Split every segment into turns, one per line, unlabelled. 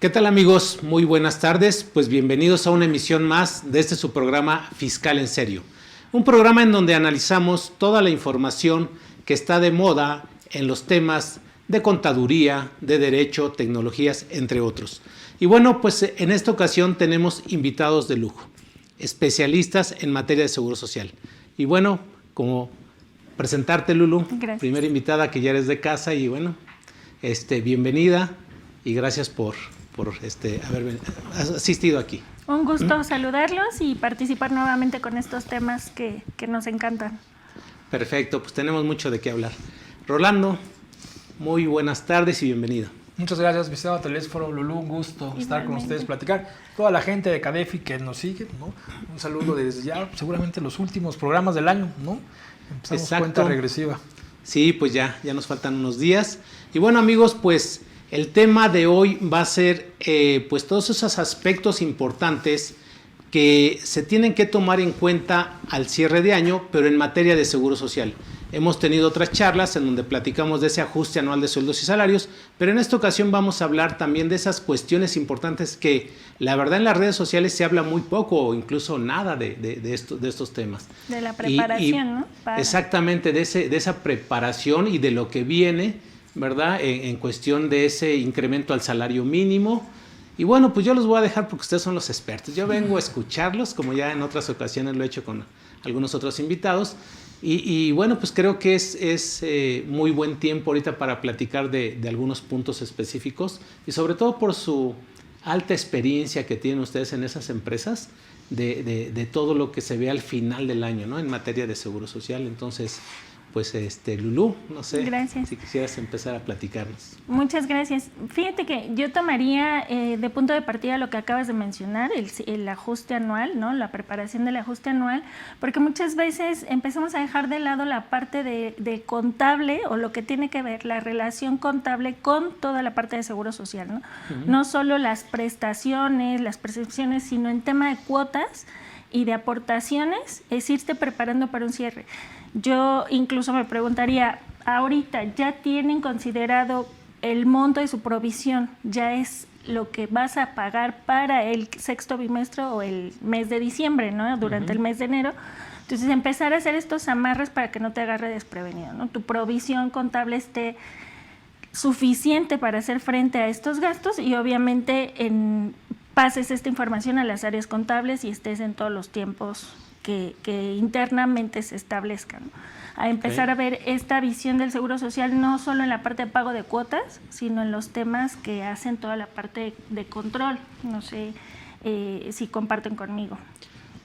¿Qué tal, amigos? Muy buenas tardes. Pues bienvenidos a una emisión más de su programa Fiscal en Serio. Un programa en donde analizamos toda la información que está de moda en los temas de contaduría, de derecho, tecnologías, entre otros. Y bueno, pues en esta ocasión tenemos invitados de lujo, especialistas en materia de seguro social. Y bueno, como presentarte, Lulu,
gracias.
Primera invitada que ya eres de casa y bueno, bienvenida y gracias por haber asistido aquí.
Un gusto saludarlos y participar nuevamente con estos temas que nos encantan.
Perfecto, pues tenemos mucho de qué hablar. Rolando, muy buenas tardes y bienvenido.
Muchas gracias, mi estimado Telésforo, Lulú, un gusto estar con ustedes, platicar. Toda la gente de Cadefi que nos sigue, ¿no? Un saludo desde ya, seguramente los últimos programas del año, ¿no? Empezamos. Exacto. Cuenta regresiva.
Sí, pues ya nos faltan unos días. Y bueno, amigos, pues el tema de hoy va a ser pues todos esos aspectos importantes que se tienen que tomar en cuenta al cierre de año, pero en materia de seguro social. Hemos tenido otras charlas en donde platicamos de ese ajuste anual de sueldos y salarios, pero en esta ocasión vamos a hablar también de esas cuestiones importantes que la verdad en las redes sociales se habla muy poco o incluso nada de estos temas.
De la preparación, ¿no?
Exactamente, de esa preparación y de lo que viene, ¿verdad? En cuestión de ese incremento al salario mínimo. Y bueno, pues yo los voy a dejar porque ustedes son los expertos. Yo vengo a escucharlos, como ya en otras ocasiones lo he hecho con algunos otros invitados. Y bueno, pues creo que es muy buen tiempo ahorita para platicar de algunos puntos específicos y sobre todo por su alta experiencia que tienen ustedes en esas empresas de todo lo que se ve al final del año, ¿no? En materia de seguro social. Entonces, pues Lulú, no sé,
gracias.
Si quisieras empezar a platicarnos.
Muchas gracias. Fíjate que yo tomaría de punto de partida lo que acabas de mencionar, el ajuste anual, ¿no? La preparación del ajuste anual, porque muchas veces empezamos a dejar de lado la parte de contable o lo que tiene que ver la relación contable con toda la parte de seguro social, ¿no? Uh-huh. No solo las prestaciones, las percepciones, sino en tema de cuotas y de aportaciones, es irte preparando para un cierre. Yo incluso me preguntaría, ahorita ya tienen considerado el monto de su provisión, ya es lo que vas a pagar para el sexto bimestre o el mes de diciembre, ¿no? Durante el mes de enero. Entonces empezar a hacer estos amarres para que no te agarre desprevenido, ¿no? Tu provisión contable esté suficiente para hacer frente a estos gastos y obviamente pases esta información a las áreas contables y estés en todos los tiempos que internamente se establezcan, ¿no? A empezar a ver esta visión del seguro social no solo en la parte de pago de cuotas, sino en los temas que hacen toda la parte de control. No sé si comparten conmigo.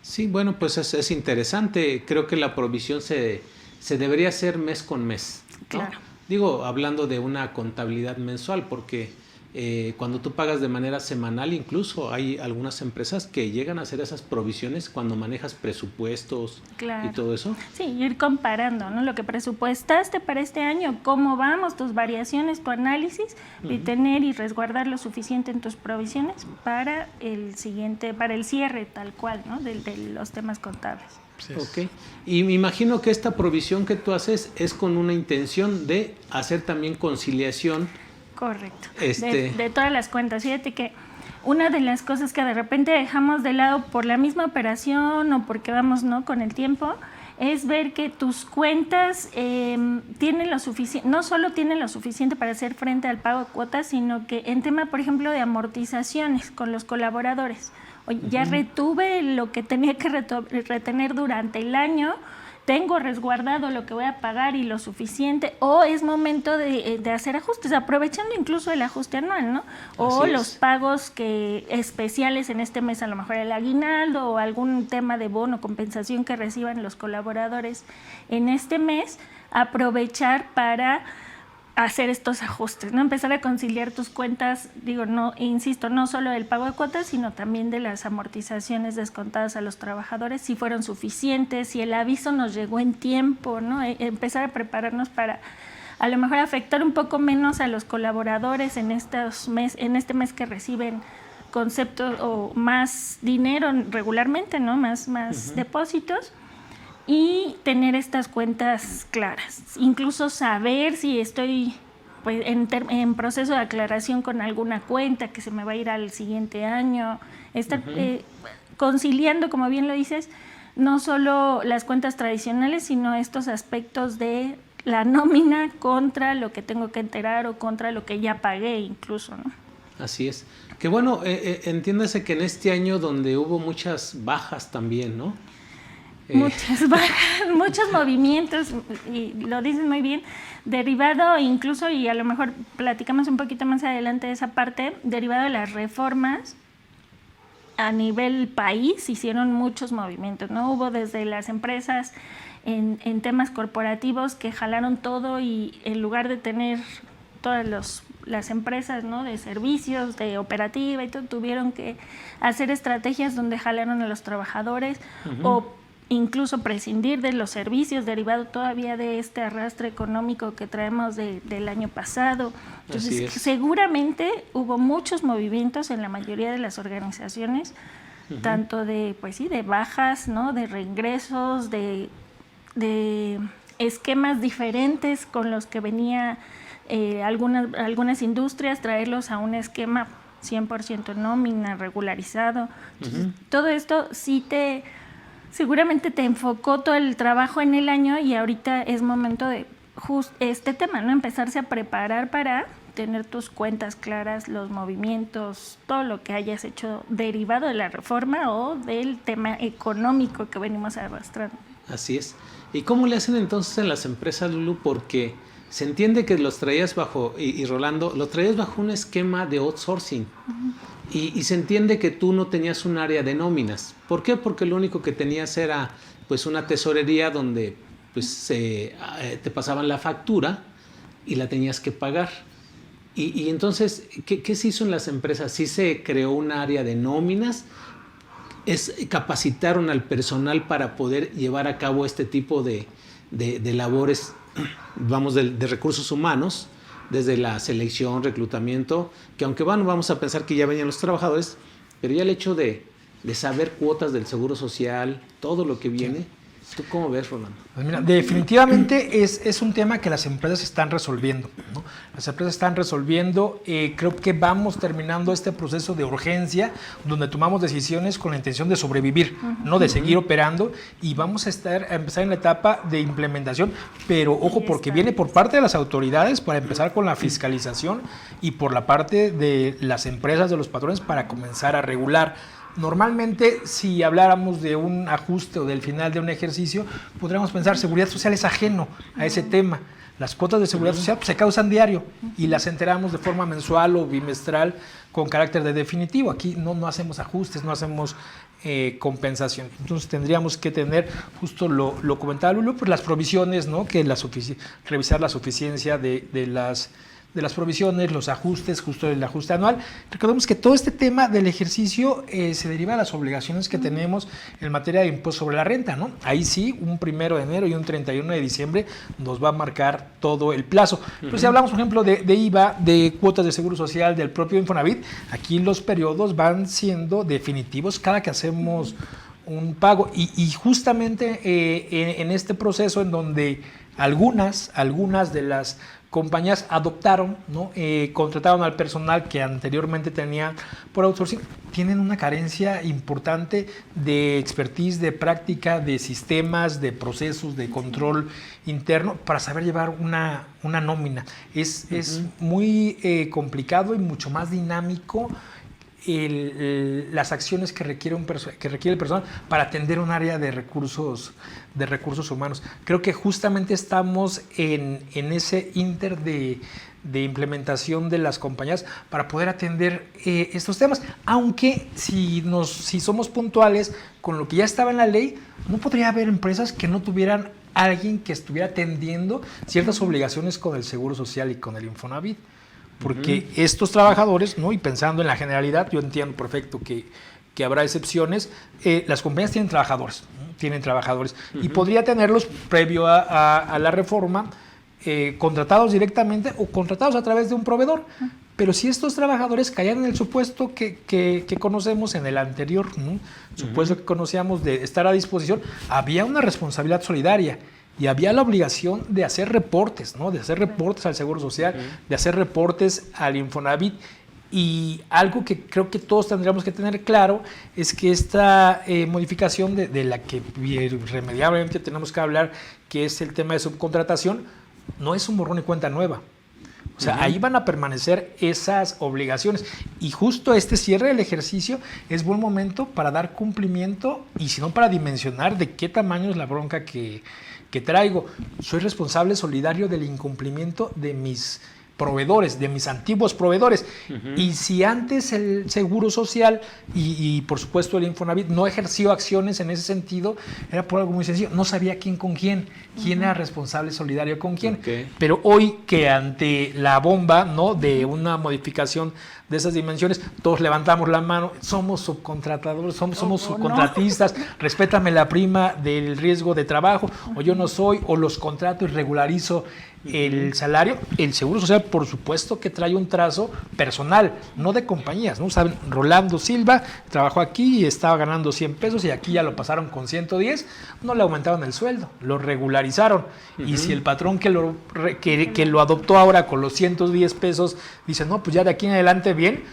Sí, bueno, pues es interesante. Creo que la provisión se debería hacer mes con mes, ¿no?
Claro.
Digo, hablando de una contabilidad mensual, porque cuando tú pagas de manera semanal, incluso hay algunas empresas que llegan a hacer esas provisiones cuando manejas presupuestos. Claro. Y todo eso.
Sí, ir comparando, ¿no? Lo que presupuestaste para este año, cómo vamos, tus variaciones, tu análisis, y tener y resguardar lo suficiente en tus provisiones para el siguiente, para el cierre tal cual, ¿no? De los temas contables.
Sí. Ok, y me imagino que esta provisión que tú haces es con una intención de hacer también conciliación.
Correcto, de todas las cuentas. Fíjate que una de las cosas que de repente dejamos de lado por la misma operación o porque vamos, ¿no?, con el tiempo, es ver que tus cuentas tienen lo suficiente, no solo tienen lo suficiente para hacer frente al pago de cuotas, sino que en tema, por ejemplo, de amortizaciones con los colaboradores. Oye, ya retuve lo que tenía que retener durante el año, tengo resguardado lo que voy a pagar y lo suficiente, o es momento de hacer ajustes, aprovechando incluso el ajuste anual, ¿no? O los pagos especiales en este mes, a lo mejor el aguinaldo o algún tema de bono, compensación que reciban los colaboradores en este mes, aprovechar para hacer estos ajustes, ¿no? Empezar a conciliar tus cuentas, digo, no, insisto, no solo del pago de cuotas, sino también de las amortizaciones descontadas a los trabajadores, si fueron suficientes, si el aviso nos llegó en tiempo, ¿no? Empezar a prepararnos para a lo mejor afectar un poco menos a los colaboradores en este mes que reciben conceptos o más dinero regularmente, ¿no? Más depósitos. Y tener estas cuentas claras, incluso saber si estoy pues en proceso de aclaración con alguna cuenta que se me va a ir al siguiente año, estar conciliando, como bien lo dices, no solo las cuentas tradicionales, sino estos aspectos de la nómina contra lo que tengo que enterar o contra lo que ya pagué incluso, ¿no?
Así es. Que bueno, entiéndase que en este año donde hubo muchas bajas también, ¿no?
Muchas bajas, muchos movimientos, y lo dices muy bien, derivado incluso, y a lo mejor platicamos un poquito más adelante de esa parte, derivado de las reformas a nivel país, hicieron muchos movimientos, ¿no? Hubo desde las empresas en temas corporativos que jalaron todo y en lugar de tener todas las empresas, ¿no?, de servicios, de operativa y todo, tuvieron que hacer estrategias donde jalaron a los trabajadores o incluso prescindir de los servicios derivado todavía de este arrastre económico que traemos del año pasado. Entonces, seguramente hubo muchos movimientos en la mayoría de las organizaciones, tanto de, pues sí, de bajas, ¿no?, de reingresos, de esquemas diferentes con los que venía algunas industrias, traerlos a un esquema 100% nómina, regularizado. Entonces, todo esto sí seguramente te enfocó todo el trabajo en el año y ahorita es momento de este tema, ¿no? Empezarse a preparar para tener tus cuentas claras, los movimientos, todo lo que hayas hecho derivado de la reforma o del tema económico que venimos arrastrando.
Así es. ¿Y cómo le hacen entonces en las empresas, Lulu? Porque se entiende que los traías bajo, y Rolando, los traías bajo un esquema de outsourcing. Y se entiende que tú no tenías un área de nóminas. ¿Por qué? Porque lo único que tenías era pues una tesorería donde pues te pasaban la factura y la tenías que pagar. Y entonces, ¿qué se hizo en las empresas? Sí se creó un área de nóminas, capacitaron al personal para poder llevar a cabo este tipo de labores, vamos, de recursos humanos, desde la selección, reclutamiento, que aunque vamos a pensar que ya venían los trabajadores, pero ya el hecho de saber cuotas del Seguro Social, todo lo que viene. ¿Tú cómo ves, Rolando?
Pues mira, definitivamente es un tema que las empresas están resolviendo, ¿no? Las empresas están resolviendo, creo que vamos terminando este proceso de urgencia, donde tomamos decisiones con la intención de sobrevivir, no de seguir operando, y vamos a empezar en la etapa de implementación, pero ojo, porque viene por parte de las autoridades para empezar con la fiscalización y por la parte de las empresas, de los patrones, para comenzar a regular. Normalmente, si habláramos de un ajuste o del final de un ejercicio, podríamos pensar seguridad social es ajeno a ese tema. Las cuotas de seguridad social pues, se causan diario y las enteramos de forma mensual o bimestral con carácter de definitivo. Aquí no hacemos ajustes, no hacemos compensación. Entonces tendríamos que tener, justo lo comentaba Lulu, pues las provisiones, ¿no? Que revisar la suficiencia de las provisiones, los ajustes, justo el ajuste anual. Recordemos que todo este tema del ejercicio se deriva de las obligaciones que tenemos en materia de impuesto sobre la renta, ¿no? Ahí sí, un 1 de enero y un 31 de diciembre nos va a marcar todo el plazo. Pero si hablamos, por ejemplo, de IVA, de cuotas de seguro social, del propio Infonavit, aquí los periodos van siendo definitivos cada que hacemos un pago. Y justamente en este proceso en donde algunas de las compañías adoptaron, ¿no? Contrataron al personal que anteriormente tenían por outsourcing, tienen una carencia importante de expertise, de práctica, de sistemas, de procesos, de control interno para saber llevar una nómina. Es muy complicado y mucho más dinámico las acciones que requiere el personal para atender un área de recursos humanos. Creo que justamente estamos en ese inter de implementación de las compañías para poder atender estos temas, aunque si somos puntuales con lo que ya estaba en la ley, no podría haber empresas que no tuvieran alguien que estuviera atendiendo ciertas obligaciones con el Seguro Social y con el Infonavit. Porque estos trabajadores, ¿no? Y pensando en la generalidad, yo entiendo perfecto que habrá excepciones, las compañías tienen trabajadores, ¿no? Tienen trabajadores y podría tenerlos previo a la reforma, contratados directamente o contratados a través de un proveedor. Pero si estos trabajadores caían en el supuesto que conocemos en el anterior, ¿no? Supuesto que conocíamos de estar a disposición, había una responsabilidad solidaria. y había la obligación de hacer reportes, ¿no? De hacer reportes al Seguro Social, de hacer reportes al Infonavit. Y algo que creo que todos tendríamos que tener claro es que esta modificación de la que irremediablemente tenemos que hablar, que es el tema de subcontratación, no es un borrón y cuenta nueva. O sea, ahí van a permanecer esas obligaciones. Y justo este cierre del ejercicio es buen momento para dar cumplimiento y si no para dimensionar de qué tamaño es la bronca que traigo. Soy responsable solidario del incumplimiento de mis proveedores, de mis antiguos proveedores. Y si antes el Seguro Social y por supuesto el Infonavit no ejerció acciones en ese sentido, era por algo muy sencillo. No sabía quién con quién era responsable solidario con quién. Pero hoy que ante la bomba, ¿no?, de una modificación de esas dimensiones, todos levantamos la mano, somos subcontratadores, somos subcontratistas, respétame la prima del riesgo de trabajo, o yo no soy, o los contrato y regularizo el salario. El Seguro Social, por supuesto, que trae un trazo personal, no de compañías, ¿no? Saben, Rolando Silva trabajó aquí y estaba ganando 100 pesos y aquí ya lo pasaron con 110, no le aumentaron el sueldo, lo regularizaron. Y si el patrón que lo adoptó ahora con los 110 pesos dice, no, pues ya de aquí en adelante bien,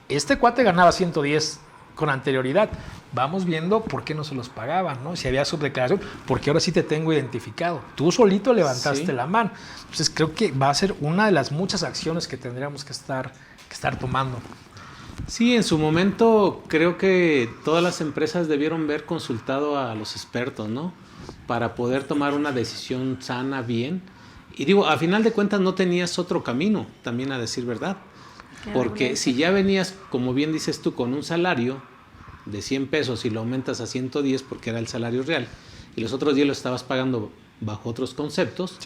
este cuate ganaba 110 con anterioridad. Vamos viendo por qué no se los pagaban, ¿no? Si había subdeclaración, porque ahora sí te tengo identificado. Tú solito levantaste la mano. Entonces creo que va a ser una de las muchas acciones que tendríamos que estar tomando.
Sí, en su momento creo que todas las empresas debieron haber consultado a los expertos, ¿no? Para poder tomar una decisión sana, bien. Y digo, a final de cuentas no tenías otro camino, también a decir verdad. Porque si ya venías, como bien dices tú, con un salario de 100 pesos y lo aumentas a 110 porque era el salario real y los otros 10 lo estabas pagando bajo otros conceptos,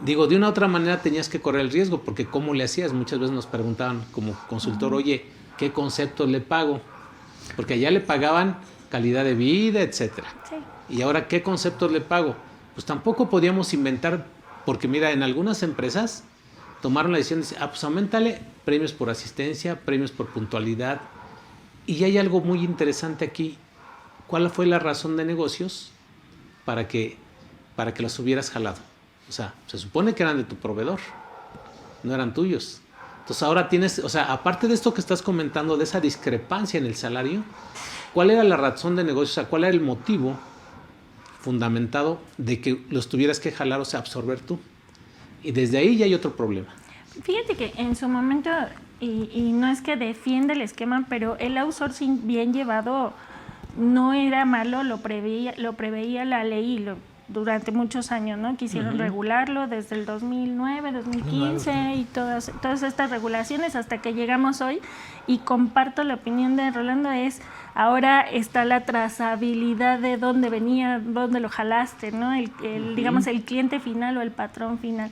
digo, de una u otra manera tenías que correr el riesgo, porque ¿cómo le hacías? Muchas veces nos preguntaban como consultor, oye, ¿qué conceptos le pago? Porque allá le pagaban calidad de vida, etcétera. Y ahora, ¿qué conceptos le pago? Pues tampoco podíamos inventar, porque mira, en algunas empresas tomaron la decisión de decir, pues auméntale premios por asistencia, premios por puntualidad. Y hay algo muy interesante aquí. ¿Cuál fue la razón de negocios para que los hubieras jalado? O sea, se supone que eran de tu proveedor, no eran tuyos. Entonces ahora tienes, o sea, aparte de esto que estás comentando, de esa discrepancia en el salario, ¿cuál era la razón de negocio? O sea, ¿cuál era el motivo fundamentado de que los tuvieras que jalar, o sea, absorber tú? Y desde ahí ya hay otro problema.
Fíjate que en su momento, y no es que defienda el esquema, pero el outsourcing bien llevado no era malo, lo preveía la ley durante muchos años, ¿no? Quisieron regularlo desde el 2009, 2015 y todas estas regulaciones hasta que llegamos hoy. Y comparto la opinión de Rolando, ahora está la trazabilidad de dónde venía, dónde lo jalaste, ¿no? Digamos, el cliente final o el patrón final.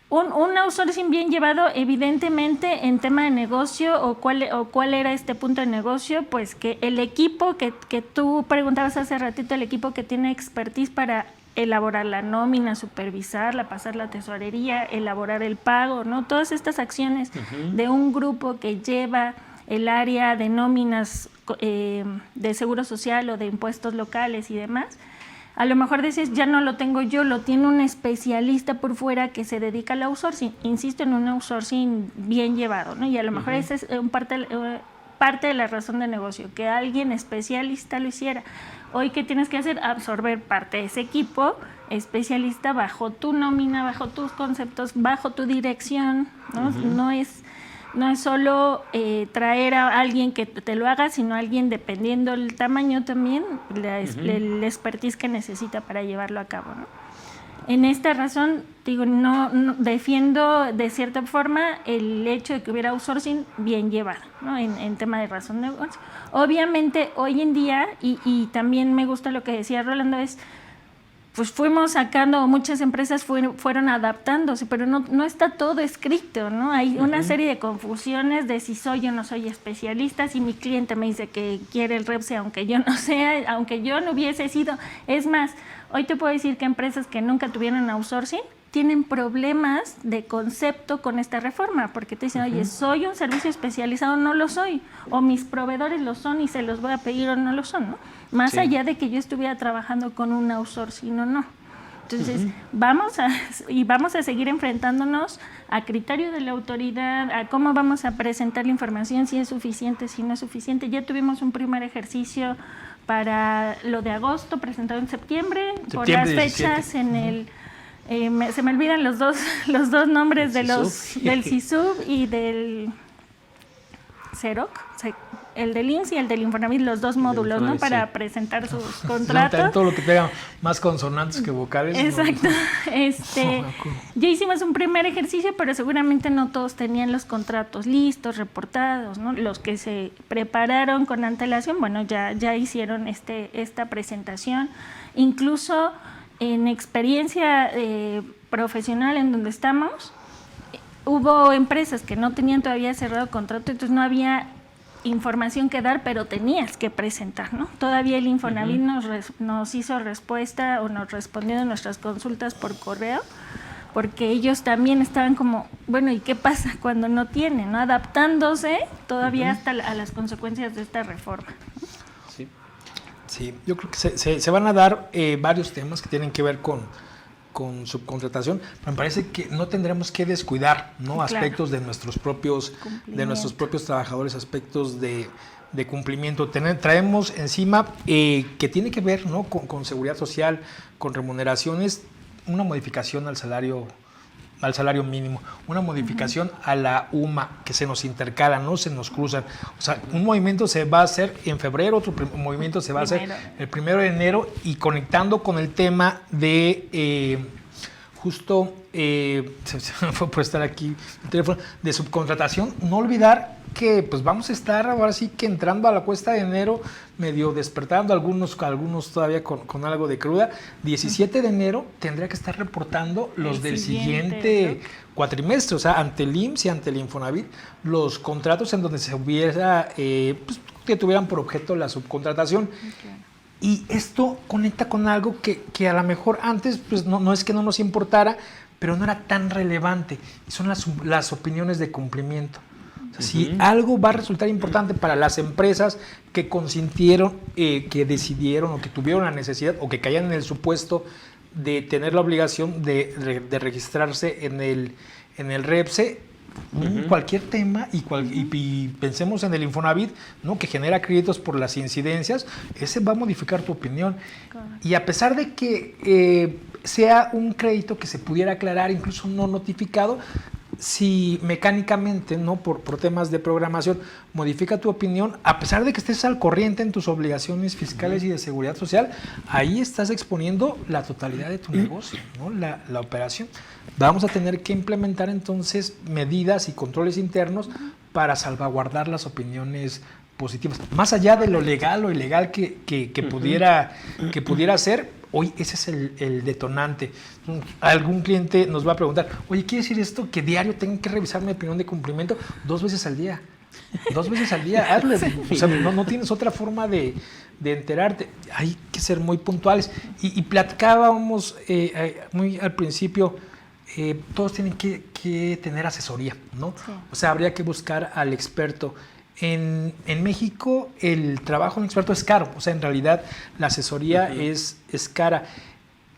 Un outsourcing bien llevado, evidentemente, en tema de negocio, o cuál era este punto de negocio, pues que el equipo que tú preguntabas hace ratito, el equipo que tiene expertise para elaborar la nómina, supervisarla, pasar la tesorería, elaborar el pago, ¿no? Todas estas acciones de un grupo que lleva el área de nóminas de seguro social o de impuestos locales y demás. A lo mejor dices, ya no lo tengo yo, lo tiene un especialista por fuera que se dedica al outsourcing. Insisto, en un outsourcing bien llevado, ¿no? Y a lo mejor esa es parte de la razón de negocio, que alguien especialista lo hiciera. Hoy, ¿qué tienes que hacer? Absorber parte de ese equipo especialista bajo tu nómina, bajo tus conceptos, bajo tu dirección, ¿no? No es solo traer a alguien que te lo haga, sino alguien, dependiendo del tamaño también, el expertise que necesita para llevarlo a cabo, ¿no? En esta razón, digo, no defiendo de cierta forma el hecho de que hubiera outsourcing bien llevado, ¿no? En tema de razón de negocio. Obviamente, hoy en día, y también me gusta lo que decía Rolando, pues fuimos sacando, muchas empresas fueron adaptándose, pero no está todo escrito, ¿no? Hay una serie de confusiones de si soy o no soy especialista, si mi cliente me dice que quiere el REPSE, aunque yo no sea, aunque yo no hubiese sido. Es más, Hoy te puedo decir que empresas que nunca tuvieron outsourcing tienen problemas de concepto con esta reforma, porque te dicen, oye, ¿soy un servicio especializado? No lo soy. O mis proveedores lo son y se los voy a pedir o no lo son, ¿no? Más allá de que yo estuviera trabajando con un outsourcing o no. Entonces, vamos a seguir enfrentándonos a criterio de la autoridad, a cómo vamos a presentar la información, si es suficiente, si no es suficiente. Ya tuvimos un primer ejercicio para lo de agosto, presentado en septiembre por las fechas 17. En el... se me olvidan los dos nombres del CISUB y del CEROC, el del IMSS y el del Infonavit, los dos módulos, ¿no? Para presentar sus contratos.
Todo lo que tenga más consonantes que vocales.
Exacto. Ya hicimos un primer ejercicio, pero seguramente no todos tenían los contratos listos, reportados, ¿no? Los que se prepararon con antelación, bueno, ya hicieron esta presentación. Incluso en experiencia profesional en donde estamos, hubo empresas que no tenían todavía cerrado contrato, entonces no había información que dar, pero tenías que presentar, ¿no? Todavía el Infonavit nos hizo respuesta o nos respondió de nuestras consultas por correo, porque ellos también estaban como, bueno, ¿y qué pasa cuando no tienen, ¿no? Adaptándose todavía hasta a las consecuencias de esta reforma.
Sí, yo creo que se van a dar varios temas que tienen que ver con subcontratación, pero me parece que no tendremos que descuidar, ¿no? Claro. Aspectos de nuestros propios trabajadores, aspectos de cumplimiento. Traemos encima que tiene que ver, ¿no? con seguridad social, con remuneraciones, una modificación al salario mínimo, una modificación a la UMA, que se nos intercalan, no se nos cruzan. O sea, un movimiento se va a hacer en febrero, otro movimiento se va a hacer el 1 de enero, y conectando con el tema de se me fue por estar aquí el teléfono, de subcontratación. No olvidar que pues vamos a estar ahora sí que entrando a la cuesta de enero, medio despertando, algunos todavía con algo de cruda. 17 de enero tendría que estar reportando los del siguiente cuatrimestre, o sea, ante el IMSS y ante el Infonavit, los contratos en donde se hubiera, que tuvieran por objeto la subcontratación. Okay. Y esto conecta con algo que a lo mejor antes pues no es que no nos importara, pero no era tan relevante, y son las opiniones de cumplimiento. O sea, si algo va a resultar importante para las empresas que consintieron, que decidieron o que tuvieron la necesidad o que caían en el supuesto de tener la obligación de registrarse en el REPSE, cualquier tema y pensemos en el Infonavit, ¿no? Que genera créditos por las incidencias, ese va a modificar tu opinión. Correcto. Y a pesar de que sea un crédito que se pudiera aclarar, incluso no notificado, si mecánicamente, ¿no? por temas de programación, modifica tu opinión, a pesar de que estés al corriente en tus obligaciones fiscales y de seguridad social, ahí estás exponiendo la totalidad de tu negocio, ¿no? La operación. Vamos a tener que implementar entonces medidas y controles internos para salvaguardar las opiniones positivas. Más allá de lo legal o ilegal que pudiera ser, hoy ese es el detonante. Algún cliente nos va a preguntar, oye, ¿quiere decir esto que diario tengo que revisar mi opinión de cumplimiento 2 veces al día? 2 veces al día, hazle. O sea, no tienes otra forma de enterarte. Hay que ser muy puntuales. Y platicábamos muy al principio, todos tienen que tener asesoría, ¿no? Sí. O sea, habría que buscar al experto. En México el trabajo en experto es caro, o sea, en realidad la asesoría es cara,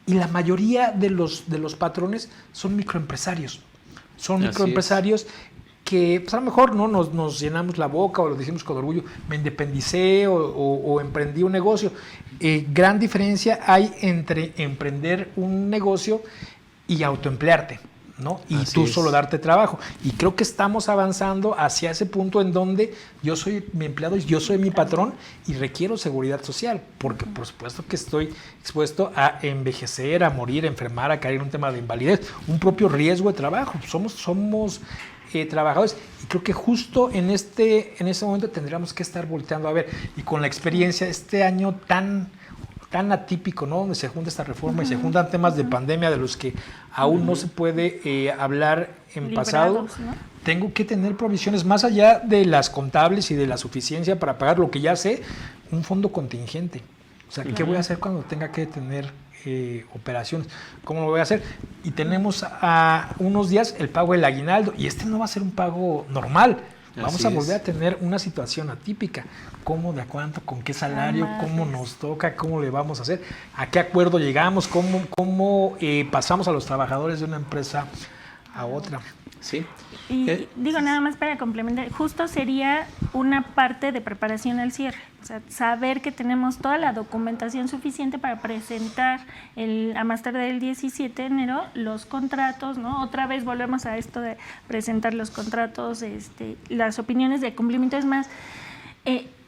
y la mayoría de los patrones son microempresarios. Son microempresarios que pues a lo mejor no nos llenamos la boca o lo decimos con orgullo, me independicé o emprendí un negocio. Gran diferencia hay entre emprender un negocio y autoemplearte, ¿no? Y así tú solo darte trabajo. Y creo que estamos avanzando hacia ese punto en donde yo soy mi empleado, yo soy mi patrón y requiero seguridad social, porque por supuesto que estoy expuesto a envejecer, a morir, a enfermar, a caer en un tema de invalidez, un propio riesgo de trabajo. Somos trabajadores, y creo que justo en ese momento tendríamos que estar volteando a ver, y con la experiencia este año tan atípico, ¿no? Donde se junta esta reforma y se juntan temas de pandemia de los que aún no se puede hablar en pasado, ¿no? Tengo que tener provisiones más allá de las contables y de la suficiencia para pagar lo que ya sé, un fondo contingente. O sea, ¿qué voy a hacer cuando tenga que tener operaciones. ¿Cómo lo voy a hacer? Y tenemos a unos días el pago del aguinaldo, y no va a ser un pago normal. Vamos a volver a tener una situación atípica. ¿Cómo, de cuánto, con qué salario, cómo nos toca, cómo le vamos a hacer, a qué acuerdo llegamos, cómo pasamos a los trabajadores de una empresa a otra?
Sí.
Y digo, nada más para complementar, justo sería una parte de preparación al cierre, o sea, saber que tenemos toda la documentación suficiente para presentar a más tarde del 17 de enero los contratos, ¿no? Otra vez volvemos a esto de presentar los contratos, las opiniones de cumplimiento. Es más,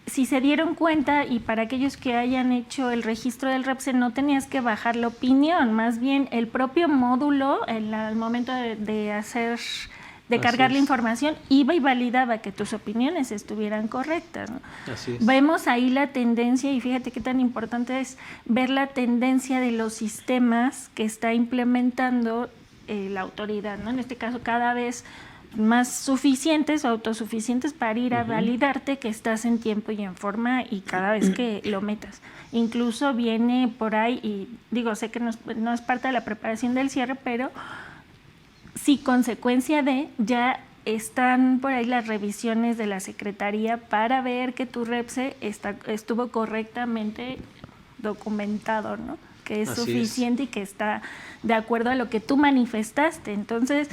si se dieron cuenta, y para aquellos que hayan hecho el registro del REPSE, no tenías que bajar la opinión, más bien el propio módulo, al momento de cargar la información, iba y validaba que tus opiniones estuvieran correctas, ¿no?
Así es.
Vemos ahí la tendencia, y fíjate qué tan importante es ver la tendencia de los sistemas que está implementando la autoridad, ¿no? En este caso, cada vez más suficientes o autosuficientes para ir a validarte que estás en tiempo y en forma, y cada vez que lo metas. Incluso viene por ahí, y digo, sé que no es parte de la preparación del cierre, pero sí, consecuencia de, ya están por ahí las revisiones de la Secretaría para ver que tu REPSE estuvo correctamente documentado, ¿no? Que es suficiente y que está de acuerdo a lo que tú manifestaste. Entonces,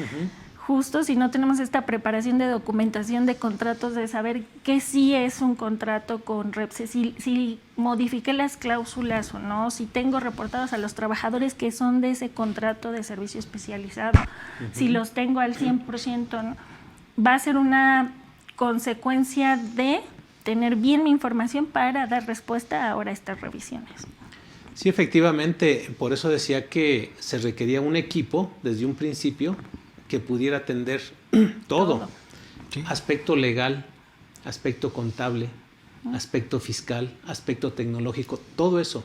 justo si no tenemos esta preparación de documentación de contratos, de saber qué sí es un contrato con REPSE, si modifiqué las cláusulas o no, si tengo reportados a los trabajadores que son de ese contrato de servicio especializado, si los tengo al 100%, ¿no? Va a ser una consecuencia de tener bien mi información para dar respuesta ahora a estas revisiones.
Sí, efectivamente, por eso decía que se requería un equipo desde un principio que pudiera atender todo. Sí. Aspecto legal, aspecto contable, aspecto fiscal, aspecto tecnológico, todo eso.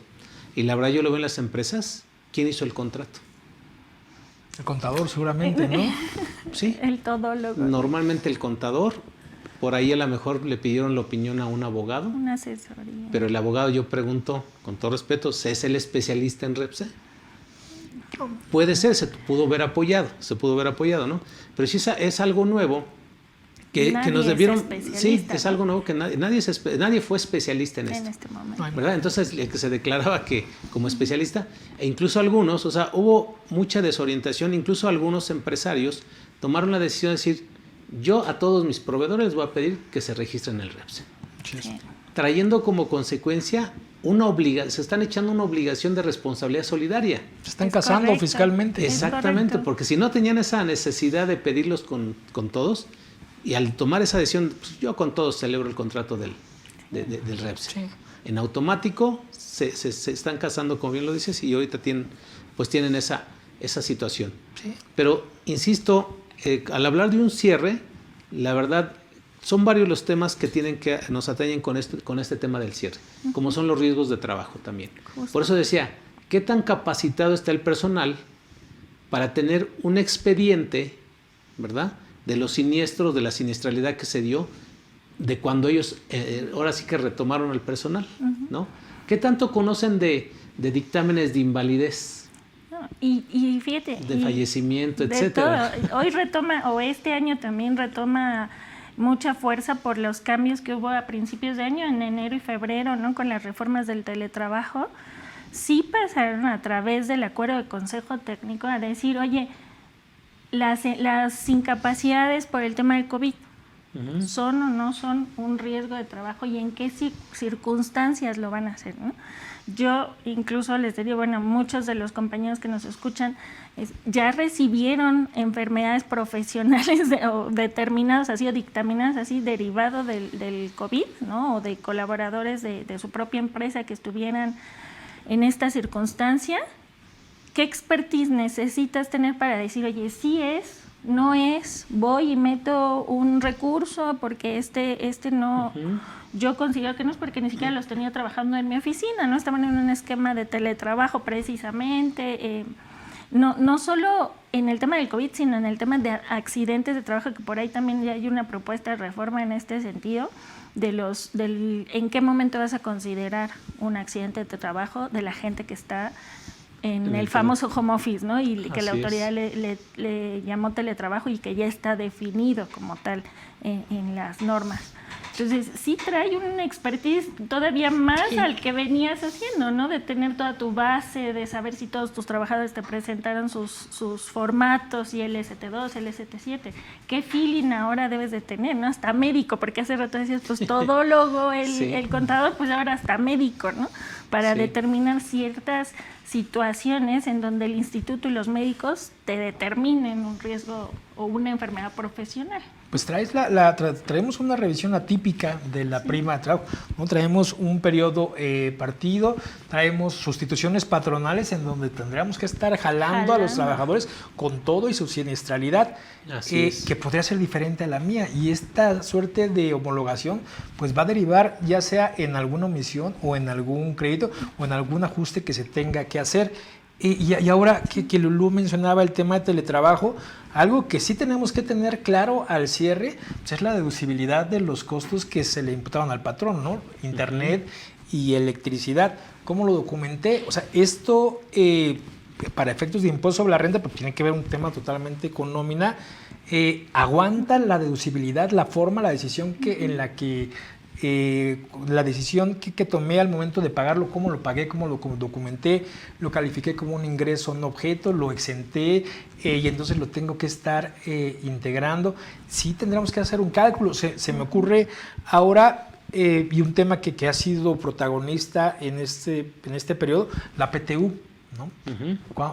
Y la verdad, yo lo veo en las empresas. ¿Quién hizo el contrato?
El contador, seguramente, ¿no?
Sí.
El todólogo.
Normalmente el contador. Por ahí a lo mejor le pidieron la opinión a un abogado.
Una asesoría.
Pero el abogado, yo pregunto, con todo respeto, ¿es el especialista en REPSE? Puede ser, se pudo ver apoyado, ¿no? Pero sí es algo nuevo que nos debieron. Sí, es algo nuevo que nadie fue especialista en este
momento,
¿verdad? Entonces, el que se declaraba que como especialista, e incluso algunos, o sea, hubo mucha desorientación, incluso algunos empresarios tomaron la decisión de decir: yo a todos mis proveedores les voy a pedir que se registren en el REPSE. Sí. Trayendo como consecuencia se están echando una obligación de responsabilidad solidaria.
Se están casando fiscalmente.
Exactamente, porque si no tenían esa necesidad de pedirlos con todos, y al tomar esa decisión, pues yo con todos celebro el contrato del REPSE. Sí. En automático se están casando, como bien lo dices, y ahorita tienen esa situación. Sí. Pero, insisto, al hablar de un cierre, la verdad, son varios los temas que nos atañen con este tema del cierre, como son los riesgos de trabajo también. Justo. Por eso decía, ¿qué tan capacitado está el personal para tener un expediente, ¿verdad?, de los siniestros, de la siniestralidad que se dio, de cuando ellos ahora sí que retomaron al personal, ¿no? ¿Qué tanto conocen de dictámenes de invalidez?
Y fíjate,
de fallecimiento, etcétera.
Todo. Hoy retoma, o este año también retoma mucha fuerza por los cambios que hubo a principios de año, en enero y febrero, ¿no? Con las reformas del teletrabajo. Sí pasaron a través del acuerdo de consejo técnico a decir, oye, las incapacidades por el tema del COVID son o no son un riesgo de trabajo, y en qué circunstancias lo van a hacer, ¿no? Yo incluso les digo, bueno, muchos de los compañeros que nos escuchan ya recibieron enfermedades profesionales o determinadas así, o dictaminadas así, derivado del COVID, ¿no? O de colaboradores de su propia empresa que estuvieran en esta circunstancia. ¿Qué expertise necesitas tener para decir, oye, sí es, no es, voy y meto un recurso porque este no, yo considero que no es, porque ni siquiera los tenía trabajando en mi oficina, ¿no? Estaban en un esquema de teletrabajo precisamente, no solo en el tema del COVID, sino en el tema de accidentes de trabajo, que por ahí también ya hay una propuesta de reforma en este sentido, en qué momento vas a considerar un accidente de trabajo de la gente que está en el famoso home office, ¿no? Y que la autoridad le llamó teletrabajo y que ya está definido como tal en las normas. Entonces, sí trae una expertise todavía más al que venías haciendo, ¿no? De tener toda tu base, de saber si todos tus trabajadores te presentaron sus formatos, y el ST2, el ST7. ¿Qué feeling ahora debes de tener, no? Hasta médico, porque hace rato decías, pues, todólogo, el contador, pues ahora hasta médico, ¿no? Para determinar ciertas situaciones en donde el instituto y los médicos te determinen un riesgo o una enfermedad profesional.
Pues traemos una revisión atípica de la prima de trabajo, ¿no? Traemos un periodo partido, traemos sustituciones patronales en donde tendríamos que estar jalando a los trabajadores con todo y su siniestralidad, que podría ser diferente a la mía. Y esta suerte de homologación pues va a derivar ya sea en alguna omisión o en algún crédito o en algún ajuste que se tenga que hacer. Y ahora que Lulú mencionaba el tema de teletrabajo, algo que sí tenemos que tener claro al cierre, pues es la deducibilidad de los costos que se le imputaron al patrón, ¿no? Internet y electricidad. ¿Cómo lo documenté? O sea, esto para efectos de impuesto sobre la renta, pues tiene que ver un tema totalmente con nómina. Aguanta la deducibilidad, la forma, la decisión en la que la decisión que tomé al momento de pagarlo, cómo lo pagué, cómo lo documenté, lo califiqué como un ingreso no objeto, lo exenté y entonces lo tengo que estar integrando. Sí tendremos que hacer un cálculo. Se me ocurre ahora, y un tema que ha sido protagonista en este periodo, la PTU, ¿no?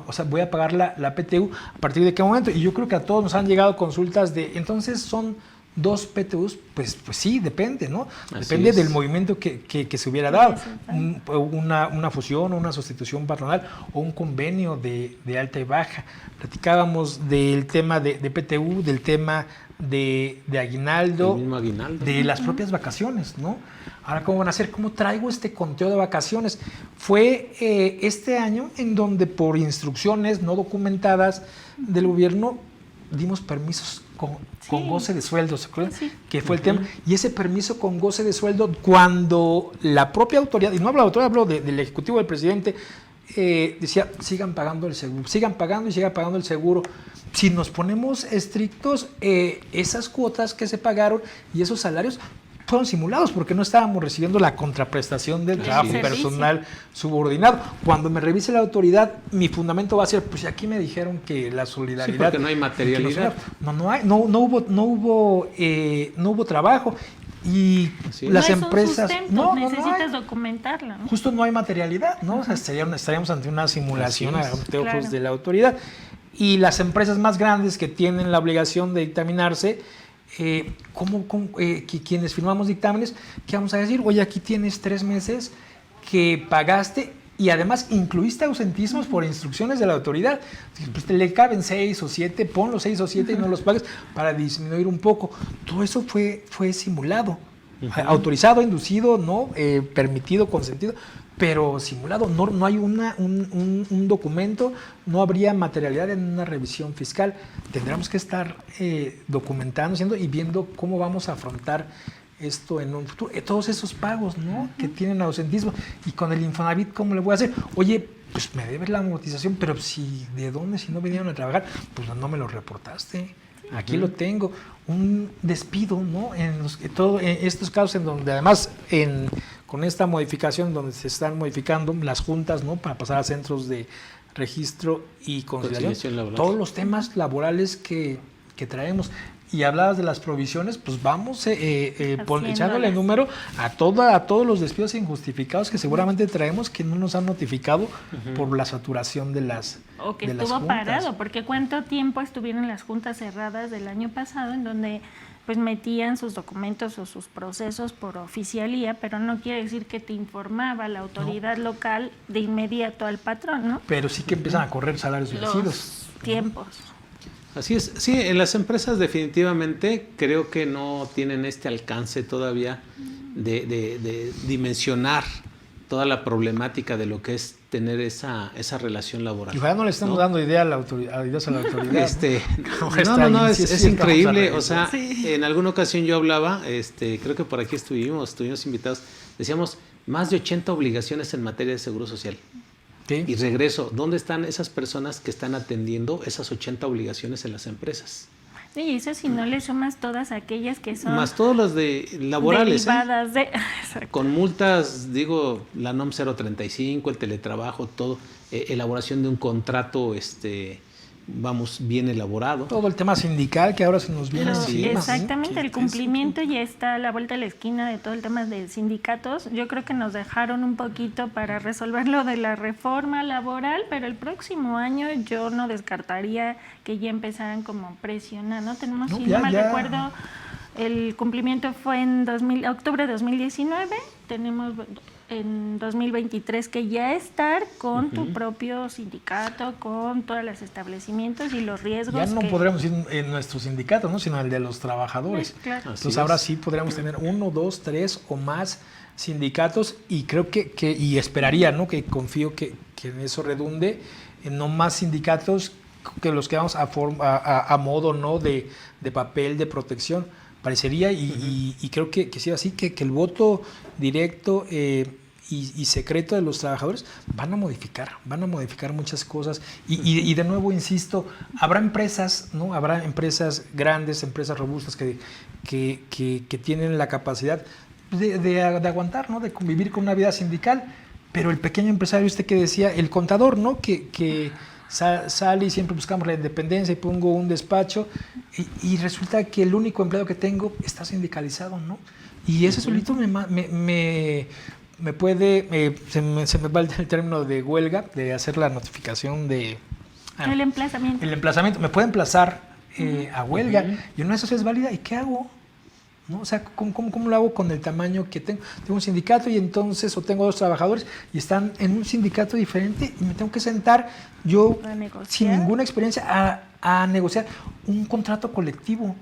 O sea, voy a pagar la PTU a partir de qué momento. Y yo creo que a todos nos han llegado consultas de, entonces son 2 PTUs, pues sí, depende, ¿no? Depende del movimiento que se hubiera dado. Una fusión, una sustitución patronal o un convenio de alta y baja. Platicábamos del tema de PTU, del tema de aguinaldo,
el mismo aguinaldo,
de las propias vacaciones, ¿no? Ahora, ¿cómo van a hacer? ¿Cómo traigo este conteo de vacaciones? Fue este año en donde por instrucciones no documentadas del gobierno dimos permisos con goce de sueldo, ¿se acuerdan? Que fue el tema. Y ese permiso con goce de sueldo, cuando la propia autoridad, y no hablo de la autoridad, hablo del Ejecutivo del presidente, decía, sigan pagando el seguro, sigan pagando y sigan pagando el seguro. Si nos ponemos estrictos, esas cuotas que se pagaron y esos salarios fueron simulados porque no estábamos recibiendo la contraprestación del trabajo personal subordinado. Cuando me revise la autoridad, mi fundamento va a ser, pues aquí me dijeron que la solidaridad...
Sí, porque no hay materialidad.
No hubo trabajo. Y las empresas...
necesitas documentarlo, ¿no?
Justo no hay materialidad, ¿no? O sea, estaríamos ante una simulación ante ojos de la autoridad. Y las empresas más grandes que tienen la obligación de dictaminarse, quienes firmamos dictámenes, ¿qué vamos a decir? Oye, aquí tienes 3 meses que pagaste y además incluiste ausentismos por instrucciones de la autoridad. Pues te le caben 6 o 7, pon los 6 o 7 y no los pagues para disminuir un poco. Todo eso fue simulado, autorizado, inducido, no permitido, consentido, pero simulado. No hay un documento, no habría materialidad en una revisión fiscal. Tendremos que estar documentando y viendo cómo vamos a afrontar esto en un futuro. Todos esos pagos, ¿no? Que tienen ausentismo. Y con el Infonavit, ¿cómo le voy a hacer? Oye, pues me debes la amortización, pero ¿de dónde? Si no vinieron a trabajar, pues no me lo reportaste. Aquí lo tengo. Un despido, ¿no? En estos casos en donde además con esta modificación donde se están modificando las juntas, ¿no? Para pasar a centros de registro y conciliación, todos los temas laborales que traemos. Y hablabas de las provisiones, pues vamos echándole número a todos los despidos injustificados que seguramente traemos que no nos han notificado por la saturación de las
o que estuvo parado, porque cuánto tiempo estuvieron las juntas cerradas del año pasado en donde pues metían sus documentos o sus procesos por oficialía, pero no quiere decir que te informaba la autoridad local de inmediato al patrón, ¿no?
Pero sí que empiezan a correr salarios vencidos.
Los tiempos.
Así es, sí, en las empresas definitivamente creo que no tienen este alcance todavía de dimensionar toda la problemática de lo que es tener esa relación laboral.
Y ojalá no le estamos dando idea a la autoridad.
Es increíble. O sea, en alguna ocasión yo hablaba, creo que por aquí estuvimos invitados, decíamos más de 80 obligaciones en materia de seguro social. Sí. Y regreso, ¿dónde están esas personas que están atendiendo esas 80 obligaciones en las empresas?
Sí, y eso si no le sumas todas aquellas que son...
Más todas las de laborales.
Derivadas de...
Con multas, digo, la NOM 035, el teletrabajo, todo, elaboración de un contrato, bien elaborado.
Todo el tema sindical que ahora se nos viene encima.
Exactamente, el cumplimiento ya está a la vuelta de la esquina de todo el tema de sindicatos. Yo creo que nos dejaron un poquito para resolver lo de la reforma laboral, pero el próximo año yo no descartaría que ya empezaran como a presionar, ¿no? Tenemos, si no mal recuerdo, el cumplimiento fue en octubre de 2019, tenemos en 2023 que ya estar con tu propio sindicato, con todos los establecimientos y los riesgos.
Ya no podríamos ir en nuestro sindicato, ¿no? Sino el de los trabajadores.
Sí, claro.
Entonces ahora sí podríamos tener 1, 2, 3 o más sindicatos y creo que y esperaría, ¿no? Que confío que en eso redunde en no más sindicatos que los que vamos a modo, ¿no? de papel de protección. Parecería, y creo que sí, así que el voto directo y secreto de los trabajadores van a modificar muchas cosas. Y de nuevo, insisto, habrá empresas, ¿no? Habrá empresas grandes, empresas robustas que tienen la capacidad de aguantar, ¿no? De convivir con una vida sindical, pero el pequeño empresario, que decía, el contador, ¿no? Que sale y siempre buscamos la independencia y pongo un despacho y resulta que el único empleado que tengo está sindicalizado, ¿no? Y ese solito me puede, se me va el término de huelga, de hacer la notificación de...
el emplazamiento.
El emplazamiento, me puede emplazar a huelga y una de esas es válida, ¿y qué hago? ¿No? O sea, ¿cómo lo hago con el tamaño que tengo? Tengo un sindicato y entonces, o tengo 2 trabajadores y están en un sindicato diferente y me tengo que sentar yo sin ninguna experiencia a negociar un contrato colectivo.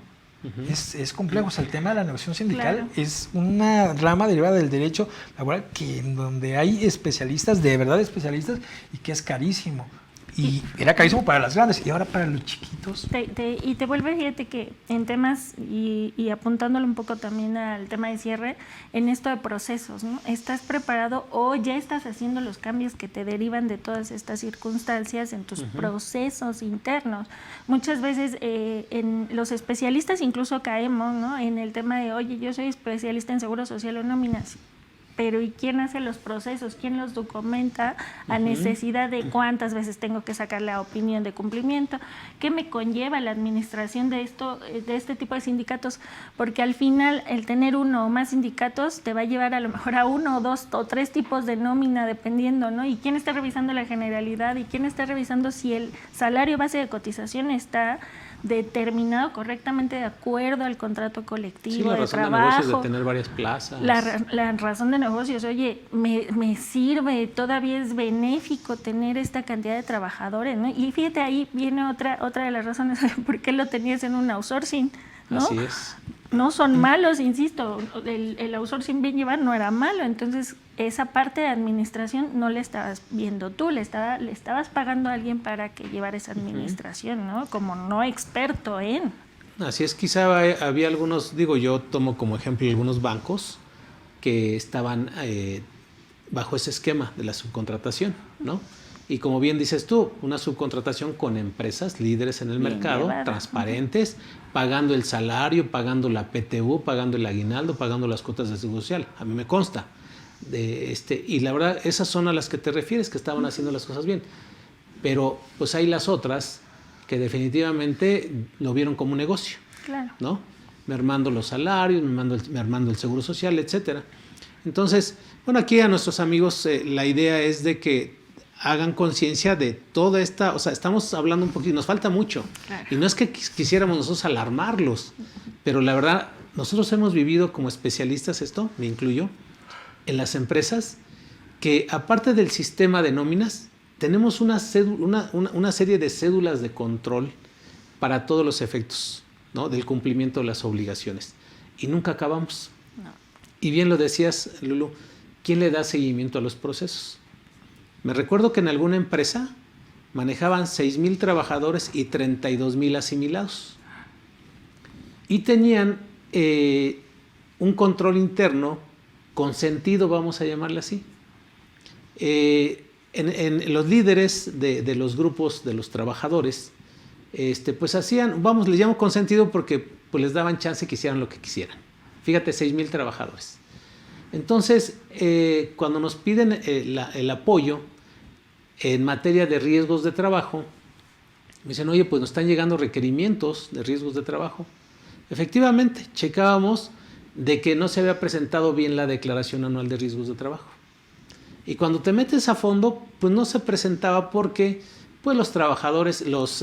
Es complejo. O sea, el tema de la negociación sindical es una rama derivada del derecho laboral en donde hay especialistas, de verdad especialistas, y que es carísimo. Y era carísimo para las grandes y ahora para los chiquitos.
Y te vuelve, fíjate que en temas, y apuntándolo un poco también al tema de cierre, en esto de procesos, ¿no? ¿Estás preparado o ya estás haciendo los cambios que te derivan de todas estas circunstancias en tus procesos internos? Muchas veces en los especialistas incluso caemos, ¿no? En el tema de, oye, yo soy especialista en seguro social o nóminas. Pero ¿y quién hace los procesos? ¿Quién los documenta a necesidad de cuántas veces tengo que sacar la opinión de cumplimiento? ¿Qué me conlleva la administración de este tipo de sindicatos? Porque al final el tener 1 o más sindicatos te va a llevar a lo mejor a 1 o 2 o 3 tipos de nómina dependiendo, ¿no? ¿Y quién está revisando la generalidad? ¿Y quién está revisando si el salario base de cotización está determinado correctamente de acuerdo al contrato colectivo de trabajo?
La razón de negocios de tener varias plazas.
La razón de negocios, oye, me sirve, todavía es benéfico tener esta cantidad de trabajadores, ¿no? Y fíjate, ahí viene otra de las razones por qué lo tenías en un outsourcing, ¿no?
Así es.
No son malos, insisto, el outsourcing bien llevar no era malo, entonces esa parte de administración no la estabas viendo tú, le estabas pagando a alguien para que llevara esa administración, ¿no? Como no experto en...
Así es, quizá había algunos, yo tomo como ejemplo algunos bancos que estaban bajo ese esquema de la subcontratación, ¿no? Y como bien dices tú, una subcontratación con empresas líderes en el mercado, transparentes, pagando el salario, pagando la PTU, pagando el aguinaldo, pagando las cuotas de seguro social. A mí me consta. Y la verdad, esas son a las que te refieres, que estaban haciendo las cosas bien. Pero pues hay las otras que definitivamente lo vieron como un negocio, ¿no? Mermando los salarios, mermando el seguro social, etcétera. Entonces, bueno, aquí a nuestros amigos la idea es de que hagan conciencia de toda esta, o sea, estamos hablando un poquito, nos falta mucho. Y no es que quisiéramos nosotros alarmarlos, pero la verdad, nosotros hemos vivido como especialistas esto, me incluyo, en las empresas, que aparte del sistema de nóminas, tenemos una serie de cédulas de control para todos los efectos, ¿no? Del cumplimiento de las obligaciones. Y nunca acabamos. No. Y bien lo decías, Lulu, ¿quién le da seguimiento a los procesos? Me recuerdo que en alguna empresa manejaban 6,000 trabajadores y 32,000 asimilados. Y tenían un control interno consentido, vamos a llamarle así. en los líderes de los grupos de los trabajadores, pues hacían, les llamo consentido porque pues les daban chance que hicieran lo que quisieran. Fíjate, 6,000 trabajadores. Entonces, cuando nos piden el apoyo en materia de riesgos de trabajo, me dicen, oye, pues nos están llegando requerimientos de riesgos de trabajo. Efectivamente, checábamos de que no se había presentado bien la declaración anual de riesgos de trabajo. Y cuando te metes a fondo, pues no se presentaba porque pues los trabajadores, los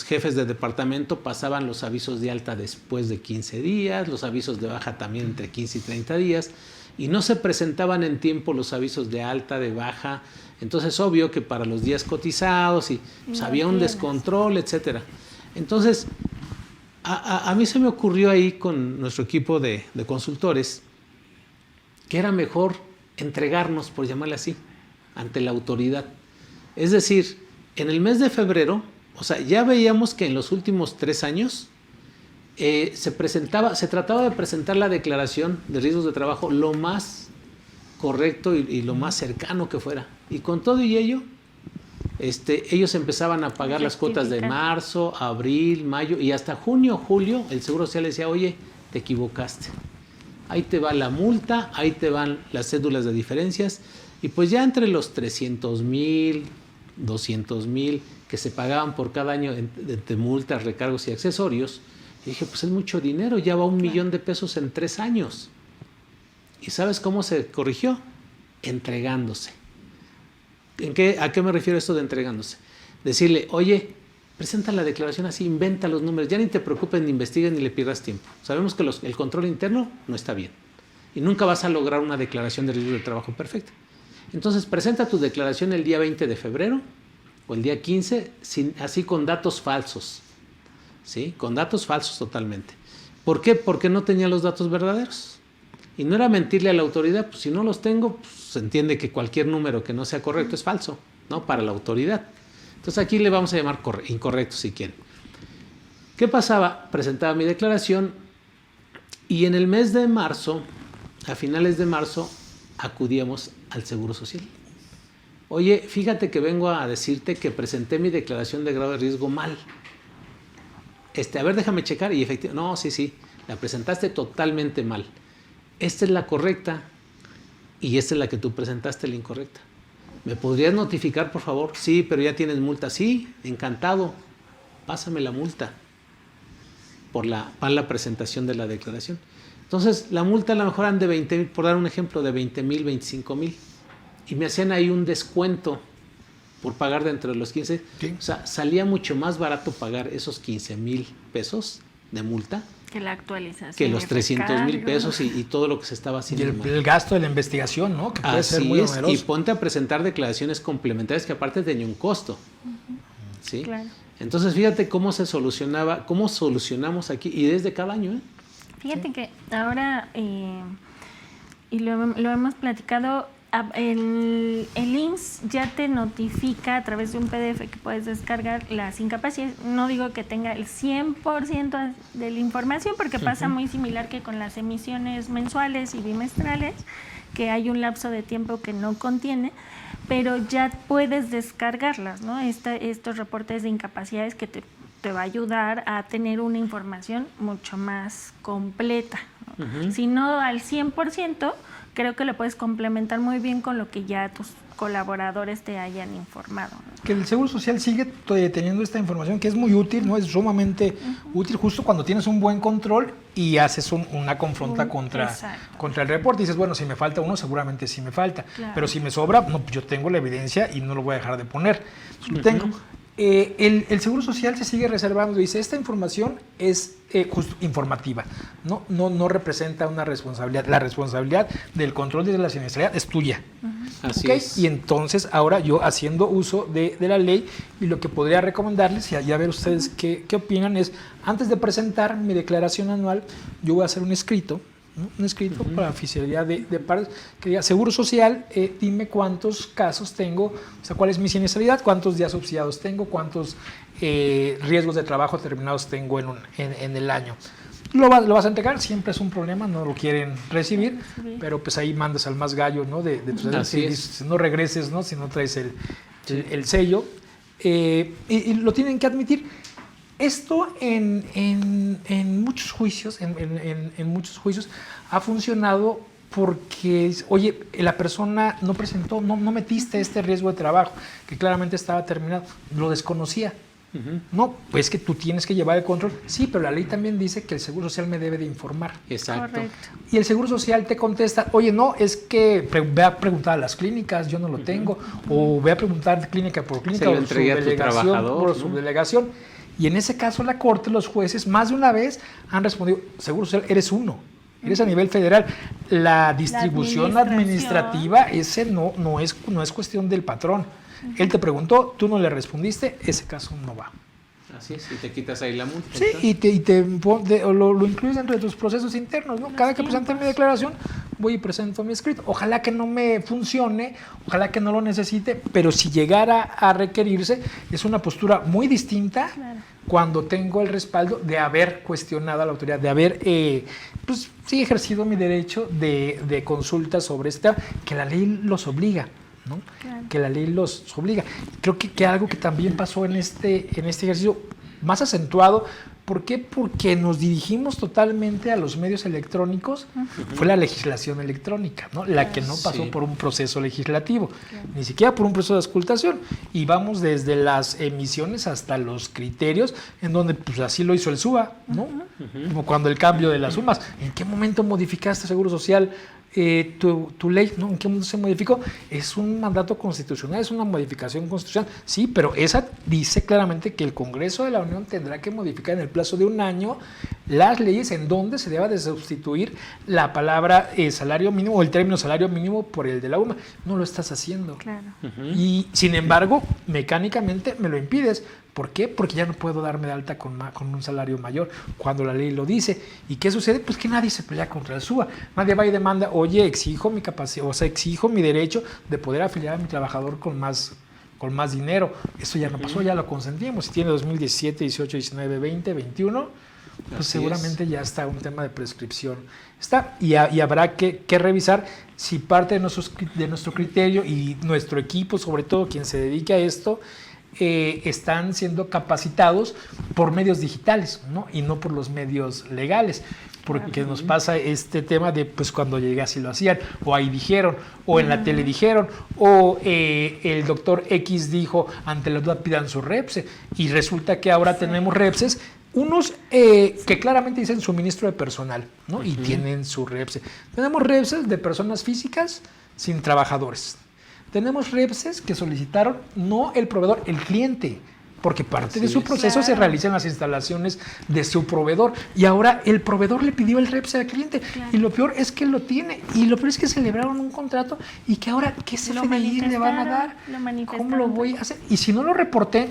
jefes de departamento pasaban los avisos de alta después de 15 días, los avisos de baja también entre 15 y 30 días, y no se presentaban en tiempo los avisos de alta, de baja. Entonces, obvio que para los días cotizados y pues, había un descontrol, etcétera. Entonces, a mí se me ocurrió ahí con nuestro equipo de consultores que era mejor entregarnos, por llamarle así, ante la autoridad. Es decir, en el mes de febrero, o sea, ya veíamos que en los últimos 3 años se trataba de presentar la declaración de riesgos de trabajo lo más correcto y lo más cercano que fuera. Y con todo y ello, ellos empezaban a pagar las cuotas de marzo, abril, mayo y hasta junio, julio, el Seguro Social decía, oye, te equivocaste. Ahí te va la multa, ahí te van las cédulas de diferencias. Y pues ya entre los 300,000, 200,000 que se pagaban por cada año de multas, recargos y accesorios, y dije, pues es mucho dinero, ya va $1,000,000 en 3 años. ¿Y sabes cómo se corrigió? Entregándose. ¿A qué me refiero esto de entregándose? Decirle, oye, presenta la declaración así, inventa los números, ya ni te preocupes, ni investigues, ni le pierdas tiempo. Sabemos que el control interno no está bien y nunca vas a lograr una declaración de riesgo de trabajo perfecta. Entonces, presenta tu declaración el día 20 de febrero o el día 15, así con datos falsos, ¿sí? Con datos falsos totalmente. ¿Por qué? Porque no tenía los datos verdaderos. Y no era mentirle a la autoridad, pues si no los tengo, pues se entiende que cualquier número que no sea correcto es falso, ¿no? Para la autoridad. Entonces aquí le vamos a llamar incorrecto si quieren. ¿Qué pasaba? Presentaba mi declaración y en el mes de marzo, a finales de marzo, acudíamos al Seguro Social. Oye, fíjate que vengo a decirte que presenté mi declaración de grado de riesgo mal. A ver, déjame checar y efectivamente, no, sí, la presentaste totalmente mal. Esta es la correcta y esta es la que tú presentaste, la incorrecta. ¿Me podrías notificar, por favor? Sí, pero ya tienes multa. Sí, encantado. Pásame la multa por la mala presentación de la declaración. Entonces, la multa a lo mejor eran de 20,000, por dar un ejemplo, de 20,000, 25,000. Y me hacían ahí un descuento por pagar dentro de los 15. ¿Sí? O sea, salía mucho más barato pagar esos 15,000 pesos de multa
que la actualización.
Que los 300,000 pesos y todo lo que se estaba haciendo.
Y el gasto de la investigación, ¿no? Que puede ser muy oneroso.
Y ponte a presentar declaraciones complementarias que aparte tenía un costo.
Uh-huh.
¿Sí?
Claro.
Entonces, fíjate cómo se solucionaba, cómo solucionamos aquí y desde cada año, ¿eh?
Fíjate que ahora, y lo hemos platicado, el IMSS ya te notifica a través de un PDF que puedes descargar las incapacidades. No digo que tenga el 100% de la información, porque pasa muy similar que con las emisiones mensuales y bimestrales, que hay un lapso de tiempo que no contiene, pero ya puedes descargarlas, ¿no? Estos reportes de incapacidades que te va a ayudar a tener una información mucho más completa, ¿no? Uh-huh. Si no al 100%, creo que lo puedes complementar muy bien con lo que ya tus colaboradores te hayan informado, ¿no? Que
el Seguro Social sigue teniendo esta información que es muy útil, ¿no? Es sumamente útil justo cuando tienes un buen control y haces una confronta contra el reporte. Y dices, bueno, si me falta uno, seguramente sí me falta. Claro. Pero si me sobra, no, pues yo tengo la evidencia y no lo voy a dejar de poner. Entonces, lo tengo. El Seguro Social se sigue reservando, dice, esta información es justo informativa, no representa una responsabilidad. La responsabilidad del control de la siniestralidad es tuya. Uh-huh.
Así es.
Y entonces ahora yo, haciendo uso de la ley, y lo que podría recomendarles, y a ver ustedes qué opinan, es antes de presentar mi declaración anual, yo voy a hacer un escrito, ¿no? Un escrito para oficialidad de pares que diga, Seguro Social, dime cuántos casos tengo, o sea, cuál es mi siniestralidad, cuántos días subsidiados tengo, cuántos riesgos de trabajo determinados tengo en el año. lo vas a entregar, siempre es un problema, no lo quieren recibir, pero pues ahí mandas al más gallo, ¿no? Si no regreses, ¿no? Si no traes el sello, y lo tienen que admitir. Esto en muchos juicios, en muchos juicios ha funcionado porque, oye, la persona no presentó, no metiste este riesgo de trabajo, que claramente estaba terminado, lo desconocía. No, pues que tú tienes que llevar el control. Sí, pero la ley también dice que el Seguro Social me debe de informar.
Exacto.
Correcto.
Y el Seguro Social te contesta, oye, no, es que ve a preguntar a las clínicas, yo no lo tengo, o ve a preguntar clínica por clínica, o subdelegación por subdelegación. Y en ese caso la Corte, los jueces, más de una vez han respondido, Seguro Social, eres uno. Eres a nivel federal. La distribución administrativa, ese no es cuestión del patrón. Él te preguntó, tú no le respondiste, ese caso no va.
Así es, y te quitas ahí la multa.
Sí, lo incluyes dentro de tus procesos internos, ¿no? Cada que presente mi declaración, voy y presento mi escrito. Ojalá que no me funcione, ojalá que no lo necesite, pero si llegara a requerirse, es una postura muy distinta cuando tengo el respaldo de haber cuestionado a la autoridad, de haber ejercido mi derecho de consulta sobre este tema, que la ley los obliga. ¿No? Claro. Que la ley los obliga. Creo que algo que también pasó en este ejercicio más acentuado, ¿por qué? Porque nos dirigimos totalmente a los medios electrónicos, fue la legislación electrónica, ¿no? La que no pasó por un proceso legislativo, ni siquiera por un proceso de auscultación, y vamos desde las emisiones hasta los criterios, en donde pues así lo hizo el SUA, ¿no? Como cuando el cambio de las sumas, ¿en qué momento modificaste Seguro Social? Tu ley, ¿no? ¿En qué momento se modificó? Es un mandato constitucional, es una modificación constitucional, sí, pero esa dice claramente que el Congreso de la Unión tendrá que modificar en el plazo de un año las leyes en donde se deba de sustituir la palabra salario mínimo o el término salario mínimo por el de la UMA. No lo estás haciendo.
Claro.
Y sin embargo, mecánicamente me lo impides. ¿Por qué? Porque ya no puedo darme de alta con un salario mayor cuando la ley lo dice. ¿Y qué sucede? Pues que nadie se pelea contra el SUA. Nadie va y demanda, oye, exijo mi capacidad, o sea, exijo mi derecho de poder afiliar a mi trabajador con más dinero. Eso ya no pasó, ya lo consentimos. Si tiene 2017, 18, 19, 20, 21, pues así seguramente ya está un tema de prescripción. Y habrá que revisar si parte de nuestro criterio y nuestro equipo, sobre todo quien se dedique a esto, están siendo capacitados por medios digitales, ¿no? Y no por los medios legales, porque nos pasa este tema de pues cuando llegué así lo hacían, o ahí dijeron, o en la tele dijeron, o el doctor X dijo, ante la duda pidan su REPSE, y resulta que ahora tenemos REPSES, unos que claramente dicen suministro de personal, ¿no? Y tienen su REPSE. Tenemos REPSES de personas físicas sin trabajadores. Tenemos REPSES que solicitaron no el proveedor, el cliente, porque parte de su proceso se realiza en las instalaciones de su proveedor, y ahora el proveedor le pidió el REPSE al cliente, y lo peor es que lo tiene, y lo peor es que celebraron un contrato y que ahora ¿qué CFDI le van a dar? ¿Cómo lo voy a hacer? Y si no lo reporté,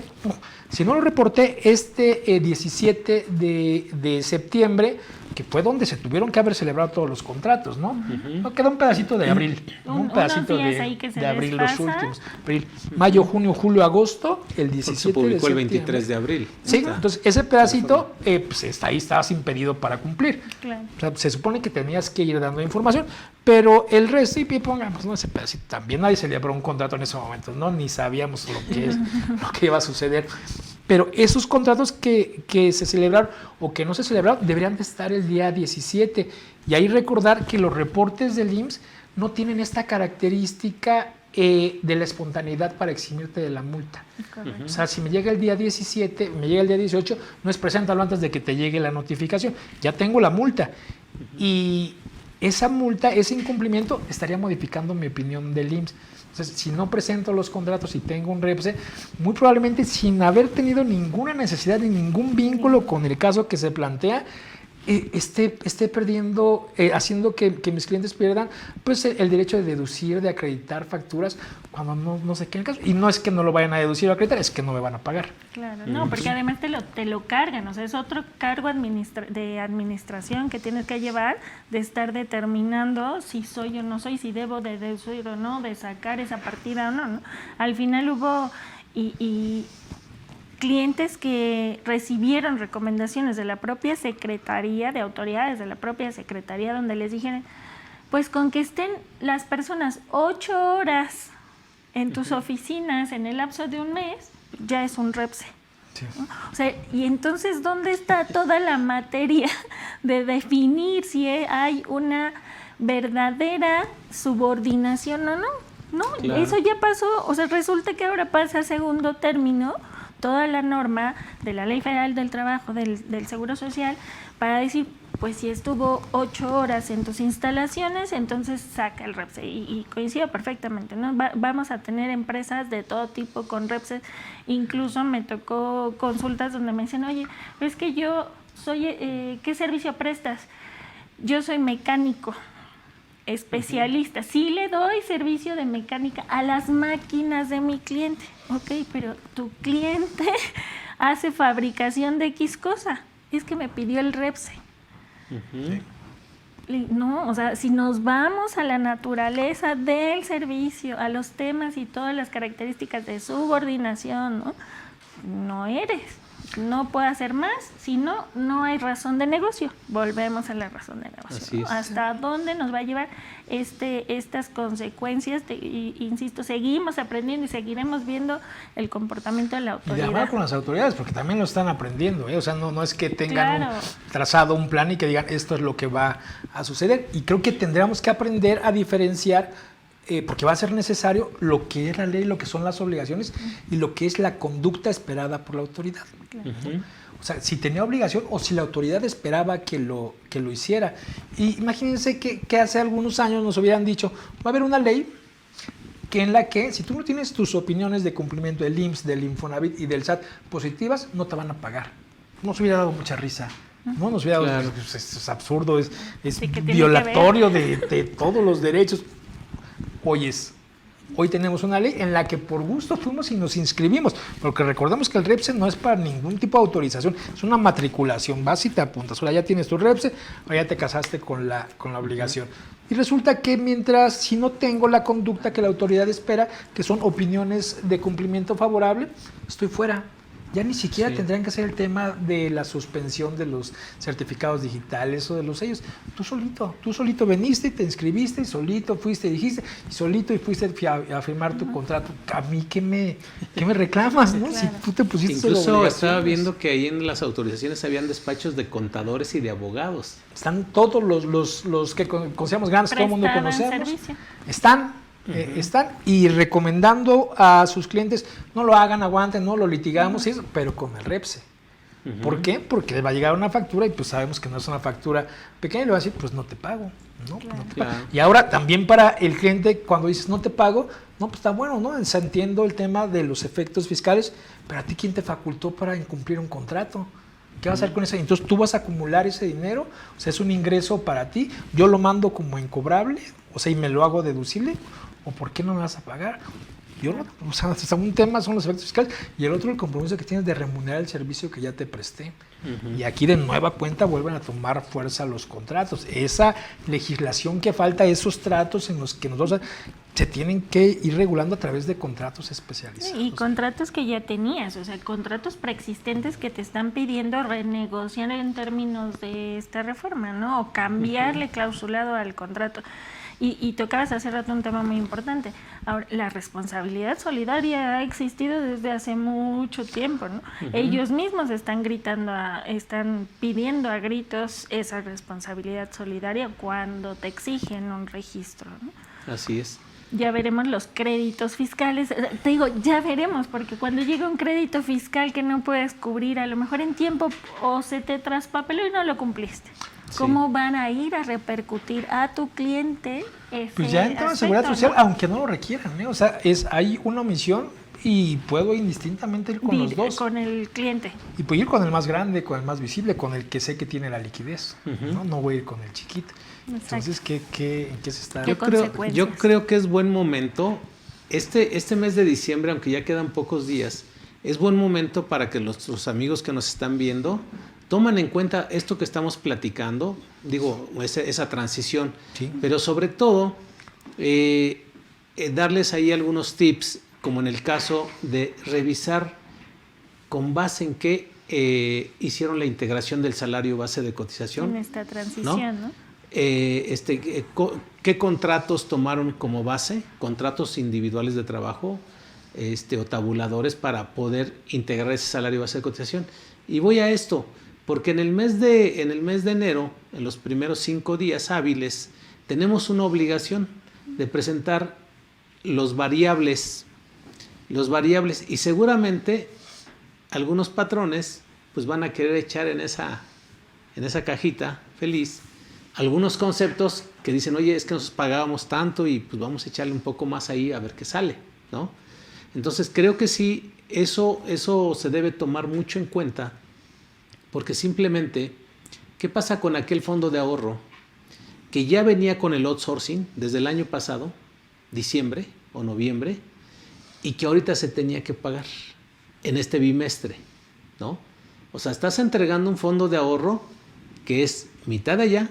este 17 de septiembre, que fue donde se tuvieron que haber celebrado todos los contratos, ¿no? No quedó un pedacito de abril, un pedacito de abril, los últimos. Abril, mayo, junio, julio, agosto, el 17
se publicó el 23 de abril.
Sí, entonces ese pedacito, pues ahí estabas impedido para cumplir. Claro. O sea, se supone que tenías que ir dando información, pero el resto, y pongamos, no, ese pedacito, también nadie celebró un contrato en ese momento, ¿no? Ni sabíamos lo que iba a suceder. Pero esos contratos que se celebraron o que no se celebraron deberían de estar el día 17. Y ahí recordar que los reportes del IMSS no tienen esta característica de la espontaneidad para eximirte de la multa. O sea, si me llega el día 17, me llega el día 18, no es preséntalo antes de que te llegue la notificación. Ya tengo la multa. Y esa multa, ese incumplimiento, estaría modificando mi opinión del IMSS. Entonces, si no presento los contratos y tengo un REPSE, muy probablemente sin haber tenido ninguna necesidad ni ningún vínculo con el caso que se plantea, esté perdiendo, haciendo que mis clientes pierdan pues el derecho de deducir, de acreditar facturas cuando no sé qué en el caso. Y no es que no lo vayan a deducir o acreditar, es que no me van a pagar.
Claro, no, porque además te lo cargan, o sea, es otro cargo de administración que tienes que llevar, de estar determinando si soy o no soy, si debo de deducir o no, de sacar esa partida o no, ¿no? Al final hubo, y clientes que recibieron recomendaciones de la propia secretaría, de autoridades de la propia secretaría, donde les dijeron, pues con que estén las personas 8 horas en tus oficinas en el lapso de un mes, ya es un REPSE. Sí. O sea, y entonces, ¿dónde está toda la materia de definir si hay una verdadera subordinación o no? No, claro. Eso ya pasó. O sea, resulta que ahora pasa a segundo término toda la norma de la Ley Federal del Trabajo, del Seguro Social, para decir, pues si estuvo 8 horas en tus instalaciones, entonces saca el REPSE. Y coincido perfectamente, ¿no? Vamos a tener empresas de todo tipo con REPSE. Incluso me tocó consultas donde me dicen, oye, pero es que yo soy, ¿qué servicio prestas? Yo soy mecánico, especialista. Sí le doy servicio de mecánica a las máquinas de mi cliente. Ok, pero tu cliente hace fabricación de X cosa. Es que me pidió el REPSE. No, o sea, si nos vamos a la naturaleza del servicio, a los temas y todas las características de subordinación, no eres, no puedo hacer más, si no, no hay razón de negocio. Volvemos a la razón de negocio, ¿no? ¿Hasta dónde nos va a llevar estas consecuencias? Insisto, seguimos aprendiendo y seguiremos viendo el comportamiento de la autoridad.
Y de hablar con las autoridades, porque también lo están aprendiendo, ¿eh? O sea, no es que tengan trazado un plan y que digan esto es lo que va a suceder. Y creo que tendríamos que aprender a diferenciar, porque va a ser necesario, lo que es la ley, lo que son las obligaciones y lo que es la conducta esperada por la autoridad. Claro. O sea, si tenía obligación o si la autoridad esperaba que lo hiciera. Y imagínense que hace algunos años nos hubieran dicho, va a haber una ley en la que si tú no tienes tus opiniones de cumplimiento del IMSS, del Infonavit y del SAT positivas, no te van a pagar. Nos hubiera dado mucha risa. No nos hubiera dado, es absurdo, es violatorio de todos los derechos. Hoy tenemos una ley en la que por gusto fuimos y nos inscribimos, porque recordemos que el REPSE no es para ningún tipo de autorización, es una matriculación, vas y te apuntas, ahora ya tienes tu REPSE, ahora ya te casaste con la obligación. Y resulta que si no tengo la conducta que la autoridad espera, que son opiniones de cumplimiento favorable, estoy fuera. Ya ni siquiera tendrían que hacer el tema de la suspensión de los certificados digitales o de los sellos. Tú solito veniste y te inscribiste, y solito fuiste y dijiste, y solito y fuiste a firmar tu contrato. A mí, ¿qué me reclamas? ¿No? Claro. Si tú te pusiste.
Incluso estaba viendo que ahí en las autorizaciones habían despachos de contadores y de abogados.
Están todos los que conocemos grandes, todo el mundo conocemos. Están y recomendando a sus clientes, no lo hagan, aguanten, no lo litigamos, pero con el REPSE. ¿Por qué? Porque va a llegar una factura y pues sabemos que no es una factura pequeña y le va a decir, pues no te pago. No te pago. Y ahora también para el cliente, cuando dices no te pago, no, pues está bueno, ¿no? Entiendo el tema de los efectos fiscales, pero a ti, ¿quién te facultó para incumplir un contrato? ¿Qué vas a hacer con eso? Entonces tú vas a acumular ese dinero, o sea, es un ingreso para ti, yo lo mando como incobrable, o sea, y me lo hago deducible, ¿o por qué no me vas a pagar? O sea, un tema son los efectos fiscales y el otro el compromiso que tienes de remunerar el servicio que ya te presté. Y aquí de nueva cuenta vuelven a tomar fuerza los contratos. Esa legislación que falta, esos tratos en los que nosotros se tienen que ir regulando a través de contratos especializados.
Y contratos que ya tenías, o sea, contratos preexistentes que te están pidiendo renegociar en términos de esta reforma, ¿no? O cambiarle clausulado al contrato. Y tocabas hace rato un tema muy importante. Ahora, la responsabilidad solidaria ha existido desde hace mucho tiempo, ¿no? Ellos mismos están pidiendo a gritos esa responsabilidad solidaria cuando te exigen un registro, ¿no?
Así es.
Ya veremos los créditos fiscales. Te digo, ya veremos, porque cuando llega un crédito fiscal que no puedes cubrir a lo mejor en tiempo o se te traspapeló y no lo cumpliste. ¿Cómo van a ir a repercutir a tu cliente ese
Pues ya entra en seguridad social, ¿no? Aunque no lo requieran, ¿eh? O sea, hay una omisión y puedo indistintamente ir con los dos.
Con el cliente.
Y puedo ir con el más grande, con el más visible, con el que sé que tiene la liquidez. No voy a ir con el chiquito. Exacto. Entonces, ¿en qué se está?
Yo creo que es buen momento. Este mes de diciembre, aunque ya quedan pocos días, es buen momento para que los amigos que nos están viendo toman en cuenta esto que estamos platicando, digo, esa transición, pero sobre todo darles ahí algunos tips, como en el caso de revisar con base en qué hicieron la integración del salario base de cotización.
En esta transición, ¿no?
¿Qué contratos tomaron como base? Contratos individuales de trabajo o tabuladores para poder integrar ese salario base de cotización. Y voy a esto, porque en el mes de enero, en los primeros 5 días hábiles, tenemos una obligación de presentar los variables y seguramente algunos patrones pues van a querer echar en esa cajita feliz algunos conceptos que dicen, oye, es que nosotros pagábamos tanto y pues vamos a echarle un poco más ahí a ver qué sale, ¿no? Entonces creo que sí, eso se debe tomar mucho en cuenta, porque simplemente, ¿qué pasa con aquel fondo de ahorro que ya venía con el outsourcing desde el año pasado, diciembre o noviembre, y que ahorita se tenía que pagar en este bimestre, ¿no? O sea, estás entregando un fondo de ahorro que es mitad de allá,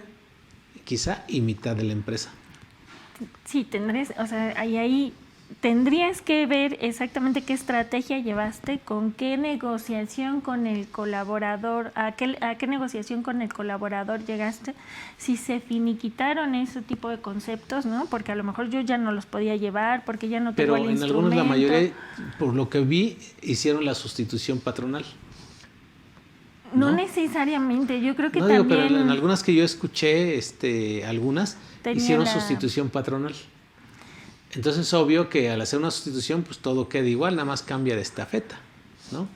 quizá, y mitad de la empresa.
Sí, ahí tendrías que ver exactamente qué estrategia llevaste, con qué negociación con el colaborador, a qué negociación con el colaborador llegaste, si se finiquitaron ese tipo de conceptos, ¿no? Porque a lo mejor yo ya no los podía llevar, porque ya no tengo el instrumento.
Pero en algunos, la mayoría, por lo que vi, hicieron la sustitución patronal.
No necesariamente, yo creo que
no,
también...
Pero en algunas que yo escuché, algunas hicieron sustitución patronal. Entonces es obvio que al hacer una sustitución, pues todo queda igual, nada más cambia de estafeta, ¿no?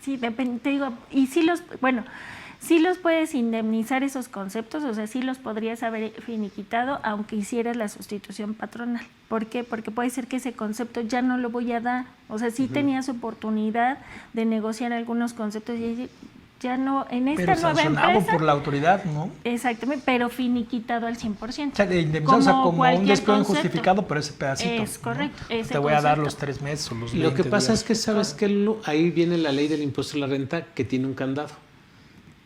Sí, te digo, y sí los puedes indemnizar esos conceptos, o sea, sí los podrías haber finiquitado aunque hicieras la sustitución patronal. ¿Por qué? Porque puede ser que ese concepto ya no lo voy a dar, o sea, sí tenías oportunidad de negociar algunos conceptos y ya no, en esta nueva empresa... Pero
por la autoridad, ¿no?
Exactamente, pero finiquitado al 100%.
O sea, de indemnizado, como un descuento injustificado, pero ese pedacito.
Es correcto.
¿no? Te voy a dar los 3 meses o los 20
Lo que pasa
días.
es que, ¿sabes qué? Ahí viene la ley del impuesto a la renta que tiene un candado.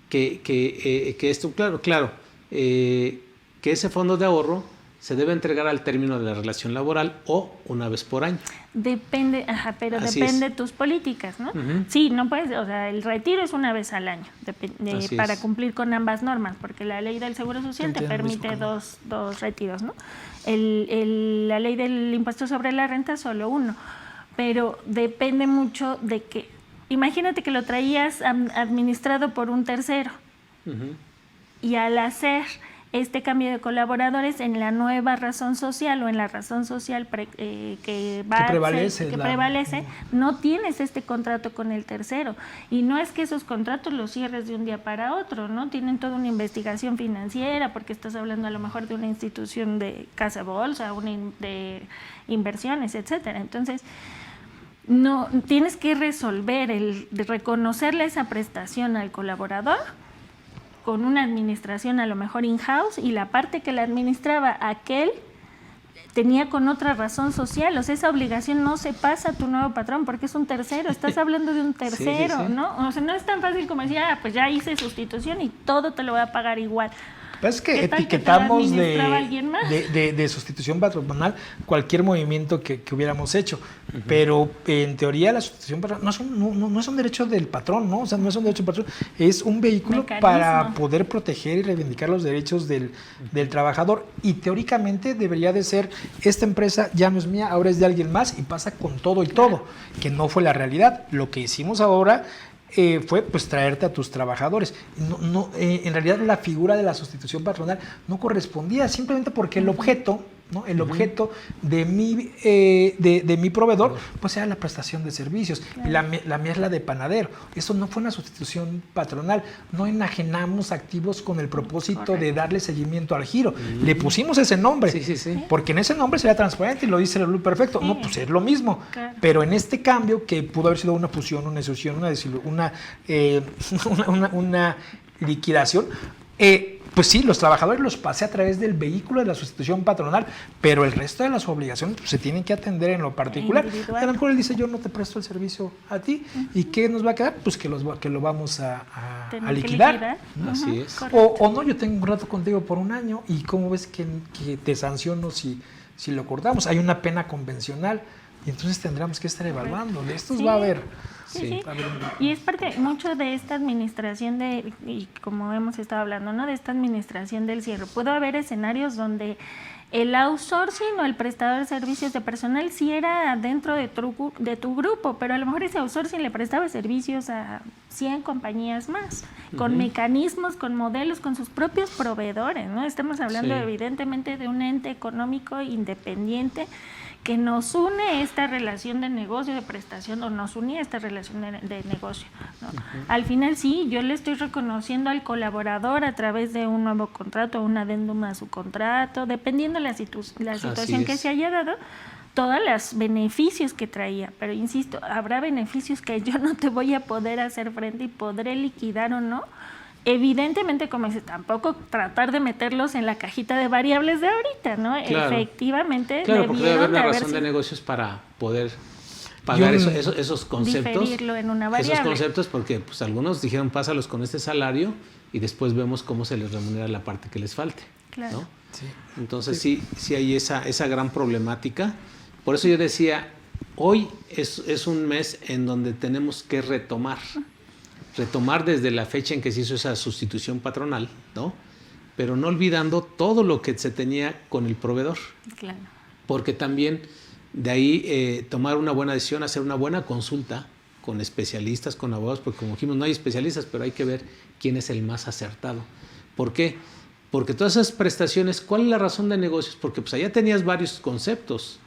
Que esto, claro, que ese fondo de ahorro se debe entregar al término de la relación laboral o una vez por año.
Depende, pero así depende de tus políticas, ¿no? Uh-huh. Sí, no puedes, o sea, el retiro es una vez al año para cumplir con ambas normas, porque la ley del Seguro Social te permite dos retiros, ¿no? La ley del impuesto sobre la renta solo uno, pero depende mucho de que, imagínate que lo traías administrado por un tercero, uh-huh, y al hacer este cambio de colaboradores en la nueva razón social o en la razón social que prevalece, no tienes este contrato con el tercero. Y no es que esos contratos los cierres de un día para otro, ¿no? Tienen toda una investigación financiera, porque estás hablando a lo mejor de una institución de casa bolsa, de inversiones, etcétera. Entonces, no tienes que resolver de reconocerle esa prestación al colaborador con una administración a lo mejor in-house, y la parte que la administraba aquel tenía con otra razón social. O sea, esa obligación no se pasa a tu nuevo patrón porque es un tercero, estás hablando de un tercero, sí. ¿no? O sea, no es tan fácil como decir, pues ya hice sustitución y todo te lo voy a pagar igual.
Es que etiquetamos de sustitución patronal cualquier movimiento que hubiéramos hecho, uh-huh, pero en teoría la sustitución patronal no es un derecho del patrón, ¿no? O sea, no es un derecho del patrón, es un vehículo para poder proteger y reivindicar los derechos del trabajador, y teóricamente debería de ser, esta empresa ya no es mía, ahora es de alguien más, y pasa con todo y todo, que no fue la realidad. Lo que hicimos ahora fue pues traerte a tus trabajadores. En realidad la figura de la sustitución patronal no correspondía, simplemente porque el objeto, ¿no? El objeto de mi proveedor pues era la prestación de servicios. Claro. La mía es la de panadero. Eso no fue una sustitución patronal. No enajenamos activos con el propósito de darle seguimiento al giro. Le pusimos ese nombre, sí, porque en ese nombre sería transparente y lo dice el perfecto. Sí. No, pues es lo mismo. Claro. Pero en este cambio, que pudo haber sido una fusión, una disolución, una liquidación, pues sí, los trabajadores los pasé a través del vehículo de la sustitución patronal, pero el resto de las obligaciones pues, se tienen que atender en lo particular. A lo mejor él dice, yo no te presto el servicio a ti, uh-huh, ¿y qué nos va a quedar? Pues que lo vamos a liquidar.
Uh-huh. Así es.
O no, yo tengo un rato contigo por un año, y ¿cómo ves que te sanciono si lo cortamos? Hay una pena convencional, y entonces tendremos que estar evaluando. De estos va a haber
Sí. Y es parte mucho de esta administración y como hemos estado hablando, ¿no? De esta administración del cierre. Pudo haber escenarios donde el outsourcing o el prestador de servicios de personal sí era dentro de tu grupo, pero a lo mejor ese outsourcing le prestaba servicios a 100 compañías más, con mecanismos, con modelos, con sus propios proveedores, ¿no? Estamos hablando evidentemente de un ente económico independiente que nos une esta relación de negocio, de prestación, o nos unía esta relación de negocio, ¿no? Al final sí, yo le estoy reconociendo al colaborador a través de un nuevo contrato, un adendum a su contrato, dependiendo la situación que se haya dado, todos los beneficios que traía, pero insisto, habrá beneficios que yo no te voy a poder hacer frente y podré liquidar o no. Evidentemente, como dice, tampoco tratar de meterlos en la cajita de variables de ahorita, ¿no?
Claro.
Efectivamente,
claro, porque debe haber una razón de negocios para poder pagar esos conceptos.
Diferirlo en una variable.
Esos conceptos, porque pues algunos dijeron pásalos con este salario y después vemos cómo se les remunera la parte que les falte.
Claro.
¿No? Sí. Entonces sí hay esa gran problemática. Por eso yo decía, hoy es un mes en donde tenemos que retomar desde la fecha en que se hizo esa sustitución patronal, ¿no? Pero no olvidando todo lo que se tenía con el proveedor.
Claro.
Porque también de ahí tomar una buena decisión, hacer una buena consulta con especialistas, con abogados, porque como dijimos, no hay especialistas, pero hay que ver quién es el más acertado. ¿Por qué? Porque todas esas prestaciones, ¿cuál es la razón de negocios? Porque pues allá tenías varios conceptos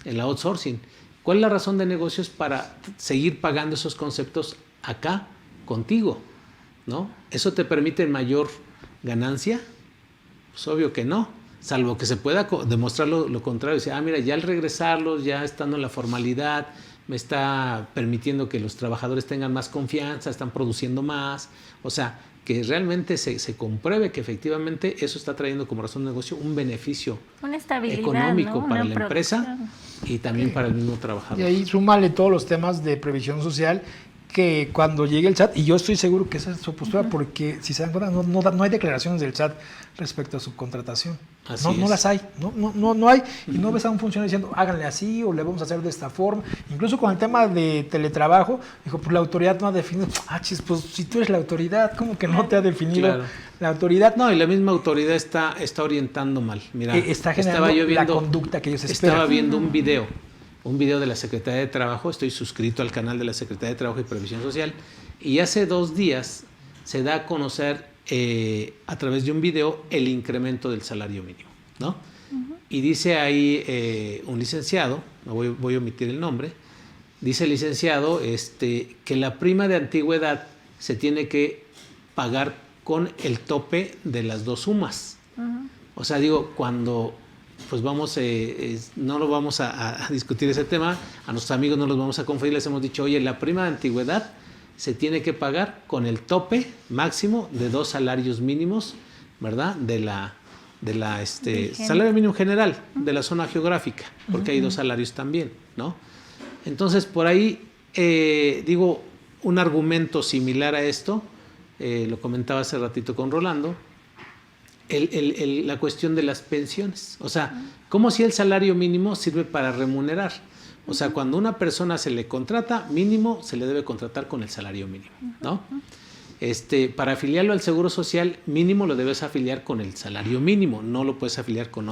en la outsourcing. ¿Cuál es la razón de negocios para seguir pagando esos conceptos acá contigo? ¿No? ¿Eso te permite mayor ganancia? Pues obvio que no, salvo que se pueda demostrar lo contrario. Decir, mira, ya al regresarlos, ya estando en la formalidad, me está permitiendo que los trabajadores tengan más confianza, están produciendo más. O sea, que realmente se compruebe que efectivamente eso está trayendo como razón de negocio un beneficio económico, ¿no? Para la empresa y también para el mismo trabajador.
Y ahí súmale todos los temas de previsión social, que cuando llegue el SAT, y yo estoy seguro que esa es su postura, porque si se dan cuenta, no hay declaraciones del SAT respecto a su contratación. No las hay, no hay, y no ves a un funcionario diciendo, háganle así, o le vamos a hacer de esta forma. Incluso con el tema de teletrabajo, dijo, pues la autoridad no ha definido. Pues si tú eres la autoridad, ¿cómo que no te ha definido la autoridad?
No, y la misma autoridad está orientando mal. Mira,
está generando la conducta que ellos esperan.
Estaba viendo un video de la Secretaría de Trabajo, estoy suscrito al canal de la Secretaría de Trabajo y Previsión Social, y hace 2 días se da a conocer a través de un video el incremento del salario mínimo, ¿no? Y dice ahí un licenciado, no voy a omitir el nombre, dice el licenciado que la prima de antigüedad se tiene que pagar con el tope de las 2 sumas. O sea, digo, cuando pues no lo vamos a discutir ese tema, a nuestros amigos no los vamos a confundir, les hemos dicho, oye, la prima de antigüedad se tiene que pagar con el tope máximo de 2 salarios mínimos, ¿verdad? De la salario mínimo general de la zona geográfica, porque hay 2 salarios también, ¿no? Entonces, por ahí, digo, un argumento similar a esto, lo comentaba hace ratito con Rolando, la cuestión de las pensiones. O sea, como si el salario mínimo sirve para remunerar. O sea, cuando una persona se le contrata, mínimo se le debe contratar con el salario mínimo, ¿no? Para afiliarlo al Seguro Social, mínimo lo debes afiliar con el salario mínimo, no lo puedes afiliar con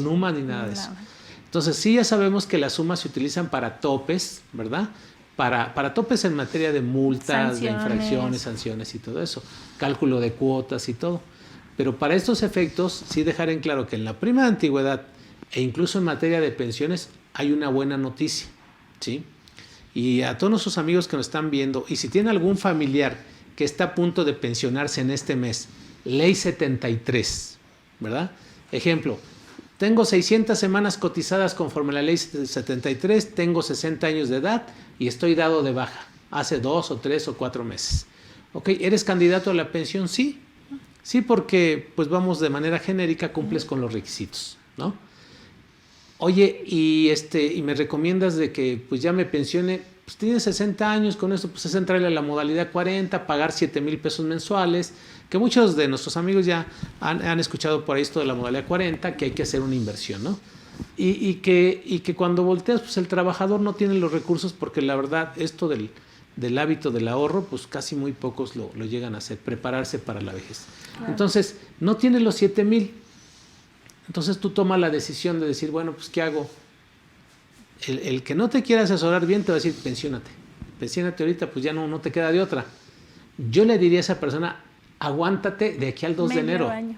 UMA ni nada de eso. Entonces, sí, ya sabemos que las sumas se utilizan para topes, ¿verdad? Para topes en materia de multas, de infracciones, sanciones y todo eso, cálculo de cuotas y todo. Pero para estos efectos, sí dejar en claro que en la prima de antigüedad e incluso en materia de pensiones hay una buena noticia, ¿sí? Y a todos nuestros amigos que nos están viendo, y si tienen algún familiar que está a punto de pensionarse en este mes, Ley 73, ¿verdad? Ejemplo, tengo 600 semanas cotizadas conforme a la Ley 73, tengo 60 años de edad y estoy dado de baja hace 2 o 3 o 4 meses. ¿Ok? ¿Eres candidato a la pensión? Sí. Sí, porque pues vamos de manera genérica, cumples con los requisitos, ¿no? Oye, y me recomiendas de que pues ya me pensione, pues tienes 60 años, con eso pues es entrarle a la modalidad 40, pagar 7,000 pesos mensuales, que muchos de nuestros amigos ya han escuchado por ahí esto de la modalidad 40, que hay que hacer una inversión, ¿no? Y que cuando volteas, pues el trabajador no tiene los recursos, porque la verdad esto del del hábito del ahorro, pues casi muy pocos lo llegan a hacer, prepararse para la vejez. Claro. Entonces, no tienes los 7,000. Entonces tú tomas la decisión de decir, bueno, pues ¿qué hago? El que no te quiera asesorar bien te va a decir, pensiónate ahorita, pues ya no te queda de otra. Yo le diría a esa persona, aguántate de aquí al 2 de enero.
Año.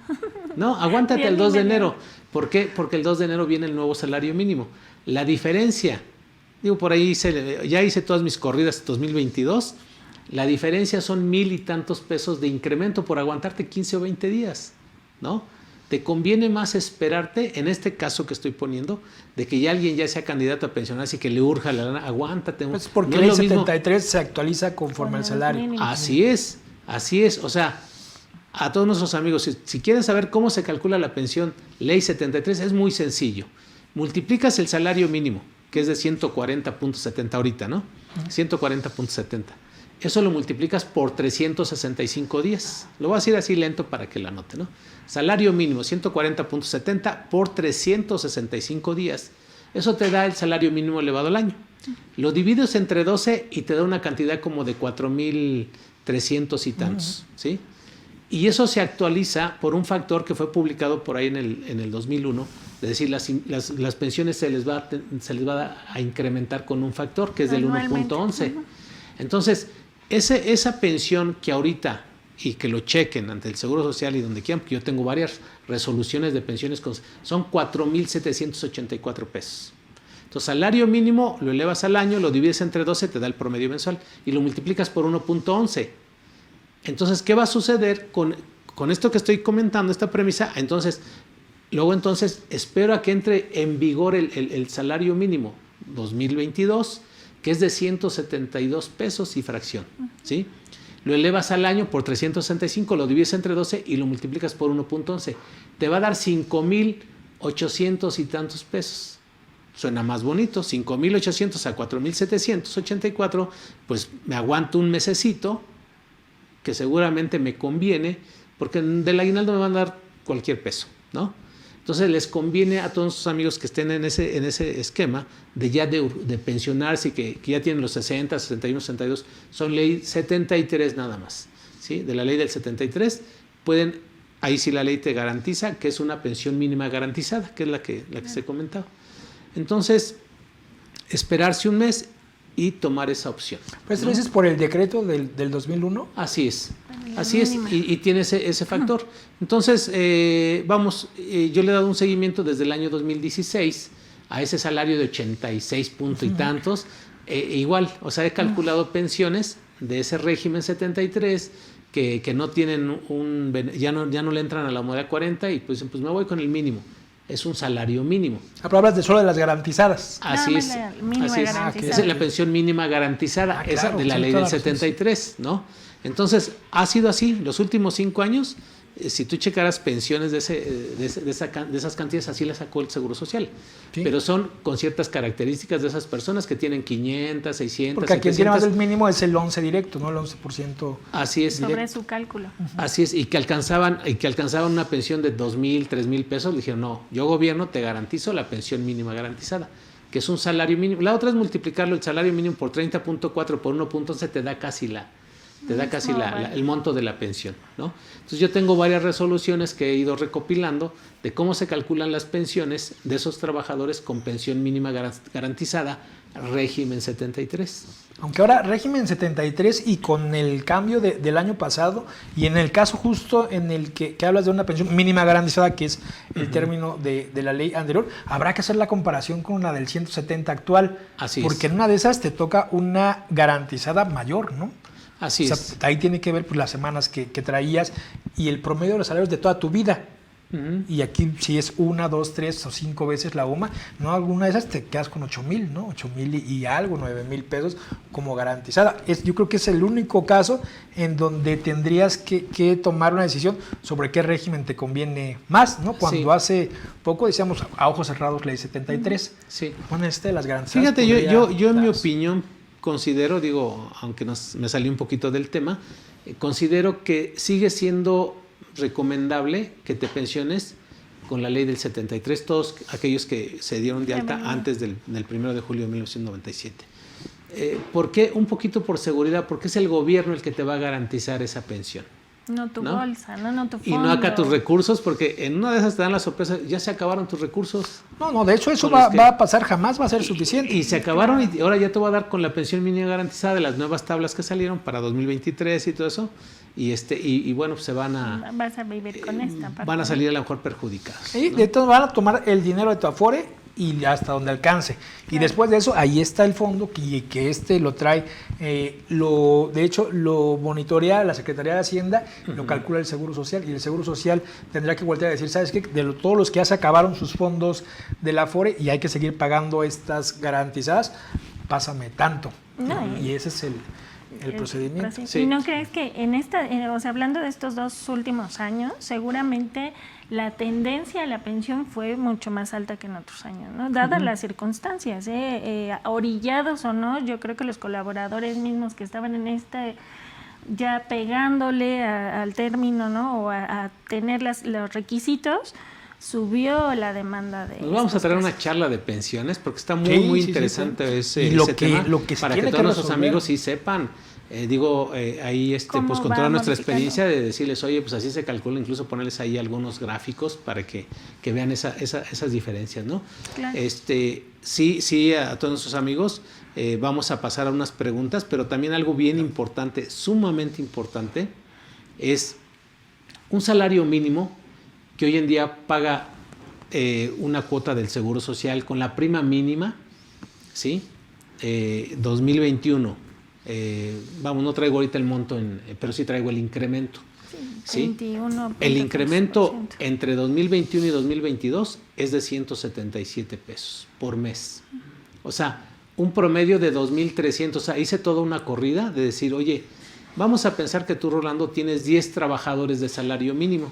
No, aguántate al 2 de enero. ¿Por qué? Porque el 2 de enero viene el nuevo salario mínimo. La diferencia, digo, por ahí ya hice todas mis corridas 2022, la diferencia son 1,000 y tantos pesos de incremento por aguantarte 15 o 20 días, ¿no? Te conviene más esperarte, en este caso que estoy poniendo, de que ya alguien ya sea candidato a pensionarse y que le urja la lana, aguántate.
Pues porque no el 73 se actualiza conforme al salario.
Así es. O sea, a todos nuestros amigos, si quieren saber cómo se calcula la pensión, ley 73, es muy sencillo. Multiplicas el salario mínimo, que es de 140.70 ahorita, ¿no? 140.70. Eso lo multiplicas por 365 días. Lo voy a decir así lento para que lo anote, ¿no? Salario mínimo, 140.70 por 365 días. Eso te da el salario mínimo elevado al año. Lo divides entre 12 y te da una cantidad como de 4,300 y tantos, ¿sí? Y eso se actualiza por un factor que fue publicado por ahí en el 2001, es decir, las pensiones se les va a incrementar con un factor que es del 1.11. Entonces, esa pensión que ahorita, y que lo chequen ante el Seguro Social y donde quieran, porque yo tengo varias resoluciones de pensiones, son 4,784 pesos. Entonces, salario mínimo lo elevas al año, lo divides entre 12, te da el promedio mensual y lo multiplicas por 1.11. Entonces, ¿qué va a suceder con esto que estoy comentando, esta premisa? Entonces, espero a que entre en vigor el salario mínimo 2022, que es de 172 pesos y fracción, ¿sí? Lo elevas al año por 365, lo divides entre 12 y lo multiplicas por 1.11. Te va a dar 5,800 y tantos pesos. Suena más bonito, 5,800 a 4,784, pues me aguanto un mesecito, que seguramente me conviene, porque del aguinaldo me van a dar cualquier peso, ¿no? Entonces les conviene a todos sus amigos que estén en ese esquema de pensionarse y que ya tienen los 60, 61, 62, son ley 73 nada más, ¿sí? De la ley del 73 pueden, ahí sí la ley te garantiza que es una pensión mínima garantizada, que es la que se comentaba. Entonces, esperarse un mes y tomar esa opción.
Pues ¿no? ¿Eso es por el decreto del 2001?
Así es. Así es, y tiene ese factor. Entonces, yo le he dado un seguimiento desde el año 2016 a ese salario de 86 puntos y tantos. Igual, o sea, he calculado pensiones de ese régimen 73 que no tienen ya no le entran a la modalidad 40 y pues me voy con el mínimo. Es un salario mínimo.
Pero hablas solo de las garantizadas.
Así es. Esa es la pensión mínima garantizada, esa de la ley del 73, ¿no? Entonces, ha sido así. Los últimos 5 años, si tú checaras pensiones de esas cantidades, así las sacó el Seguro Social. Sí. Pero son con ciertas características de esas personas que tienen 500, 600,
porque aquí 700. Tiene más del mínimo es el 11 directo, ¿no? El 11%.
Así es.
Sobre su cálculo.
Así es. Y que alcanzaban una pensión de 2,000, 3,000 pesos. Le dijeron, no, yo gobierno te garantizo la pensión mínima garantizada, que es un salario mínimo. La otra es multiplicarlo, el salario mínimo por 30.4 por 1.11 te da casi el monto de la pensión, ¿no? Entonces yo tengo varias resoluciones que he ido recopilando de cómo se calculan las pensiones de esos trabajadores con pensión mínima garantizada, régimen 73.
Aunque ahora régimen 73 y con el cambio del año pasado y en el caso justo en el que hablas de una pensión mínima garantizada, que es el término de la ley anterior, habrá que hacer la comparación con la del 170 actual.
Así
porque en una de esas te toca una garantizada mayor, ¿no?
Así es.
Ahí tiene que ver pues, las semanas que traías y el promedio de los salarios de toda tu vida. Y aquí si es 1, 2, 3 o 5 veces la UMA, no, alguna de esas te quedas con 8,000, ¿no? 8,000 y algo, 9,000 pesos como garantizada. Yo creo que es el único caso en donde tendrías que tomar una decisión sobre qué régimen te conviene más, ¿no? Cuando hace poco decíamos a ojos cerrados ley 73.
Sí.
Bueno, las garantizadas.
Fíjate, yo en mi opinión considero, aunque me salí un poquito del tema, considero que sigue siendo recomendable que te pensiones con la ley del 73, todos aquellos que se dieron de alta antes del 1 de julio de 1997. ¿Por qué? Un poquito por seguridad, porque es el gobierno el que te va a garantizar esa pensión.
No tu bolsa, no tu fondo.
Y no acá tus recursos, porque en una de esas te dan la sorpresa, ya se acabaron tus recursos.
No, de hecho eso va a pasar, jamás va a ser suficiente.
Y se acabaron y ahora ya te voy a dar con la pensión mínima garantizada de las nuevas tablas que salieron para 2023 y todo eso. Y bueno, pues
vas a vivir con esta parte.
Van a salir a lo mejor perjudicados.
Sí, de todo van a tomar el dinero de tu Afore y hasta donde alcance. Claro. Y después de eso, ahí está el fondo que lo trae, de hecho, lo monitorea la Secretaría de Hacienda, lo calcula el Seguro Social, y el Seguro Social tendrá que voltear a decir, ¿sabes qué? Todos los que ya se acabaron sus fondos de la Afore y hay que seguir pagando estas garantizadas, pásame tanto. Y ese es el procedimiento.
Sí. ¿Y no crees que hablando de estos 2 últimos años, seguramente la tendencia a la pensión fue mucho más alta que en otros años, ¿no? Dadas las circunstancias, orillados o no, yo creo que los colaboradores mismos que estaban en ya pegándole al término, ¿no? O a tener los requisitos, subió la demanda de...
Nos vamos a traer una charla de pensiones porque está muy interesante ese tema, para que todos nuestros amigos sí sepan. Ahí pues con toda nuestra experiencia de decirles, oye, pues así se calcula, incluso ponerles ahí algunos gráficos para que vean esas diferencias, ¿no?
Claro.
Sí, a todos nuestros amigos vamos a pasar a unas preguntas, pero también algo bien importante, sumamente importante, es un salario mínimo que hoy en día paga una cuota del Seguro Social con la prima mínima, ¿sí? 2021. No traigo ahorita el monto, pero sí traigo el incremento.
Sí, 21.
El incremento entre 2021 y 2022 es de 177 pesos por mes. O sea, un promedio de 2,300. O sea, hice toda una corrida de decir, oye, vamos a pensar que tú, Rolando, tienes 10 trabajadores de salario mínimo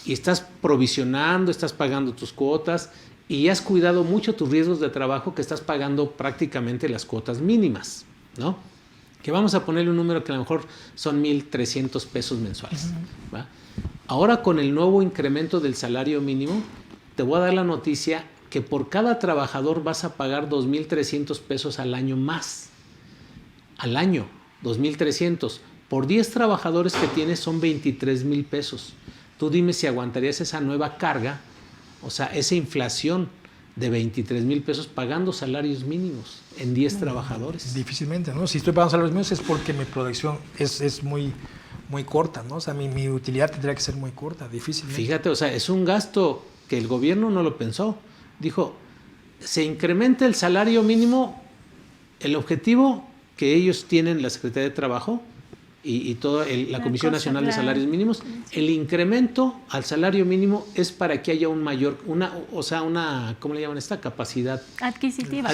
y estás provisionando, estás pagando tus cuotas y has cuidado mucho tus riesgos de trabajo, que estás pagando prácticamente las cuotas mínimas, ¿no? Que vamos a ponerle un número que a lo mejor son 1,300 pesos mensuales. ¿Va? Ahora, con el nuevo incremento del salario mínimo, te voy a dar la noticia que por cada trabajador vas a pagar 2,300 pesos al año más. Al año, 2,300. Por 10 trabajadores que tienes son 23,000 pesos. Tú dime si aguantarías esa nueva carga, o sea, esa inflación de 23,000 pesos pagando salarios mínimos en 10 trabajadores.
Difícilmente, ¿no? Si estoy pagando salarios mínimos es porque mi producción es muy corta, ¿no? O sea, mi utilidad tendría que ser muy corta, difícilmente.
Fíjate, o sea, es un gasto que el gobierno no lo pensó. Dijo, se incrementa el salario mínimo, el objetivo que ellos tienen, la Secretaría de Trabajo y toda la Comisión Nacional de Salarios Mínimos, el incremento al salario mínimo es para que haya un mayor, ¿cómo le llaman esta? Capacidad
adquisitiva.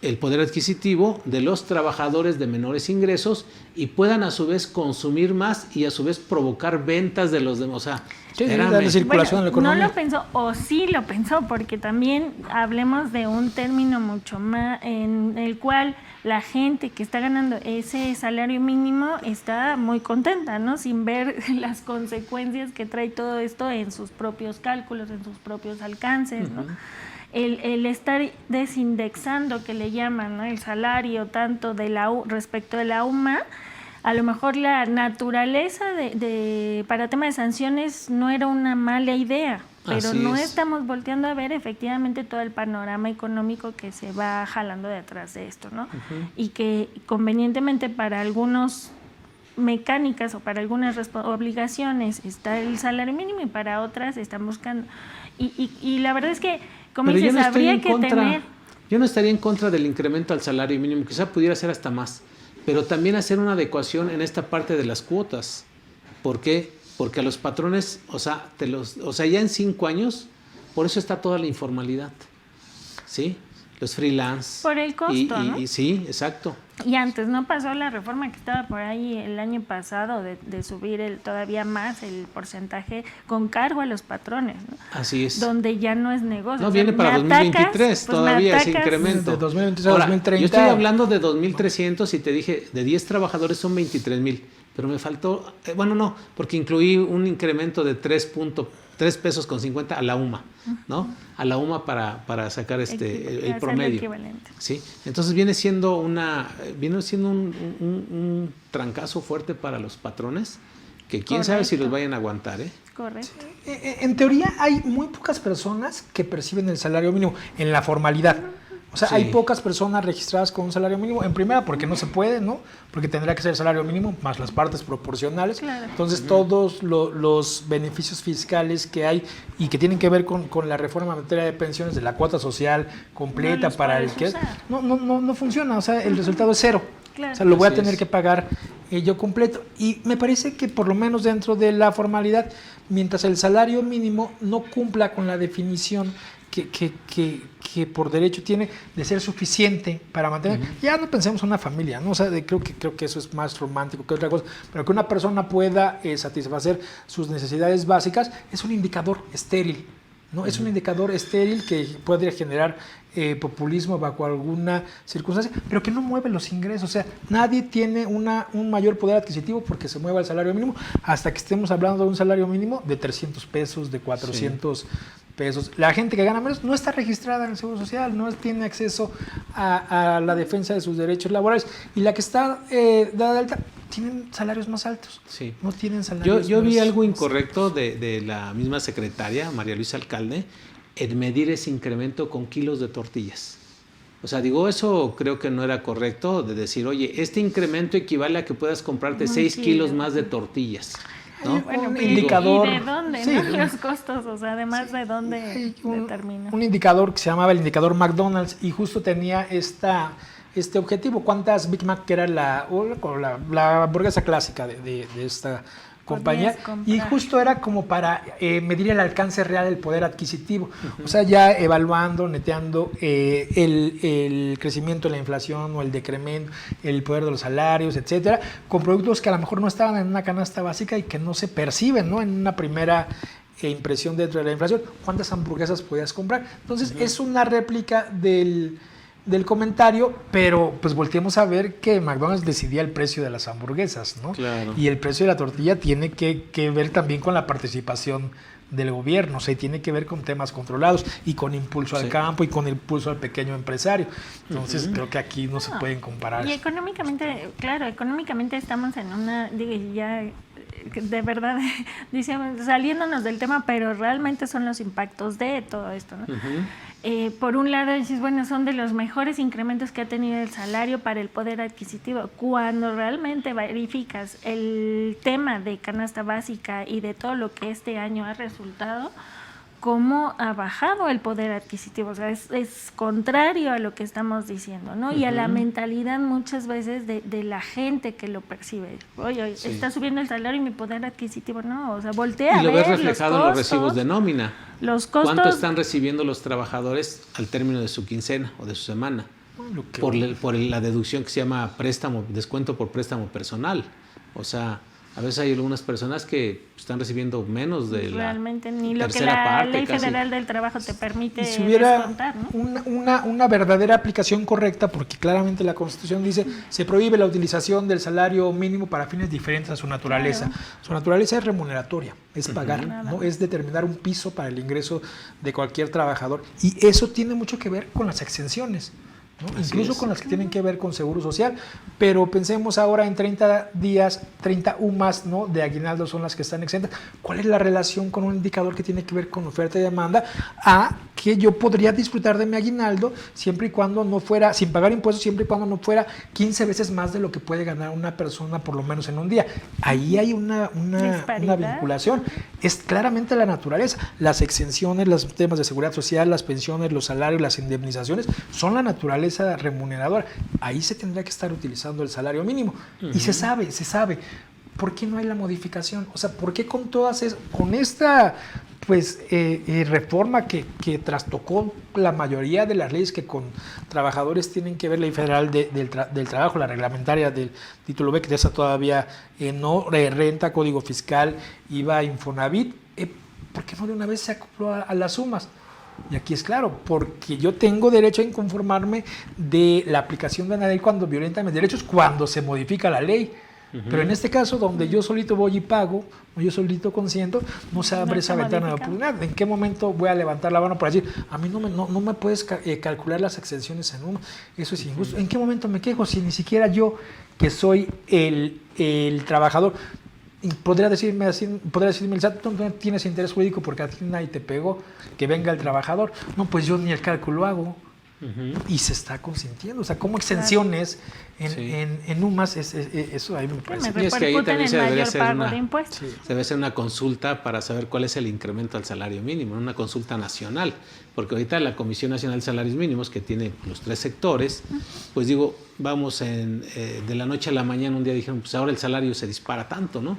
El poder adquisitivo de los trabajadores de menores ingresos y puedan a su vez consumir más y a su vez provocar ventas de los demás. O sea,
la circulación de la economía.
No lo pensó, o sí lo pensó, porque también hablemos de un término mucho más en el cual la gente que está ganando ese salario mínimo está muy contenta, ¿no? Sin ver las consecuencias que trae todo esto en sus propios cálculos, en sus propios alcances, ¿no? El estar desindexando, que le llaman, ¿no? El salario tanto respecto de la UMA, a lo mejor la naturaleza para tema de sanciones no era una mala idea, pero estamos volteando a ver efectivamente todo el panorama económico que se va jalando detrás de esto, ¿no? Y que convenientemente para algunos mecánicas o para algunas obligaciones está el salario mínimo y para otras están buscando. Y la verdad es que, como
pero
dices, habría que tener...
Yo no estaría en contra del incremento al salario mínimo, quizá pudiera ser hasta más, pero también hacer una adecuación en esta parte de las cuotas. ¿Por qué? Porque a los patrones, ya en 5 años, por eso está toda la informalidad, ¿sí? Los freelance.
Por el costo, ¿no?
Sí, exacto.
Y antes no pasó la reforma que estaba por ahí el año pasado de subir todavía más el porcentaje con cargo a los patrones, ¿no?
Así es.
Donde ya no es negocio.
No, viene para 2023 todavía ese incremento.
De 2023 a 2030.
Yo estoy hablando de 2,300 y te dije, de 10 trabajadores son 23,000. pero me faltó, no, porque incluí un incremento de 3 pesos con 50 a la UMA, ¿no? A la UMA para sacar el promedio. ¿Sí? Entonces viene siendo un trancazo fuerte para los patrones, que quién sabe si los vayan a aguantar, ¿eh?
Correcto.
En teoría hay muy pocas personas que perciben el salario mínimo en la formalidad. O sea, hay pocas personas registradas con un salario mínimo. En primera, porque no se puede, ¿no? Porque tendría que ser el salario mínimo más las partes proporcionales. Claro. Entonces, todos los beneficios fiscales que hay y que tienen que ver con la reforma en materia de pensiones, de la cuota social completa para el que no funciona. O sea, el resultado es cero. Claro. O sea, lo voy a tener que pagar yo completo. Y me parece que por lo menos dentro de la formalidad, mientras el salario mínimo no cumpla con la definición que por derecho tiene de ser suficiente para mantener, ya no pensemos en una familia, ¿no? O sea, creo que eso es más romántico que otra cosa, pero que una persona pueda satisfacer sus necesidades básicas es un indicador estéril, ¿no? Es un indicador estéril que puede generar populismo bajo alguna circunstancia, pero que no mueve los ingresos. O sea, nadie tiene un mayor poder adquisitivo porque se mueva el salario mínimo hasta que estemos hablando de un salario mínimo de 300 pesos, de 400 pesos. La gente que gana menos no está registrada en el Seguro Social, no tiene acceso a la defensa de sus derechos laborales, y la que está dada de alta tienen salarios más altos. Sí. No tienen salarios
Yo vi algo incorrecto de la misma secretaria, María Luisa Alcalde, en medir ese incremento con kilos de tortillas. O sea, eso creo que no era correcto, de decir, oye, este incremento equivale a que puedas comprarte 6 kilos más de tortillas, ¿no?
Bueno, un indicador. ¿Y de dónde? Sí, ¿no? Los costos, o sea, además de dónde determina.
Un indicador que se llamaba el indicador McDonald's, y justo tenía este objetivo. ¿Cuántas Big Mac, que era la hamburguesa clásica de esta compañía? Y justo era como para medir el alcance real del poder adquisitivo. O sea, ya evaluando, neteando el crecimiento de la inflación o el decremento, el poder de los salarios, etcétera, con productos que a lo mejor no estaban en una canasta básica y que no se perciben, ¿no? En una primera impresión dentro de la inflación. ¿Cuántas hamburguesas podías comprar? Entonces, es una réplica del comentario, pero pues volteemos a ver que McDonald's decidía el precio de las hamburguesas, ¿no? Claro. Y el precio de la tortilla tiene que ver también con la participación del gobierno, o sea, tiene que ver con temas controlados y con impulso al campo y con impulso al pequeño empresario. Entonces, creo que aquí no se pueden comparar.
Y económicamente, claro, económicamente estamos en una, ya de verdad, saliéndonos del tema, pero realmente son los impactos de todo esto, ¿no? Por un lado dices, bueno, son de los mejores incrementos que ha tenido el salario para el poder adquisitivo. Cuando realmente verificas el tema de canasta básica y de todo lo que este año ha resultado, cómo ha bajado el poder adquisitivo. O sea, es contrario a lo que estamos diciendo, ¿no? Y a la mentalidad muchas veces de la gente que lo percibe. Oye, está subiendo el salario y mi poder adquisitivo no. O sea, voltea a ver.
Y lo ves reflejado en los recibos de nómina.
Los costos.
¿Cuánto están recibiendo los trabajadores al término de su quincena o de su semana? Por la deducción que se llama descuento por préstamo personal. O sea, a veces hay algunas personas que están recibiendo menos de
realmente ni lo que la Ley Federal del Trabajo te permite
si hubiera
descontar,
¿no? una verdadera aplicación correcta, porque claramente la Constitución dice se prohíbe la utilización del salario mínimo para fines diferentes a su naturaleza. Claro. Su naturaleza es remuneratoria, es pagar, ¿no? Es determinar un piso para el ingreso de cualquier trabajador, y eso tiene mucho que ver con las exenciones, ¿no? Incluso con las que tienen que ver con seguro social, pero pensemos ahora en 30 días, 30 UMAS, ¿no? De aguinaldo son las que están exentas. ¿Cuál es la relación con un indicador que tiene que ver con oferta y demanda a que yo podría disfrutar de mi aguinaldo siempre y cuando no fuera, sin pagar impuestos, siempre y cuando no fuera 15 veces más de lo que puede ganar una persona por lo menos en un día? Ahí hay una vinculación. Es claramente la naturaleza. Las exenciones, los temas de seguridad social, las pensiones, los salarios, las indemnizaciones son la naturaleza remuneradora. Ahí se tendría que estar utilizando el salario mínimo. Y se sabe. ¿Por qué no hay la modificación? O sea, ¿por qué con esta reforma que trastocó la mayoría de las leyes que con trabajadores tienen que ver, Ley Federal del Trabajo, la reglamentaria del título B, que está todavía no, renta, Código Fiscal, IVA, Infonavit, ¿por qué no de una vez se acopló a las sumas? Y aquí es claro, porque yo tengo derecho a inconformarme de la aplicación de una ley cuando violenta mis derechos, cuando se modifica la ley. Pero en este caso, donde yo solito voy y pago, o yo solito consiento, no se abre esa ventana de oportunidad. ¿En qué momento voy a levantar la mano para decir, a mí no me puedes calcular las exenciones en uno? Eso es injusto. ¿En qué momento me quejo si ni siquiera yo, que soy el trabajador, podría decirme el SAT, tú no tienes interés jurídico porque a ti nadie te pegó, que venga el trabajador? No, pues yo ni el cálculo hago. Y se está consintiendo, o sea, como exenciones en UMAS, eso ahí me parece.
Me
es que ahí también se debería
hacer
una consulta para saber cuál es el incremento al salario mínimo, una consulta nacional, porque ahorita la Comisión Nacional de Salarios Mínimos, que tiene los 3 sectores, pues digo, vamos de la noche a la mañana un día dijeron, pues ahora el salario se dispara tanto, ¿no?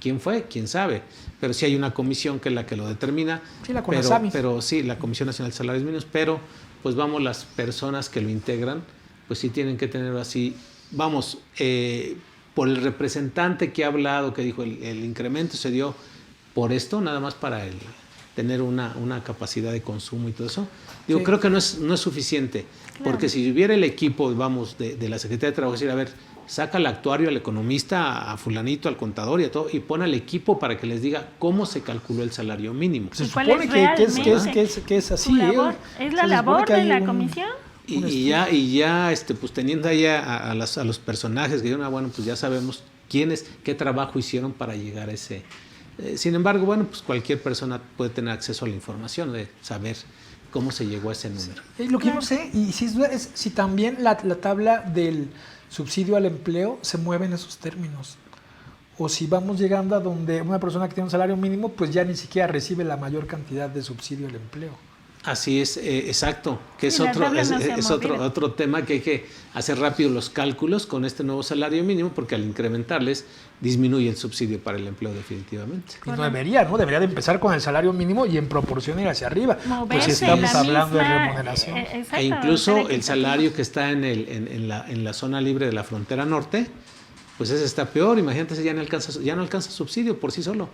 ¿Quién fue? ¿Quién sabe? Pero sí hay una comisión que es la que lo determina.
Sí, la CONASAMI.
Pero sí, la Comisión Nacional de Salarios Mínimos, pero pues vamos, las personas que lo integran, pues sí tienen que tener así, vamos, por el representante que ha hablado, que dijo el incremento se dio por esto, nada más para tener una capacidad de consumo y todo eso. Digo, creo que no es suficiente, porque si hubiera el equipo, vamos, de la Secretaría de Trabajo, decir, a ver, saca al actuario, al economista, a fulanito, al contador y a todo, y pon al equipo para que les diga cómo se calculó el salario mínimo.
Se supone que es así.
Es la labor de la comisión.
Y ya pues teniendo ahí a los personajes que dijeron, bueno, pues ya sabemos qué trabajo hicieron para llegar a ese. Sin embargo, bueno, pues cualquier persona puede tener acceso a la información de saber cómo se llegó a ese número.
Lo que yo no sé, y si también la tabla del subsidio al empleo se mueve en esos términos, o si vamos llegando a donde una persona que tiene un salario mínimo pues ya ni siquiera recibe la mayor cantidad de subsidio al empleo.
Así es, exacto, que es otro tema que hay que hacer rápido los cálculos con este nuevo salario mínimo, porque al incrementarles disminuye el subsidio para el empleo definitivamente.
Y no debería de empezar con el salario mínimo y en proporción ir hacia arriba, pues si estamos hablando de remuneración.
E incluso el salario que está en la zona libre de la frontera norte, pues ese está peor, imagínate, ya no alcanza subsidio por sí solo.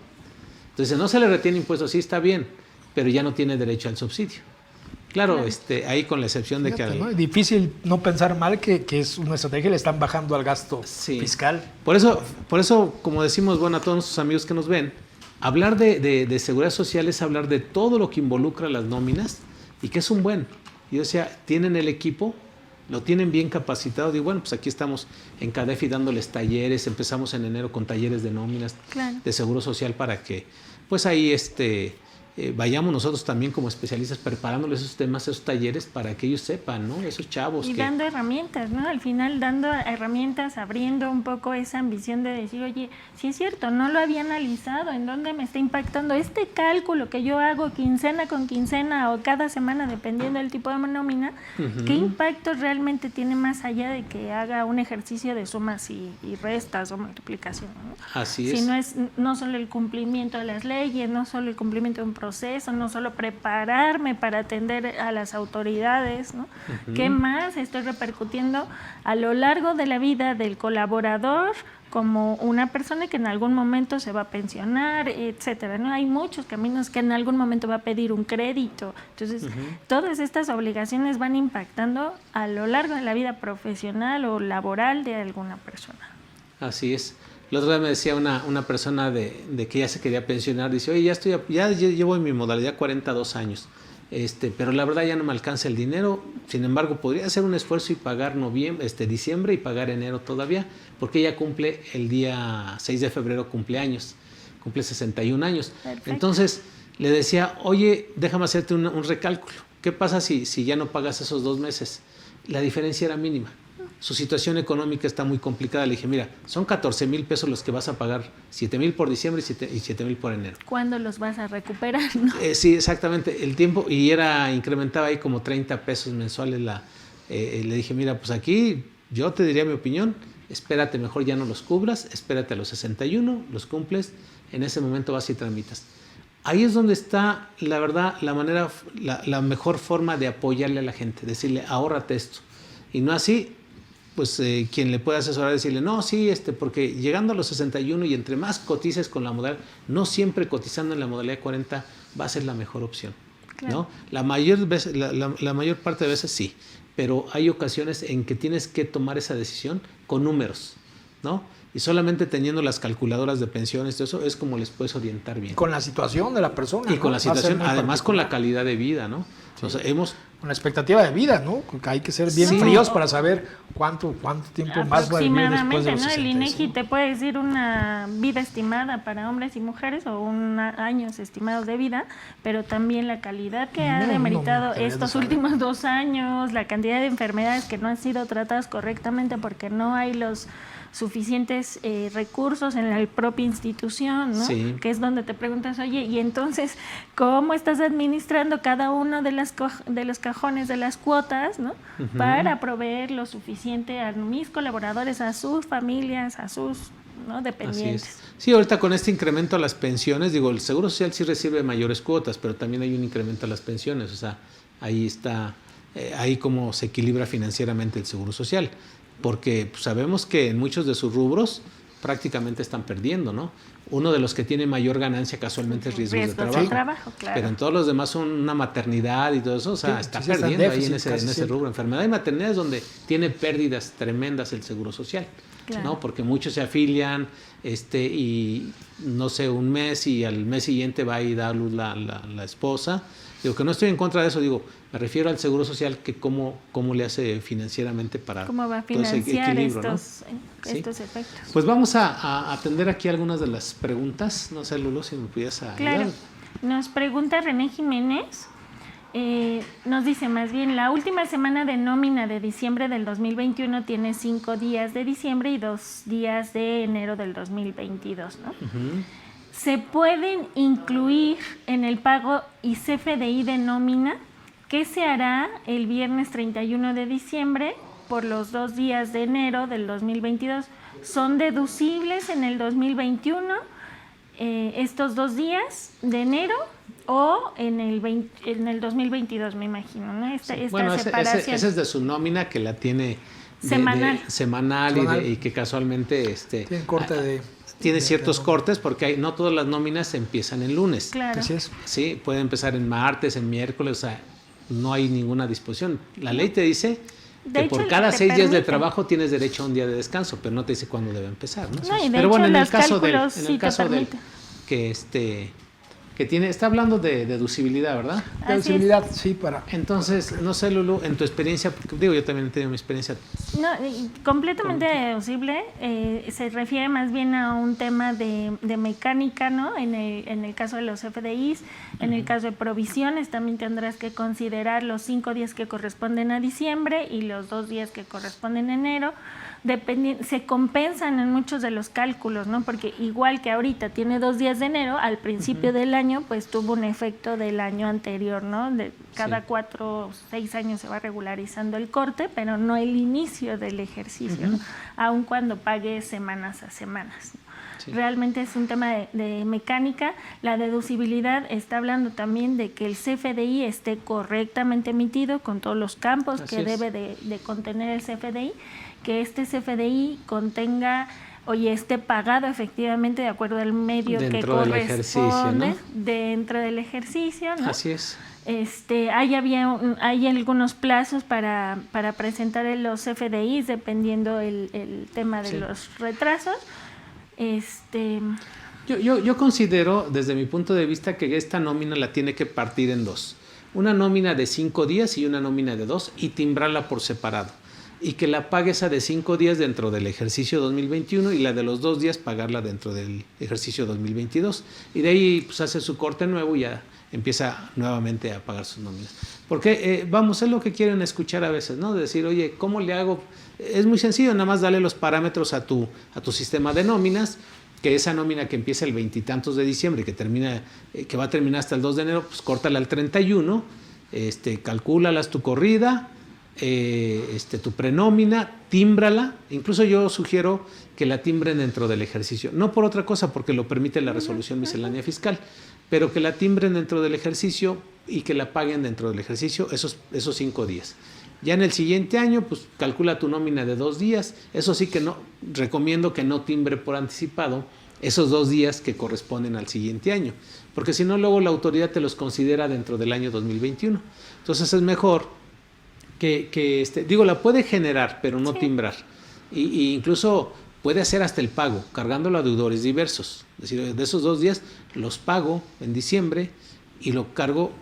Entonces no se le retiene impuestos, sí está bien, pero ya no tiene derecho al subsidio. Claro, ahí con la excepción de que...
¿no? Difícil no pensar mal que es una estrategia, le están bajando al gasto fiscal.
Por eso, como decimos, bueno, a todos nuestros amigos que nos ven, hablar de seguridad social es hablar de todo lo que involucra las nóminas y que es un buen. Y o sea, tienen el equipo, lo tienen bien capacitado. Digo, bueno, pues aquí estamos en CADEFI dándoles talleres, empezamos en enero con talleres de nóminas, de seguro social para que, pues ahí vayamos nosotros también como especialistas preparándoles esos temas, esos talleres para que ellos sepan, ¿no? Esos chavos.
Y dando herramientas, ¿no? Al final dando herramientas, abriendo un poco esa ambición de decir, oye, sí es cierto, no lo había analizado, ¿en dónde me está impactando este cálculo que yo hago quincena con quincena o cada semana dependiendo del tipo de nómina? ¿Qué impacto realmente tiene más allá de que haga un ejercicio de sumas y restas o multiplicación, ¿no?
Así es.
Si no es no solo el cumplimiento de las leyes, no solo el cumplimiento de un proceso, no solo prepararme para atender a las autoridades, ¿no? ¿Qué más estoy repercutiendo a lo largo de la vida del colaborador como una persona que en algún momento se va a pensionar, etcétera, ¿no? Hay muchos caminos que en algún momento va a pedir un crédito. Entonces, todas estas obligaciones van impactando a lo largo de la vida profesional o laboral de alguna persona.
Así es. La otra vez me decía una persona de que ya se quería pensionar, dice, oye, ya llevo en mi modalidad 42 años, pero la verdad ya no me alcanza el dinero, sin embargo podría hacer un esfuerzo y pagar diciembre y pagar enero todavía, porque ella cumple el día 6 de febrero, cumple 61 años. Perfecto. Entonces le decía, oye, déjame hacerte un recálculo, ¿qué pasa si ya no pagas esos 2 meses? La diferencia era mínima. Su situación económica está muy complicada. Le dije, mira, son 14,000 pesos los que vas a pagar, 7,000 por diciembre y 7,000 por enero.
¿Cuándo los vas a recuperar? ¿No?
Sí, exactamente. El tiempo, y incrementaba ahí como 30 pesos mensuales. Le dije, mira, pues aquí yo te diría mi opinión, espérate, mejor ya no los cubras, espérate a los 61, los cumples, en ese momento vas y tramitas. Ahí es donde está, la verdad, la mejor forma de apoyarle a la gente, decirle, ahórrate esto. Y no así, pues quien le puede asesorar, decirle, no, sí, porque llegando a los 61 y entre más cotices con la modalidad, no siempre cotizando en la modalidad 40 va a ser la mejor opción, claro, ¿no? La mayor parte de veces sí, pero hay ocasiones en que tienes que tomar esa decisión con números, ¿no? y solamente teniendo las calculadoras de pensiones, todo eso es como les puedes orientar bien.
Con la situación de la persona.
Y con la situación, además con la calidad de vida, ¿no?
Sí.
O sea,
con la expectativa de vida, ¿no? Hay que ser bien fríos para saber cuánto tiempo más va a vivir después de los 60.
El INEGI te puede decir una vida estimada para hombres y mujeres o años estimados de vida, pero también la calidad que ha demeritado estos últimos 2 años, la cantidad de enfermedades que no han sido tratadas correctamente porque no hay los suficientes recursos en la propia institución, ¿no?
Sí.
Que es donde te preguntas, oye, y entonces, ¿cómo estás administrando cada uno de los cajones de las cuotas, ¿no? Para proveer lo suficiente a mis colaboradores, a sus familias, a sus, ¿no?, dependientes?
Así es. Sí, ahorita con este incremento a las pensiones, digo, el Seguro Social sí recibe mayores cuotas, pero también hay un incremento a las pensiones, o sea, ahí está, ahí como se equilibra financieramente el Seguro Social. Porque pues, sabemos que en muchos de sus rubros prácticamente están perdiendo, ¿no? Uno de los que tiene mayor ganancia casualmente es riesgos de trabajo.
Claro.
Pero en todos los demás son una maternidad y todo eso, o sea, está perdiendo ahí en ese rubro. Enfermedad y maternidad es donde tiene pérdidas tremendas el Seguro Social, claro, ¿no? Porque muchos se afilian y no sé, un mes y al mes siguiente va a ir a dar luz la esposa. Digo que no estoy en contra de eso, digo, me refiero al Seguro Social, que cómo le hace financieramente para
cómo va a financiar estos efectos.
Pues vamos a atender aquí algunas de las preguntas. No sé, Lulu, si me pudieras ayudar.
Claro. Nos pregunta René Jiménez, nos dice más bien, la última semana de nómina de diciembre del 2021 tiene 5 días de diciembre y 2 días de enero del 2022, ¿no? Uh-huh. ¿Se pueden incluir en el pago y CFDI de nómina? ¿Qué se hará el viernes 31 de diciembre por los 2 días de enero del 2022? ¿Son deducibles en el 2021 estos 2 días de enero o en el 2022, me imagino, ¿no? Esta separación.
Ese es de su nómina que la tiene semanal y que casualmente
tiene corte
tiene ciertos cortes porque no todas las nóminas empiezan el lunes.
Claro.
Así es.
Sí, puede empezar en martes, en miércoles, o sea, no hay ninguna disposición. La ley te dice que por cada 6 días de trabajo tienes derecho a un día de descanso, pero no te dice cuándo debe empezar, ¿no?
Pero bueno, en el
caso del que está hablando de deducibilidad, ¿verdad?
Deducibilidad, sí, para...
Entonces, no sé, Lulu, en tu experiencia, porque digo, yo también he tenido mi experiencia.
No, completamente deducible, se refiere más bien a un tema de mecánica, ¿no? En el caso de los FDIs, en el caso de provisiones, también tendrás que considerar los 5 días que corresponden a diciembre y los 2 días que corresponden a enero. Se compensan en muchos de los cálculos, ¿no? Porque igual que ahorita tiene 2 días de enero, al principio del año, pues tuvo un efecto del año anterior, ¿no? Cada 4 o 6 años se va regularizando el corte, pero no el inicio del ejercicio, ¿no? Aun cuando pague semanas a semanas, ¿no? Sí. Realmente es un tema de mecánica. La deducibilidad está hablando también de que el CFDI esté correctamente emitido con todos los campos que debe de contener el CFDI, que este CFDI contenga, esté pagado efectivamente de acuerdo al medio que corresponde dentro del ejercicio, ¿no?
Así es.
Hay algunos plazos para presentar los CFDIs dependiendo el tema de los retrasos.
Yo considero, desde mi punto de vista, que esta nómina la tiene que partir en 2. Una nómina de 5 días y una nómina de 2 y timbrarla por separado. Y que la pague esa de 5 días dentro del ejercicio 2021 y la de los 2 días pagarla dentro del ejercicio 2022. Y de ahí pues hace su corte nuevo y ya empieza nuevamente a pagar sus nóminas. Porque, es lo que quieren escuchar a veces, ¿no? De decir, oye, ¿cómo le hago? Es muy sencillo, nada más dale los parámetros a tu sistema de nóminas, que esa nómina que empieza el 20 y tantos de diciembre, que va a terminar hasta el 2 de enero, pues córtala al 31, calcúlalas tu corrida, tu prenómina, tímbrala. Incluso yo sugiero que la timbren dentro del ejercicio, no por otra cosa, porque lo permite la resolución miscelánea fiscal, pero que la timbren dentro del ejercicio y que la paguen dentro del ejercicio esos 5 días. Ya en el siguiente año, pues calcula tu nómina de 2 días. Eso sí que no, recomiendo que no timbre por anticipado esos 2 días que corresponden al siguiente año, porque si no, luego la autoridad te los considera dentro del año 2021. Entonces es mejor la puede generar, pero no timbrar. Y incluso puede hacer hasta el pago, cargándolo a deudores diversos. Es decir, de esos 2 días los pago en diciembre y lo cargo.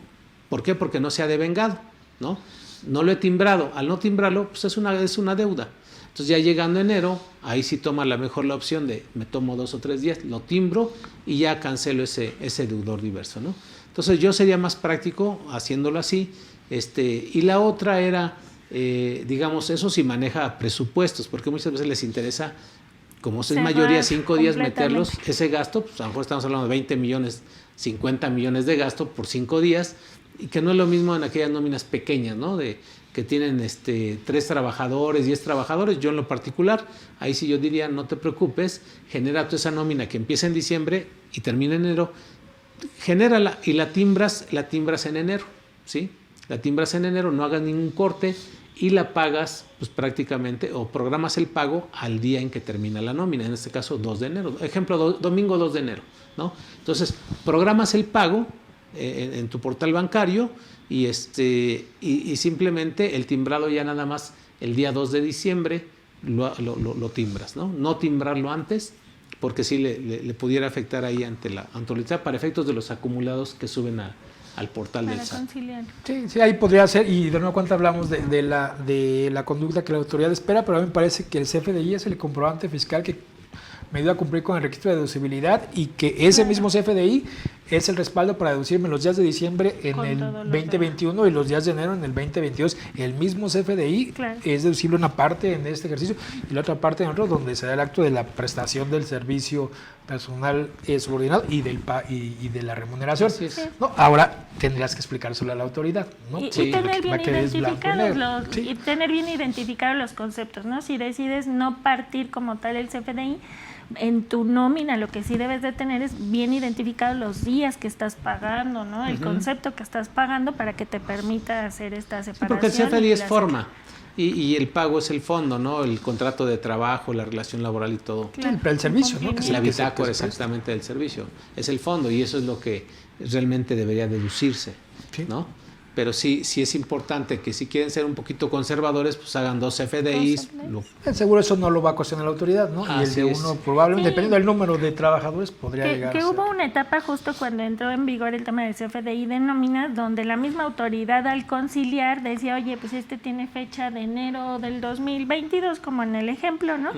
¿Por qué? Porque no se ha devengado, ¿no? No lo he timbrado. Al no timbrarlo, pues es una deuda. Entonces ya llegando enero, ahí sí toma la opción de me tomo 2 o 3 días, lo timbro y ya cancelo ese deudor diverso, ¿no? Entonces yo sería más práctico haciéndolo así. Y la otra era, digamos, eso sí maneja presupuestos, porque muchas veces les interesa, como es mayoría 5 días, meterlos, ese gasto, pues a lo mejor estamos hablando de 20 millones, 50 millones de gasto por 5 días, y que no es lo mismo en aquellas nóminas pequeñas, ¿no? Que tienen 3 trabajadores, 10 trabajadores. Yo en lo particular, ahí sí yo diría, no te preocupes, genera toda esa nómina que empieza en diciembre y termina en enero, genérala y la timbras en enero, ¿sí? La timbras en enero, no hagas ningún corte y la pagas pues prácticamente, o programas el pago al día en que termina la nómina, en este caso 2 de enero, ejemplo, domingo 2 de enero, ¿no? Entonces, programas el pago en tu portal bancario y simplemente el timbrado ya nada más el día 2 de diciembre lo timbras, ¿no? No timbrarlo antes, porque sí le pudiera afectar ahí ante la autoridad para efectos de los acumulados que suben al portal del SAT.
Sí, ahí podría ser, y de nuevo cuenta hablamos de la conducta que la autoridad espera, pero a mí me parece que el CFDI es el comprobante fiscal que me ayuda a cumplir con el registro de deducibilidad y que ese mismo CFDI es el respaldo para deducirme los días de diciembre en el 2021 y los días de enero en el 2022. El mismo CFDI es deducible una parte en este ejercicio y la otra parte en otro, donde se da el acto de la prestación del servicio personal subordinado y de la remuneración. ¿No? Ahora tendrías que explicárselo a la autoridad, ¿no?
Y tener bien identificados los conceptos, ¿no? Si decides no partir como tal el CFDI, en tu nómina lo que sí debes de tener es bien identificados los días que estás pagando, ¿no? El concepto que estás pagando para que te permita hacer esta separación.
Porque el CFDI es forma y el pago es el fondo, ¿no? El contrato de trabajo, la relación laboral y todo.
Claro. El servicio, ¿no?
La bitácora exactamente del servicio. Es el fondo y eso es lo que realmente debería deducirse, ¿no? Pero sí es importante que si quieren ser un poquito conservadores, pues hagan 2 CFDIs.
Seguro eso no lo va a cuestionar la autoridad, ¿no? Y el de uno probablemente, dependiendo del número de trabajadores, podría llegar a ser.
Hubo una etapa justo cuando entró en vigor el tema del CFDI de nóminas, donde la misma autoridad al conciliar decía, oye, pues tiene fecha de enero del 2022, como en el ejemplo, ¿no?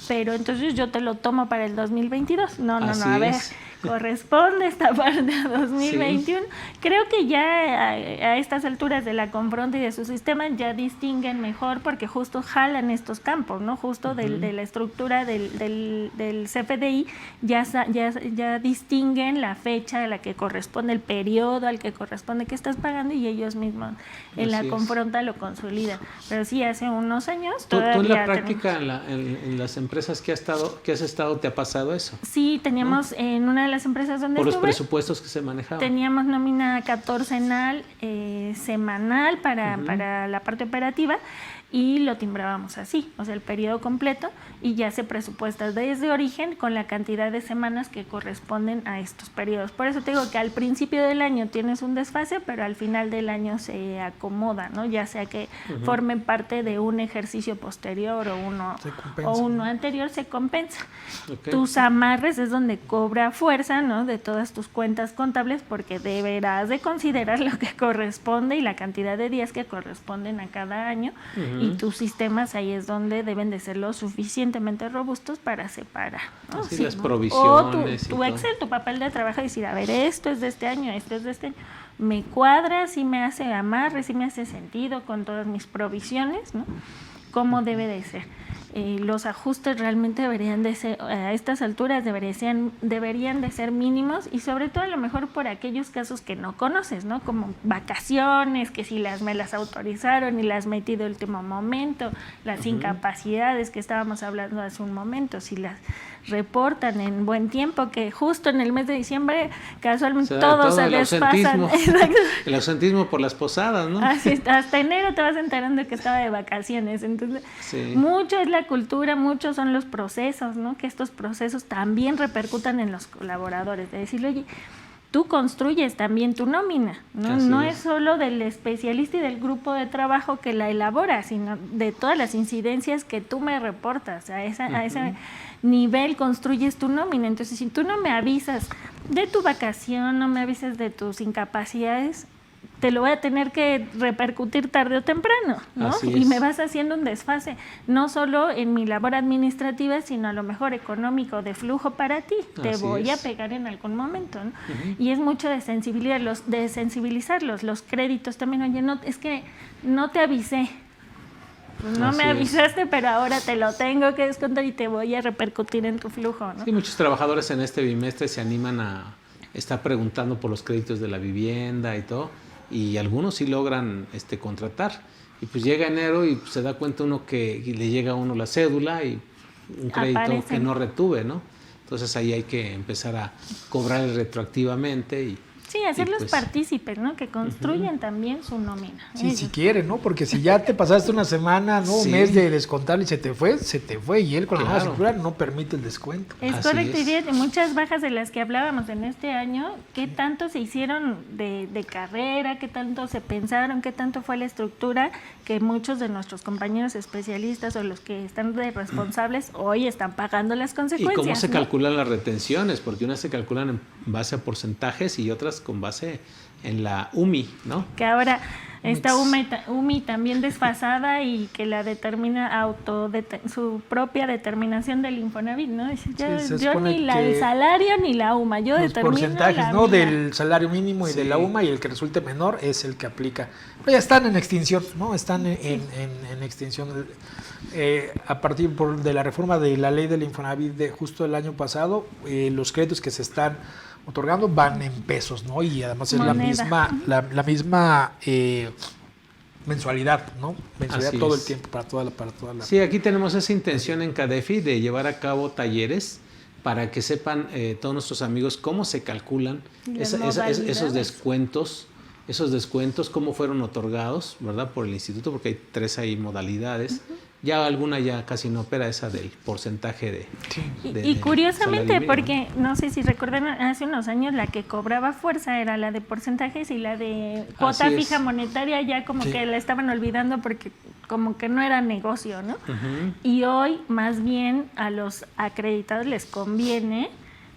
Pero entonces yo te lo tomo para el 2022. No, a ver, corresponde esta parte a 2021. Creo que ya a estas alturas de la confronta y de su sistema ya distinguen mejor porque justo jalan estos campos, ¿no? Justo de la estructura del CFDI ya distinguen la fecha a la que corresponde, el periodo al que corresponde que estás pagando y ellos mismos en la confronta lo consolidan. Pero sí, hace unos años
¿Tú en la práctica, en las empresas que has estado, te ha pasado eso?
Sí, teníamos en una de las empresas donde
por los presupuestos que se manejaban.
Teníamos nómina catorcenal, semanal para la parte operativa y lo timbrábamos así, o sea, el periodo completo y ya se presupuesta desde origen con la cantidad de semanas que corresponden a estos periodos. Por eso te digo que al principio del año tienes un desfase, pero al final del año se acomoda, ¿no? Ya sea que formen parte de un ejercicio posterior o uno anterior, se compensa. Tus amarres es donde cobra fuerza, ¿no? De todas tus cuentas contables porque deberás de considerar lo que corresponde y la cantidad de días que corresponden a cada año. Y tus sistemas ahí es donde deben de ser lo suficientemente robustos para separar, ¿no?
Así las provisiones.
O tu Excel, tu papel de trabajo y decir, a ver, esto es de este año, esto es de este año. Me cuadra, sí me hace amarre, sí me hace sentido con todas mis provisiones, ¿no? ¿Cómo debe de ser? Los ajustes realmente deberían de ser, a estas alturas deberían de ser mínimos y sobre todo a lo mejor por aquellos casos que no conoces, ¿no? Como vacaciones, que si me las autorizaron y las metí de último momento, las incapacidades que estábamos hablando hace un momento, si las reportan en buen tiempo, que justo en el mes de diciembre casualmente todos se desfasan.
El ausentismo por las posadas, ¿no?
Así, hasta enero te vas enterando que estaba de vacaciones, entonces mucho es la cultura, muchos son los procesos, ¿no? Que estos procesos también repercutan en los colaboradores, de decirle, oye, tú construyes también tu nómina, ¿no? No es solo del especialista y del grupo de trabajo que la elabora, sino de todas las incidencias que tú me reportas. A ese nivel construyes tu nómina. Entonces, si tú no me avisas de tu vacación, no me avisas de tus incapacidades, te lo voy a tener que repercutir tarde o temprano, ¿no? Y me vas haciendo un desfase, no solo en mi labor administrativa, sino a lo mejor económico, de flujo para ti. Te voy a pegar en algún momento, ¿no? Y es mucho de sensibilizarlos, los créditos también. Oye, no, es que no te avisé. Pues no me avisaste, pero ahora te lo tengo que descontar y te voy a repercutir en tu flujo, ¿no?
Sí, muchos trabajadores en este bimestre se animan a estar preguntando por los créditos de la vivienda y todo, y algunos sí logran contratar. Y pues llega enero y se da cuenta uno que le llega a uno la cédula y un crédito que no retuve, ¿no? Entonces ahí hay que empezar a cobrar retroactivamente y
sí, hacerlos partícipes, ¿no? Que construyen también su nómina.
Sí, si quieren, ¿no? Porque si ya te pasaste una semana, ¿no? Un mes de descontar y se te fue. Y él con la nueva circular no permite el descuento.
Es correcto. Y fíjate, muchas bajas de las que hablábamos en este año, ¿qué tanto se hicieron de carrera? ¿Qué tanto se pensaron? ¿Qué tanto fue la estructura? Que muchos de nuestros compañeros especialistas o los que están de responsables hoy están pagando las consecuencias.
¿Y cómo se calculan las retenciones? Porque unas se calculan en base a porcentajes y otras con base en la UMI, ¿no?
Que ahora está UMI también desfasada y que la determina su propia determinación del Infonavit, ¿no? Yo ni el salario ni la UMA, yo
los
determino
porcentajes, ¿no? Del salario mínimo y de la UMA, y el que resulte menor es el que aplica. Pero ya están en extinción, ¿no? Están en extinción. A partir de la reforma de la ley del Infonavit de justo el año pasado, los créditos que se están otorgando van en pesos, ¿no? Y además es la misma mensualidad, ¿no? Mensualidad así todo el tiempo para toda la.
Sí, aquí tenemos esa intención en CADEFI de llevar a cabo talleres para que sepan todos nuestros amigos cómo se calculan esos descuentos, cómo fueron otorgados, ¿verdad? Por el instituto, porque hay 3 ahí modalidades. Ya alguna ya casi no opera, esa del porcentaje
y curiosamente, porque no sé si recuerdan, hace unos años la que cobraba fuerza era la de porcentajes y la de cuota fija monetaria ya como que la estaban olvidando porque como que no era negocio, ¿no? Y hoy más bien a los acreditados les conviene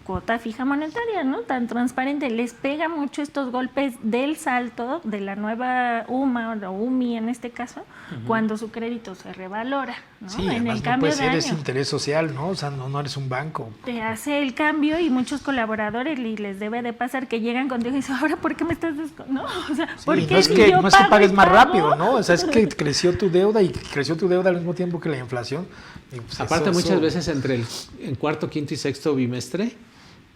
cuota fija monetaria, ¿no? Tan transparente, les pega mucho estos golpes del salto de la nueva UMA o UMI en este caso, cuando su crédito se revalora, ¿no?
Sí, en el cambio no puede ser ese interés social, ¿no? O sea, no eres un banco.
Te hace el cambio y muchos colaboradores les debe de pasar que llegan contigo y dicen, ahora, ¿por qué me estás no? O sea, ¿por qué
no es que pagues más rápido, ¿no? O sea, es que creció tu deuda al mismo tiempo que la inflación. Y pues
aparte, muchas veces en cuarto, quinto y sexto bimestre,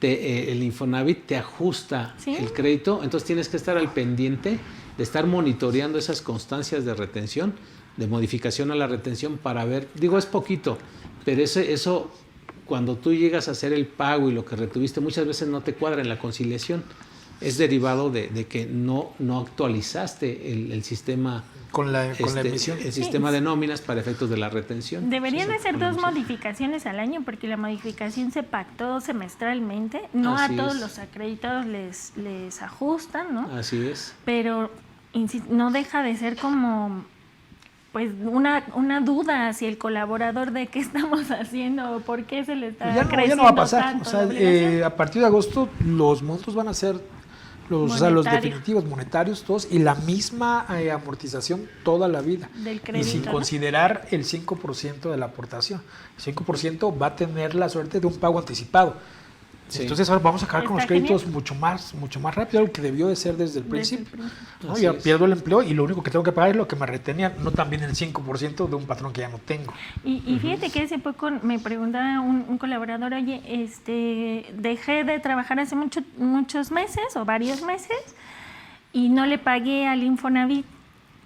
el Infonavit te ajusta el crédito, entonces tienes que estar al pendiente de estar monitoreando esas constancias de retención, de modificación a la retención para ver, es poquito, pero eso cuando tú llegas a hacer el pago y lo que retuviste muchas veces no te cuadra en la conciliación, es derivado de que no actualizaste el sistema
con la emisión.
El sistema de nóminas para efectos de la retención.
Deberían hacer 2 modificaciones al año porque la modificación se pactó semestralmente, no a todos los acreditados les ajustan, ¿no?
Así es.
Pero no deja de ser como pues una duda hacia el colaborador de qué estamos haciendo o por qué se le está creciendo
ya no va a pasar.
Tanto,
o sea, a partir de agosto los montos van a ser los definitivos monetarios todos y la misma amortización toda la vida
del crédito,
y sin considerar el 5% de la aportación. El 5% va a tener la suerte de un pago anticipado. Sí. Entonces ahora vamos a acabar con los créditos mucho más rápido, algo que debió de ser desde el principio. ¿No? Ya pierdo el empleo y lo único que tengo que pagar es lo que me retenía, no también el 5% de un patrón que ya no tengo.
Y fíjate que hace poco me preguntaba un colaborador, oye, dejé de trabajar hace muchos meses o varios meses y no le pagué al Infonavit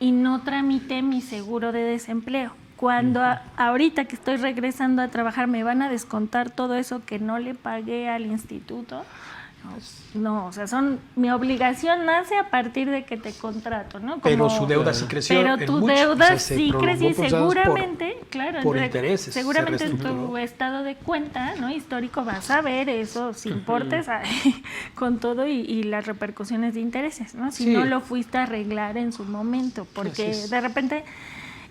y no tramité mi seguro de desempleo. Cuando ahorita que estoy regresando a trabajar me van a descontar todo eso que no le pagué al instituto, No, o sea, mi obligación nace a partir de que te contrato, ¿no?
Pero su deuda sí creció.
Pero tu deuda sí creció y seguramente,
por intereses.
Seguramente en tu estado de cuenta, ¿no? Histórico vas a ver esos importes con todo y las repercusiones de intereses, ¿no? Si no lo fuiste a arreglar en su momento, porque de repente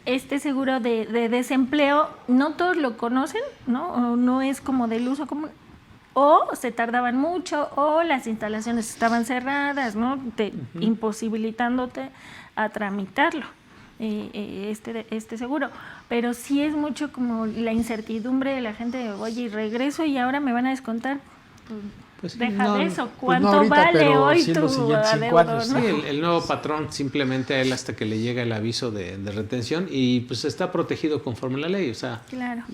este seguro de desempleo no todos lo conocen, ¿no? O no es como del uso común. O se tardaban mucho, o las instalaciones estaban cerradas, ¿no? Imposibilitándote a tramitarlo, este seguro. Pero sí es mucho como la incertidumbre de la gente, oye, regreso y ahora me van a descontar. Pues deja de eso, ¿cuánto ahorita, vale hoy tu adeudo, ¿no?
Sí, el nuevo patrón simplemente a él hasta que le llega el aviso de retención y pues está protegido conforme a la ley, o sea,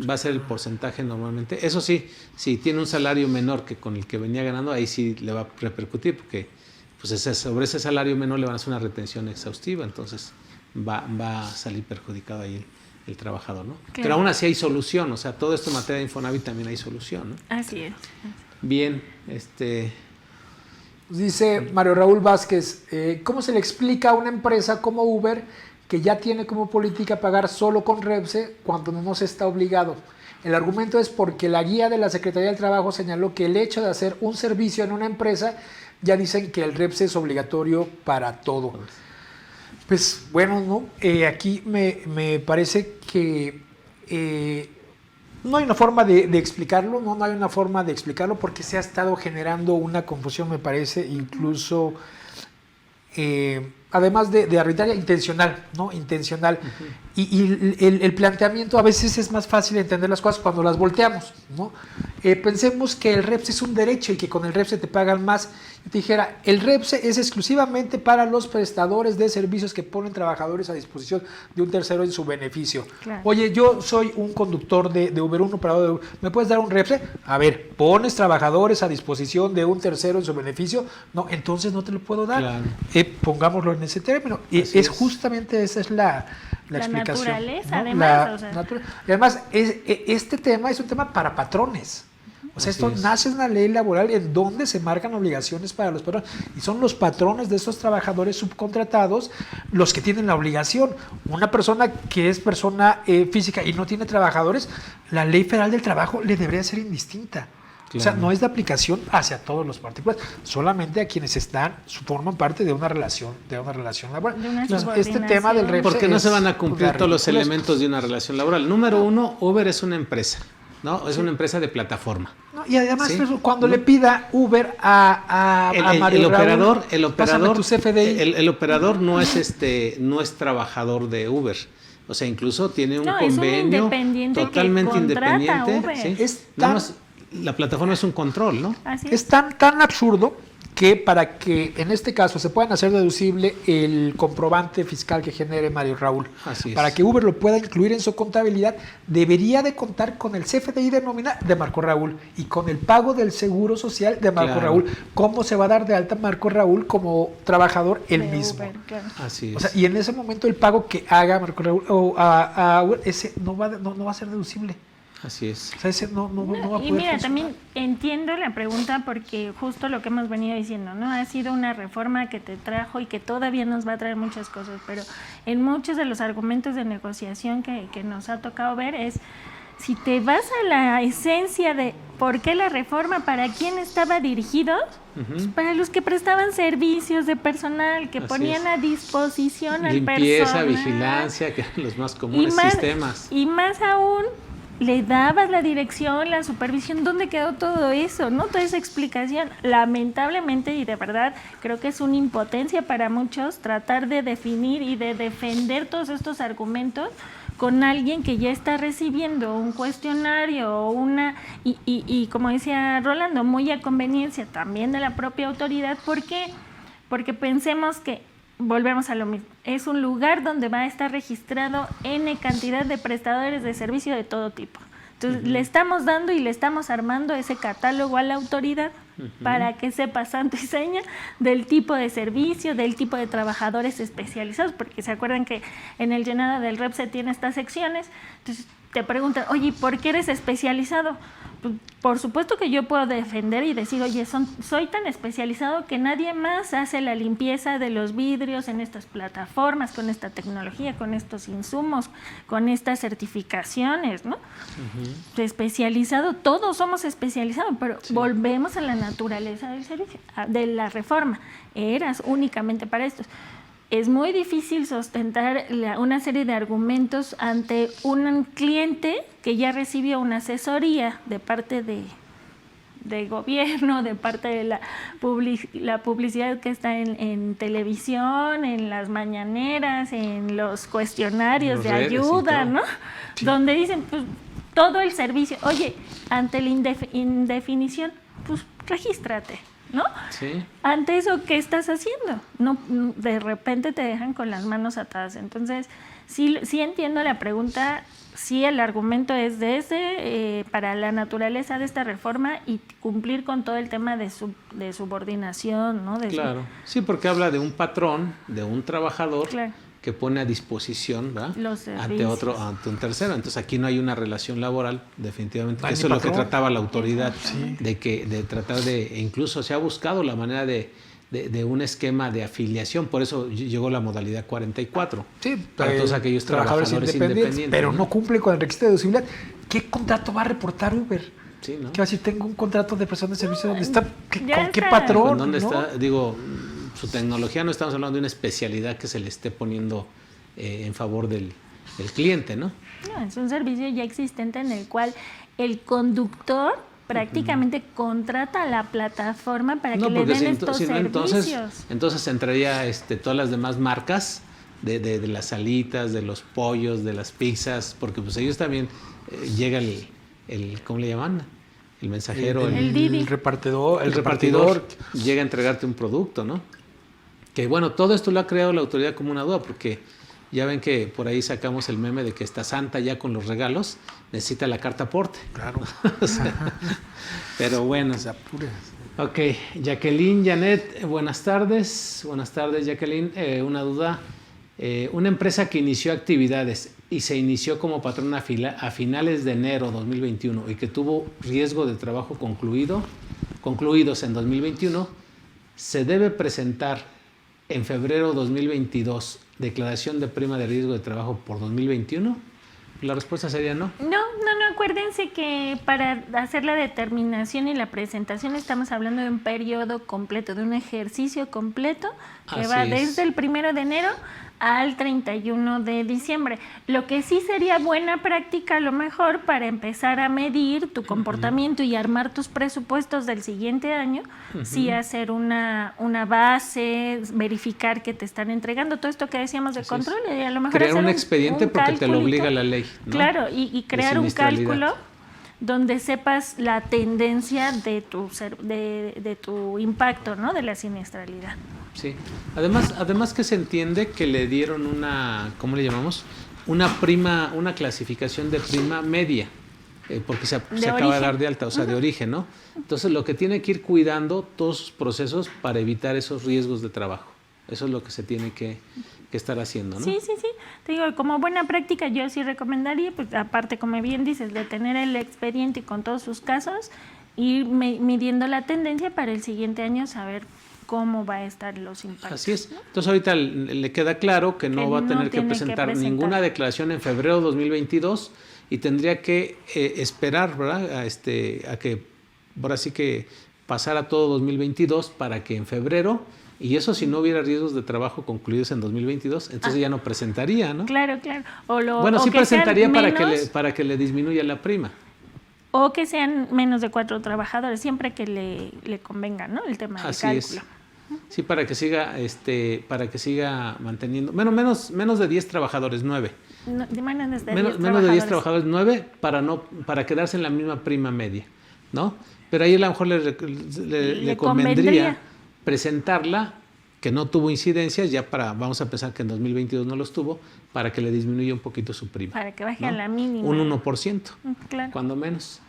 va a ser el porcentaje normalmente. Eso sí, si tiene un salario menor que con el que venía ganando, ahí sí le va a repercutir porque pues sobre ese salario menor le van a hacer una retención exhaustiva, entonces va a salir perjudicado ahí el trabajador, ¿no? Claro. Pero aún así hay solución, o sea, todo esto en materia de Infonavit también hay solución, ¿no?
Así es.
Bien,
dice Mario Raúl Vázquez, ¿cómo se le explica a una empresa como Uber que ya tiene como política pagar solo con REPSE cuando no se está obligado? El argumento es porque la guía de la Secretaría del Trabajo señaló que el hecho de hacer un servicio en una empresa, ya dicen que el REPSE es obligatorio para todo. Pues bueno, ¿no? Aquí me parece que no hay una forma de explicarlo, no hay una forma de explicarlo porque se ha estado generando una confusión, me parece, incluso además de arbitraria, intencional, ¿no? Intencional. Y el planteamiento a veces es más fácil entender las cosas cuando las volteamos, ¿no? Pensemos que el REPSE es un derecho y que con el REPSE te pagan más. Yo te dijera, el REPSE es exclusivamente para los prestadores de servicios que ponen trabajadores a disposición de un tercero en su beneficio. Claro. Oye, yo soy un conductor de Uber, un operador de Uber, ¿me puedes dar un REPSE? A ver, ¿pones trabajadores a disposición de un tercero en su beneficio? No, entonces no te lo puedo dar. Claro. Pongámoslo en ese término. Es justamente esa es la explicación.
Naturaleza,
¿no?
además.
Y además, este tema es un tema para patrones. O sea, esto nace de una ley laboral en donde se marcan obligaciones para los patrones. Y son los patrones de esos trabajadores subcontratados los que tienen la obligación. Una persona que es persona física y no tiene trabajadores, la ley federal del trabajo le debería ser indistinta. Claro. O sea, no es de aplicación hacia todos los particulares, solamente a quienes forman parte de una relación laboral. Entonces, este tema del REPSE
porque no se van a cumplir todos los elementos de una relación laboral. Número uno, Uber es una empresa, ¿no? Es una empresa de plataforma.
No, y además, cuando le pida Uber a Mario
el operador,
tu CFDI.
El operador no es trabajador de Uber. O sea, incluso tiene un convenio totalmente independiente. La plataforma es un control, ¿no?
Es tan absurdo que para que en este caso se puedan hacer deducible el comprobante fiscal que genere Mario Raúl, para que Uber lo pueda incluir en su contabilidad, debería de contar con el CFDI de nómina de Marco Raúl y con el pago del seguro social de Marco Raúl. ¿Cómo se va a dar de alta Marco Raúl como trabajador él mismo? Uber,
Así es.
O sea, y en ese momento el pago que haga Marco Raúl o a Uber, ese no va a ser deducible.
Así es.
O sea, ese no va a poder
y mira,
funcionar.
también entiendo la pregunta porque justo lo que hemos venido diciendo, ¿no? Ha sido una reforma que te trajo y que todavía nos va a traer muchas cosas, pero en muchos de los argumentos de negociación que nos ha tocado ver es, si te vas a la esencia de por qué la reforma, para quién estaba dirigido, pues para los que prestaban servicios de personal, que ponían a disposición al personal.
Limpieza, vigilancia, que eran los más comunes sistemas.
Y más aún, le dabas la dirección, la supervisión, ¿dónde quedó todo eso? ¿No? Toda esa explicación. Lamentablemente, y de verdad, creo que es una impotencia para muchos tratar de definir y de defender todos estos argumentos con alguien que ya está recibiendo un cuestionario o y como decía Rolando, muy a conveniencia también de la propia autoridad. ¿Por qué? Porque pensemos que volvemos a lo mismo. Es un lugar donde va a estar registrado N cantidad de prestadores de servicio de todo tipo. Entonces, le estamos dando y le estamos armando ese catálogo a la autoridad para que sepa santo y seña del tipo de servicio, del tipo de trabajadores especializados, porque se acuerdan que en el llenado del REPSE tiene estas secciones. Entonces, te preguntan, oye, ¿por qué eres especializado? por supuesto que yo puedo defender y decir, oye, soy tan especializado que nadie más hace la limpieza de los vidrios en estas plataformas, con esta tecnología, con estos insumos, con estas certificaciones, ¿no? Especializado, todos somos especializados, pero volvemos a la naturaleza del servicio, de la reforma. Eras únicamente para estos. Es muy difícil sustentar una serie de argumentos ante un cliente que ya recibió una asesoría de parte de gobierno, de parte de la publicidad que está en televisión, en las mañaneras, en los cuestionarios de ayuda, ¿no? Sí. Donde dicen, pues, todo el servicio, oye, ante la indefinición, pues, regístrate, ¿no?
Sí.
Ante eso, ¿qué estás haciendo? No, de repente te dejan con las manos atadas. Entonces, sí entiendo la pregunta, sí el argumento es de ese, para la naturaleza de esta reforma y cumplir con todo el tema de subordinación, ¿no?
Claro, sí, porque habla de un patrón, de un trabajador, claro, que pone a disposición, ¿verdad?, ante un tercero. Entonces aquí no hay una relación laboral, definitivamente. Eso es lo que trataba la autoridad, de tratar de, incluso se ha buscado la manera de un esquema de afiliación, por eso llegó la modalidad 44.
Sí,
para todos aquellos trabajadores independientes,
pero no cumple con el requisito de deducibilidad. ¿Qué contrato va a reportar Uber?
Sí, ¿no?
¿Qué va a decir? Tengo un contrato de prestación de servicio, ¿dónde está? ¿Con qué patrón?
¿Dónde está? Digo, su tecnología, no estamos hablando de una especialidad que se le esté poniendo en favor del cliente, ¿no?
No, es un servicio ya existente en el cual el conductor prácticamente contrata a la plataforma para que le den estos servicios.
Entonces entraría todas las demás marcas de las salitas, de los pollos, de las pizzas, porque pues ellos también llega el ¿cómo le llaman? El mensajero,
el
repartidor
llega a entregarte un producto, ¿no? Que bueno, todo esto lo ha creado la autoridad como una duda, porque ya ven que por ahí sacamos el meme de que está Santa ya con los regalos, necesita la carta aporte.
Claro.
O sea, pero bueno. Ok, Jacqueline, Janet, buenas tardes. Buenas tardes, Jacqueline. Una duda. Una empresa que inició actividades y se inició como patrón a finales de enero 2021 y que tuvo riesgo de trabajo concluidos en 2021, ¿se debe presentar en febrero 2022 declaración de prima de riesgo de trabajo por 2021? La respuesta sería no.
No, acuérdense que para hacer la determinación y la presentación estamos hablando de un periodo completo, de un ejercicio completo que va desde el 1 de enero al 31 de diciembre. Lo que sí sería buena práctica a lo mejor para empezar a medir tu comportamiento y armar tus presupuestos del siguiente año, sí hacer una base, verificar que te están entregando todo esto que decíamos de control, y a lo mejor
crear un expediente porque te lo obliga la ley, ¿no?
Claro, y crear un cálculo donde sepas la tendencia de tu impacto, ¿no?, de la siniestralidad.
Sí. Además que se entiende que le dieron una, ¿cómo le llamamos? Una clasificación de prima media, porque se acaba de dar de alta, o sea, de origen, ¿no? Entonces, lo que tiene que ir cuidando todos sus procesos para evitar esos riesgos de trabajo. Eso es lo que se tiene que estar haciendo, ¿no?
Sí. Te digo, como buena práctica yo sí recomendaría, pues aparte, como bien dices, de tener el expediente con todos sus casos, ir midiendo la tendencia para el siguiente año, saber cómo va a estar los impactos.
Así es. Entonces ahorita le queda claro que no va a tener que presentar ninguna declaración en febrero de 2022 y tendría que esperar, ¿verdad?, a que ahora sí que pasara todo 2022 para que en febrero, y eso si no hubiera riesgos de trabajo concluidos en 2022, entonces ya no presentaría, ¿no?
Claro.
Sí presentaría para que le disminuya la prima.
O que sean menos de 4 trabajadores, siempre que le convenga, ¿no?, el tema del cálculo.
Es. Sí, para que siga manteniendo menos de 10 trabajadores, 9. Menos de 10 trabajadores, 9 para quedarse en la misma prima media, ¿no? Pero ahí a lo mejor le convendría presentarla, que no tuvo incidencias, vamos a pensar que en 2022 no los tuvo, para que le disminuya un poquito su prima.
Para que baje a la mínima.
Un 1%,
claro,
cuando menos.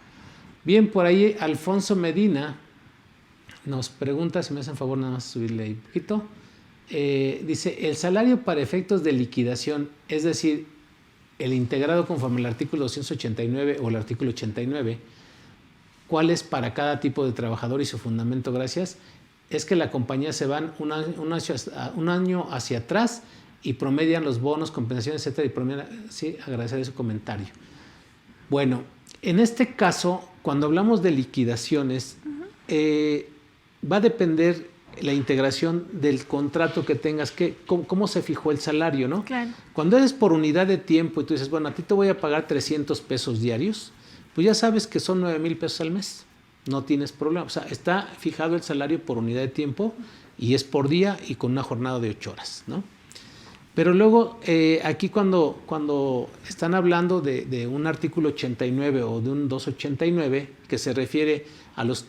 Bien, por ahí Alfonso Medina nos pregunta, si me hacen favor nada más subirle ahí un poquito. Dice, el salario para efectos de liquidación, es decir, el integrado conforme al artículo 289 o el artículo 89, cuál es para cada tipo de trabajador y su fundamento, gracias, es que la compañía se van un año hacia atrás y promedian los bonos, compensaciones, etcétera, y promedian, sí, agradecer su comentario. Bueno, en este caso, cuando hablamos de liquidaciones, va a depender la integración del contrato que tengas, cómo se fijó el salario, ¿no?
Claro.
Cuando eres por unidad de tiempo y tú dices, bueno, a ti te voy a pagar 300 pesos diarios, pues ya sabes que son 9,000 pesos al mes. No tienes problema. O sea, está fijado el salario por unidad de tiempo y es por día y con una jornada de 8 horas, ¿no? Pero luego, aquí cuando están hablando de un artículo 89 o de un 289 que se refiere a los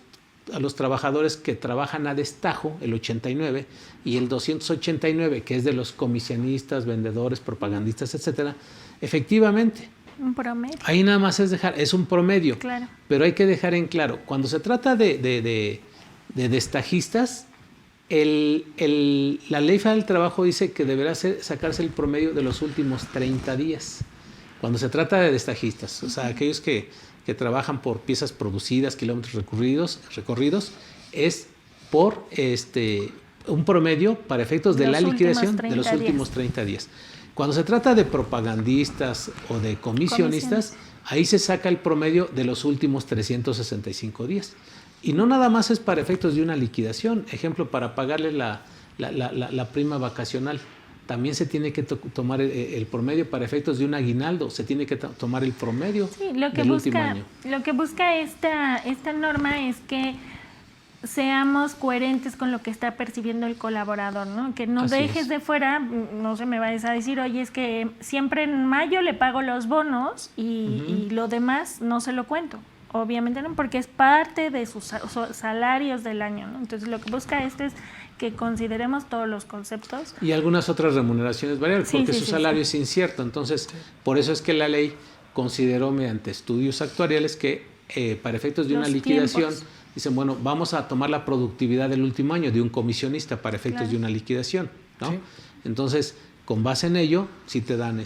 trabajadores que trabajan a destajo, el 89, y el 289, que es de los comisionistas, vendedores, propagandistas, etcétera, efectivamente,
un promedio.
Ahí nada más es un promedio,
claro.
Pero hay que dejar en claro, cuando se trata de destajistas, la Ley Federal del Trabajo dice que deberá sacarse el promedio de los últimos 30 días. Cuando se trata de destajistas, o sea, aquellos que trabajan por piezas producidas, kilómetros recorridos, es por un promedio para efectos de la liquidación de los últimos 30 días. Cuando se trata de propagandistas o de comisionistas, ahí se saca el promedio de los últimos 365 días. Y no nada más es para efectos de una liquidación. Ejemplo, para pagarle la prima vacacional. También se tiene que tomar el promedio para efectos de un aguinaldo. Se tiene que tomar el promedio del último año.
Lo que busca esta norma es que seamos coherentes con lo que está percibiendo el colaborador, ¿no? Que no dejes de fuera, no se me vayas a decir, oye, es que siempre en mayo le pago los bonos y lo demás no se lo cuento. Obviamente no, porque es parte de sus salarios del año, ¿no? Entonces lo que busca es que consideremos todos los conceptos.
Y algunas otras remuneraciones variables, porque su salario es incierto. Entonces, por eso es que la ley consideró mediante estudios actuariales que para efectos de una liquidación, dicen, bueno, vamos a tomar la productividad del último año de un comisionista para efectos de una liquidación, ¿no? Sí. Entonces, con base en ello, sí te dan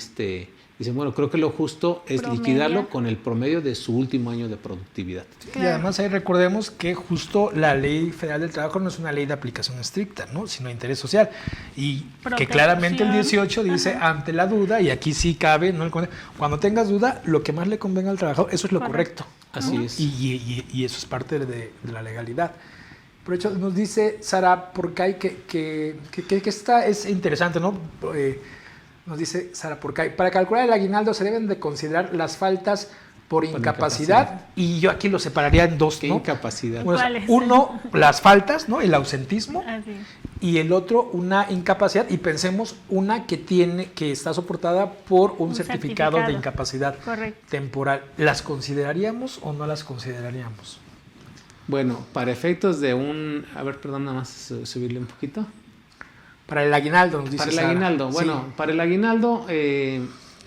dicen, bueno, creo que lo justo es liquidarlo con el promedio de su último año de productividad.
Claro. Y además ahí recordemos que justo la Ley Federal del Trabajo no es una ley de aplicación estricta, ¿no? Sino de interés social. Y que claramente el 18 dice, ante la duda, y aquí sí cabe, ¿no? Cuando tengas duda, lo que más le convenga al trabajador, eso es lo correcto.
Así es.
Y eso es parte de la legalidad. Por hecho, nos dice Sara Porcay que esta es interesante, ¿no? Nos dice Sara Porcay, para calcular el aguinaldo se deben de considerar las faltas por incapacidad, y yo aquí lo separaría en dos,
¿Qué
¿no?
incapacidad?
Bueno, uno, las faltas, ¿no? El ausentismo.
Así.
Y el otro, una incapacidad, y pensemos una que está soportada por un certificado de incapacidad temporal. ¿Las consideraríamos o no las consideraríamos?
Bueno, para efectos de a ver, perdón, nada más subirle un poquito.
Para el aguinaldo, nos dice
Para el
Sara.
aguinaldo, bueno, sí. Para el aguinaldo,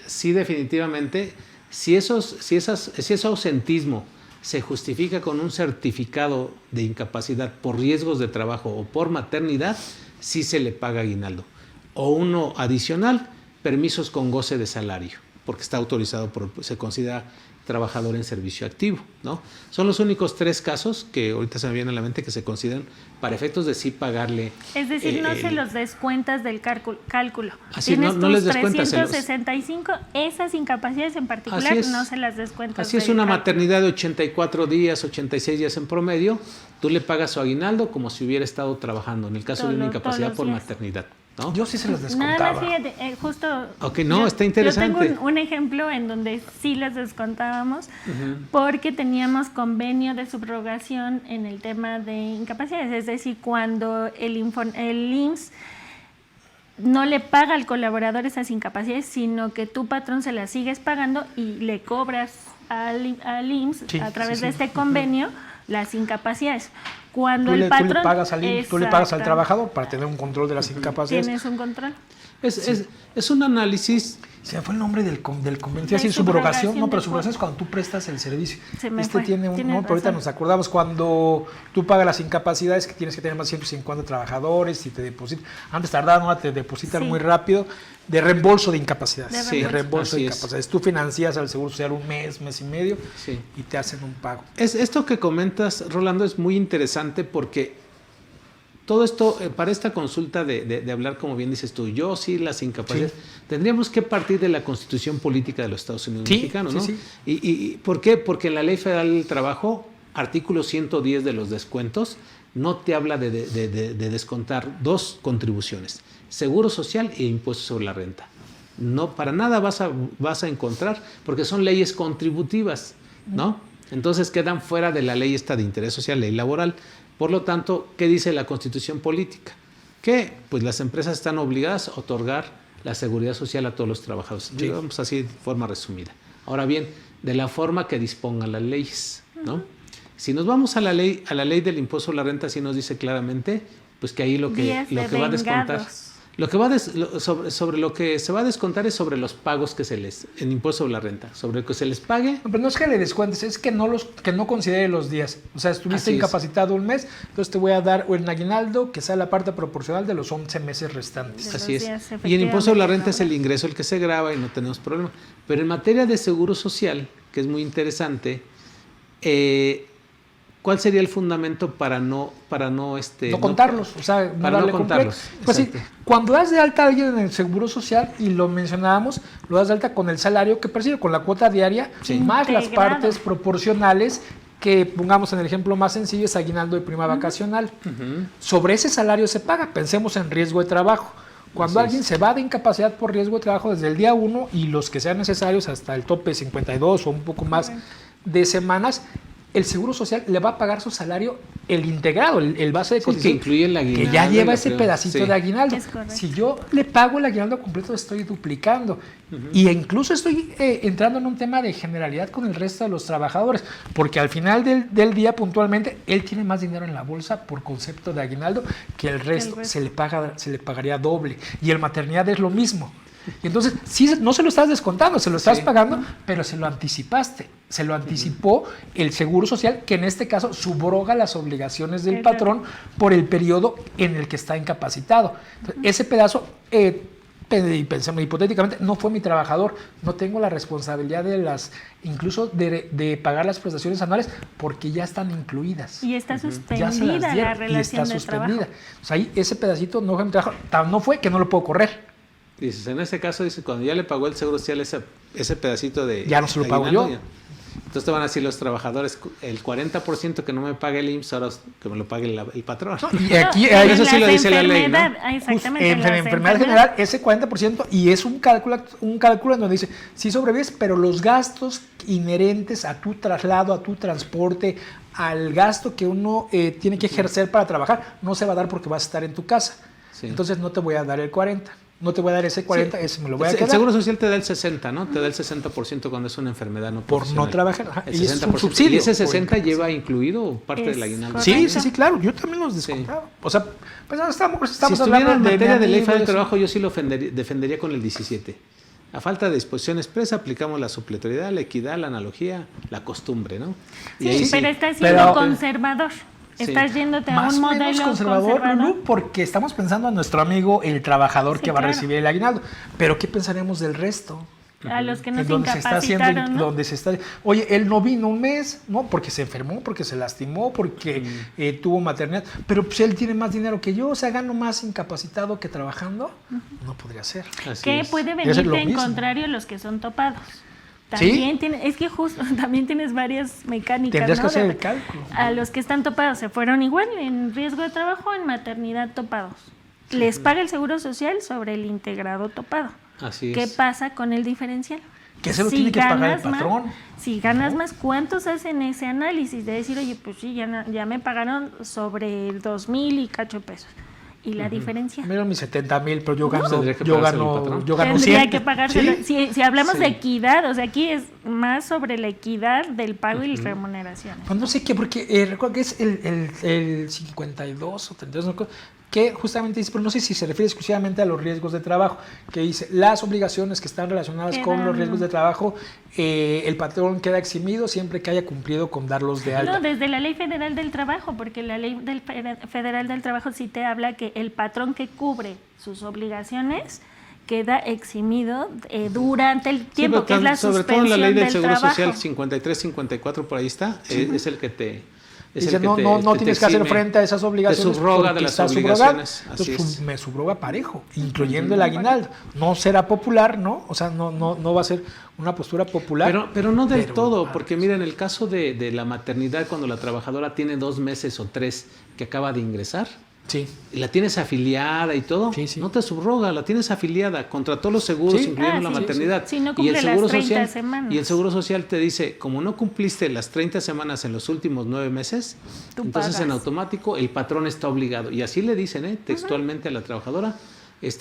sí, definitivamente, si ese ausentismo se justifica con un certificado de incapacidad por riesgos de trabajo o por maternidad, sí se le paga aguinaldo. O uno adicional, permisos con goce de salario, porque está autorizado se considera trabajador en servicio activo, ¿no? Son los únicos 3 casos que ahorita se me vienen a la mente que se consideran para efectos de sí pagarle.
Es decir, no se los descuentas del cálculo.
Así no les descuentas.
365, esas incapacidades en particular no se las descuentas.
Así es, una maternidad de 84 días, 86 días en promedio, tú le pagas su aguinaldo como si hubiera estado trabajando, en el caso de una incapacidad por maternidad. ¿No?
Yo sí se los descontaba.
Nada más, fíjate, justo...
Ok, no, está interesante.
Yo tengo un ejemplo en donde sí las descontábamos porque teníamos convenio de subrogación en el tema de incapacidades. Es decir, cuando el IMSS no le paga al colaborador esas incapacidades, sino que tu patrón se las sigues pagando y le cobras al IMSS a través de este convenio las incapacidades. Cuando el patrón,
tú le pagas al trabajador para tener un control de las incapacidades.
Tienes un control.
Es un análisis
Se me fue el nombre del convenio, sí, subrogación, no, pero subrogación es cuando tú prestas el servicio. Tiene un nombre, ahorita nos acordamos, cuando tú pagas las incapacidades que tienes que tener más de 150 trabajadores y te depositan, antes tardaban, ahora te depositan muy rápido, de reembolso de incapacidades. De reembolso de incapacidades. Tú financias al Seguro Social un mes y medio y te hacen un pago.
Esto que comentas, Rolando, es muy interesante porque todo esto, para esta consulta de hablar, como bien dices tú, yo sí las incapacidades, tendríamos que partir de la Constitución Política de los Estados Unidos Mexicanos, ¿no? ¿Y por qué? Porque en la Ley Federal del Trabajo, artículo 110 de los descuentos, no te habla de descontar 2 contribuciones, Seguro Social e Impuesto sobre la Renta. No, para nada vas a encontrar, porque son leyes contributivas, ¿no? Entonces quedan fuera de la ley esta de interés social, ley laboral. Por lo tanto, ¿qué dice la Constitución Política? Que pues las empresas están obligadas a otorgar la seguridad social a todos los trabajadores. Digamos así de forma resumida. Ahora bien, de la forma que dispongan las leyes, ¿no? Si nos vamos a la ley del impuesto sobre la renta, sí nos dice claramente pues que ahí lo que va a descontar. Sobre lo que se va a descontar es sobre los pagos que en impuesto sobre la renta, sobre lo que se les pague.
No, pero no es que le descuentes, es que no considere los días. O sea, estuviste incapacitado un mes, entonces te voy a dar un aguinaldo que sea la parte proporcional de los 11 meses restantes.
Así es. Y en impuesto sobre la renta es el ingreso el que se grava y no tenemos problema. Pero en materia de seguro social, que es muy interesante, ¿cuál sería el fundamento para no
contarlos? O sea,
para no contarlos.
Pues sí, cuando das de alta a alguien en el Seguro Social, y lo mencionábamos, lo das de alta con el salario que percibe, con la cuota diaria, más las partes proporcionales, que pongamos en el ejemplo más sencillo, es aguinaldo de prima vacacional. Sobre ese salario se paga, pensemos en riesgo de trabajo. Cuando alguien se va de incapacidad por riesgo de trabajo desde el día 1 y los que sean necesarios hasta el tope 52 o un poco más de semanas, el Seguro Social le va a pagar su salario, el integrado, el base de cotización,
que incluye el aguinaldo,
que ya lleva ese pedacito de aguinaldo. Si yo le pago el aguinaldo completo, estoy duplicando. Y incluso estoy entrando en un tema de generalidad con el resto de los trabajadores, porque al final del día, puntualmente, él tiene más dinero en la bolsa por concepto de aguinaldo que el resto. Se le pagaría doble. Y el maternidad es lo mismo. Y entonces, sí, no se lo estás descontando, se lo estás pagando, pero se lo anticipaste. Se lo anticipó el Seguro Social, que en este caso subroga las obligaciones del patrón por el periodo en el que está incapacitado. Entonces, ese pedazo, pensemos hipotéticamente, no fue mi trabajador, no tengo la responsabilidad incluso de pagar las prestaciones anuales porque ya están incluidas.
Y está suspendida la relación de trabajo.
O sea, ahí ese pedacito no fue mi trabajo, no fue que no lo puedo correr.
Dices, en ese caso, cuando ya le pagó el Seguro Social ese pedacito de...
Ya no se lo pago yo.
Entonces te van a decir los trabajadores, el 40% que no me pague el IMSS, ahora que me lo pague el patrón.
No, y aquí eso sí lo dice la ley, ¿no?
Exactamente.
En enfermedad general, ese 40%, y es un cálculo en donde dice, sí sobrevives, pero los gastos inherentes a tu traslado, a tu transporte, al gasto que uno tiene que ejercer para trabajar, no se va a dar porque vas a estar en tu casa. Entonces no te voy a dar el 40%. No te voy a dar ese 40, ese me lo voy a quedar.
El Seguro Social te da el 60, ¿no? Te da el 60% cuando es una enfermedad no
por no trabajar.
El 60%. Es un subsidio. ¿Y ese 60 lleva incluido parte del aguinaldo?
Sí, claro. Yo también los descontaba. O sea, pues estamos
si estuviera en materia de ley federal del trabajo, yo sí lo defendería con el 17. A falta de disposición expresa, aplicamos la supletoriedad, la equidad, la analogía, la costumbre, ¿no?
Pero está siendo conservador. Estás yéndote a un modelo conservador,
Lulú, porque estamos pensando a nuestro amigo el trabajador que va a recibir el aguinaldo. Pero ¿qué pensaremos del resto?
A los que no se incapacitaron, ¿no?
Oye, él no vino un mes, ¿no? Porque se enfermó, porque se lastimó, porque tuvo maternidad. Pero pues él tiene más dinero que yo, o sea, gano más incapacitado que trabajando. No podría ser.
¿Qué puede venirte en contrario a los que son topados? También es que justo también tienes varias mecánicas.
Tendrías que hacer el cálculo.
A los que están topados se fueron igual en riesgo de trabajo, en maternidad topados. Les paga el Seguro Social sobre el integrado topado.
Así es.
¿Qué pasa con el diferencial?
Que se lo tiene que pagar el patrón.
Si ganas más, ¿cuántos hacen ese análisis de decir, oye, pues sí, ya me pagaron sobre 2,000 y cacho pesos? ¿Y la diferencia?
Mira mis 70,000, pero yo gano
Tendría
100.
que pagárselo. Si hablamos de equidad, o sea, aquí es más sobre la equidad del pago y las remuneraciones.
Pues no sé qué, porque recuerdo que es el 52 o 32, que justamente dice, pero no sé si se refiere exclusivamente a los riesgos de trabajo, que dice, las obligaciones que están relacionadas con los riesgos de trabajo, el patrón queda eximido siempre que haya cumplido con darlos de alta.
No, desde la Ley Federal del Trabajo, porque la Ley Federal del Trabajo sí te habla que el patrón que cubre sus obligaciones queda eximido durante el tiempo que es la suspensión del trabajo.
Sobre todo en la Ley del Seguro Social 53-54, por ahí está, es el que te...
Dice, no tienes que hacer frente a esas obligaciones.
Te subroga de las obligaciones.
Entonces, me subroga parejo, incluyendo el aguinaldo. No será popular, ¿no? O sea, no va a ser una postura popular.
Pero no del todo, porque mira, en el caso de la maternidad, cuando la trabajadora tiene 2 meses o 3 que acaba de ingresar,
sí,
y la tienes afiliada y todo,
sí.
No te subroga, la tienes afiliada, contrató los seguros, incluyendo la maternidad.
Sí, no cumple las 30 semanas.
Y el Seguro Social te dice, como no cumpliste las 30 semanas en los últimos 9 meses, entonces pagas. En automático el patrón está obligado. Y así le dicen textualmente a la trabajadora,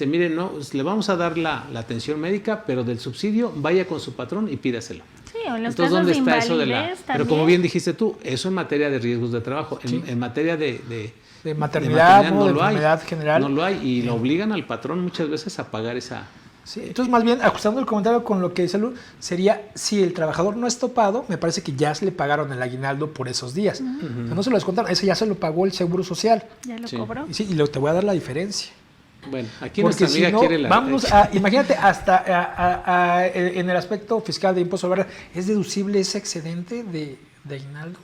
miren, le vamos a dar la atención médica, pero del subsidio vaya con su patrón y pídaselo.
Sí, o en los
entonces,
casos
¿dónde
de
está eso de la?
también.
Pero como bien dijiste tú, eso en materia de riesgos de trabajo, en materia de
maternidad,
no
de
lo
enfermedad
hay,
general.
No lo hay y lo obligan al patrón muchas veces a pagar esa...
Sí, entonces más bien, ajustando el comentario con lo que dice Lu, sería, si el trabajador no es topado, me parece que ya se le pagaron el aguinaldo por esos días. O sea, no se lo descontaron, ese ya se lo pagó el Seguro Social.
Ya lo cobró.
Y te voy a dar la diferencia.
Bueno, aquí nuestra amiga quiere la...
Vamos a, imagínate, hasta en el aspecto fiscal de impuesto sobre la renta, ¿es deducible ese excedente de aguinaldo?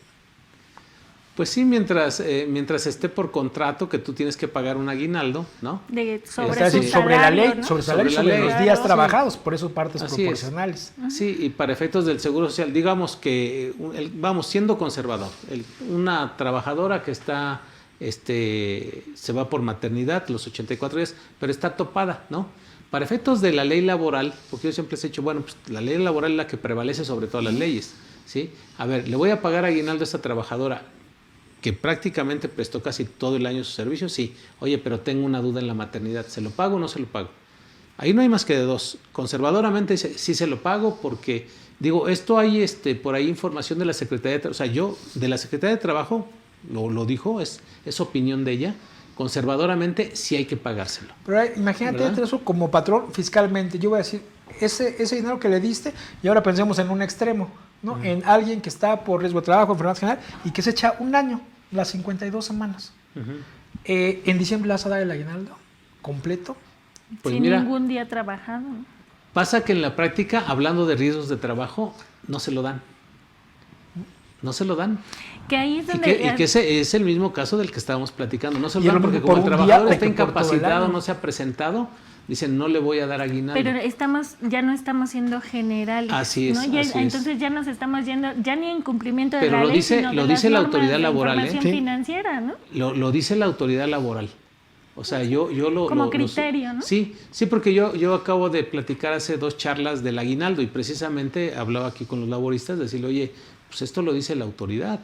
Pues sí, mientras esté por contrato que tú tienes que pagar un aguinaldo, ¿no?
Sobre la ley, ¿no? sobre los días trabajados, por eso partes
así
proporcionales.
Sí, y para efectos del Seguro Social, digamos que, vamos, siendo conservador, una trabajadora que está, se va por maternidad los 84 días, pero está topada, ¿no? Para efectos de la ley laboral, porque yo siempre les he dicho, bueno, pues la ley laboral es la que prevalece sobre todas las leyes, ¿sí? A ver, le voy a pagar aguinaldo a esta trabajadora que prácticamente prestó casi todo el año su servicio, sí. Oye, pero tengo una duda en la maternidad, ¿se lo pago o no se lo pago? Ahí no hay más que de dos. Conservadoramente dice, sí se lo pago porque, digo, esto hay por ahí información de la Secretaría de Trabajo, o sea, yo, de la Secretaría de Trabajo, lo dijo, es opinión de ella, conservadoramente sí hay que pagárselo.
Pero imagínate eso como patrón fiscalmente, yo voy a decir, ese dinero que le diste, y ahora pensemos en un extremo, ¿no? En alguien que está por riesgo de trabajo, enfermedad general, y que se echa un año, las 52 semanas. ¿En diciembre le vas a dar el aguinaldo completo?
Pues sin ningún día trabajado.
Pasa que en la práctica, hablando de riesgos de trabajo, no se lo dan. No se lo dan.
Que ahí es donde...
Y que ese es el mismo caso del que estábamos platicando. No se lo dan porque como el trabajador está incapacitado, no se ha presentado, dicen, no le voy a dar aguinaldo.
Pero ya no estamos siendo generales.
Así es,
¿no? Entonces ya nos estamos yendo, ya ni en cumplimiento de la ley, sino
lo dice la autoridad laboral,
financiera, ¿no?
Lo dice la autoridad laboral. O sea, yo
como criterio, ¿no?
Sí, porque yo acabo de platicar hace 2 charlas del aguinaldo y precisamente hablaba aquí con los laboristas, decirle, oye, pues esto lo dice la autoridad,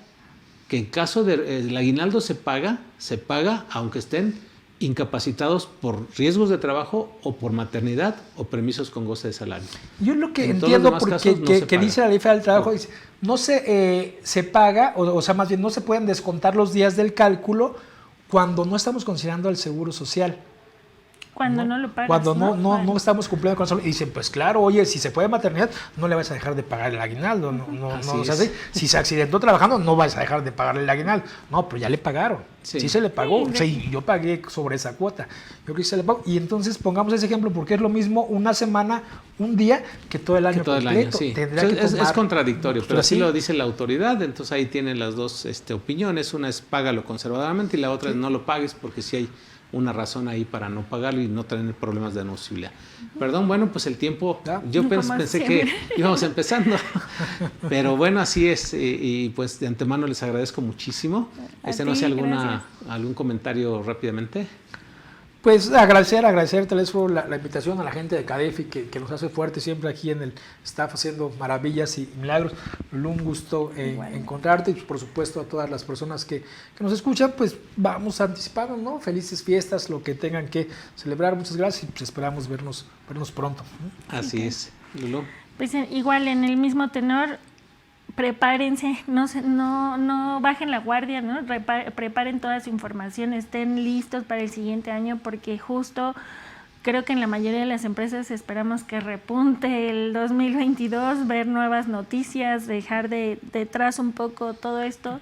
que en caso del aguinaldo se paga aunque estén incapacitados por riesgos de trabajo o por maternidad o permisos con goce de salario.
Yo lo que entiendo porque que dice la Ley Federal del Trabajo, dice, no se paga, o sea, más bien no se pueden descontar los días del cálculo cuando no estamos considerando el Seguro Social.
Cuando no lo pagas.
Cuando no estamos cumpliendo con eso. Y dicen, pues claro, oye, si se puede maternidad, no le vas a dejar de pagar el aguinaldo. O sea, si se accidentó trabajando, no vas a dejar de pagarle el aguinaldo. No, pero ya le pagaron. Sí se le pagó. Sí, o sea, y yo pagué sobre esa cuota. Yo creo que se le pagó. Y entonces pongamos ese ejemplo, porque es lo mismo una semana, un día, que todo el año completo.
Es contradictorio, pero así lo dice la autoridad. Entonces ahí tienen las dos opiniones. Una es págalo conservadoramente y la otra es no lo pagues porque sí hay una razón ahí para no pagarlo y no tener problemas de deducibilidad. Perdón, bueno, pues el tiempo, yo pensé que íbamos empezando, pero bueno, así es, y pues de antemano les agradezco muchísimo. No sé, algún comentario rápidamente.
Pues agradecer Telésforo la invitación a la gente de CADEFI que nos hace fuerte siempre aquí en el staff haciendo maravillas y milagros. Un gusto encontrarte y pues, por supuesto a todas las personas que nos escuchan, pues vamos anticipados, ¿no? Felices fiestas, lo que tengan que celebrar. Muchas gracias y pues esperamos vernos pronto.
Así es, Lulú.
Pues igual en el mismo tenor, prepárense, no bajen la guardia, ¿no? Preparen toda su información, estén listos para el siguiente año, porque justo creo que en la mayoría de las empresas esperamos que repunte el 2022, ver nuevas noticias, dejar detrás un poco todo esto,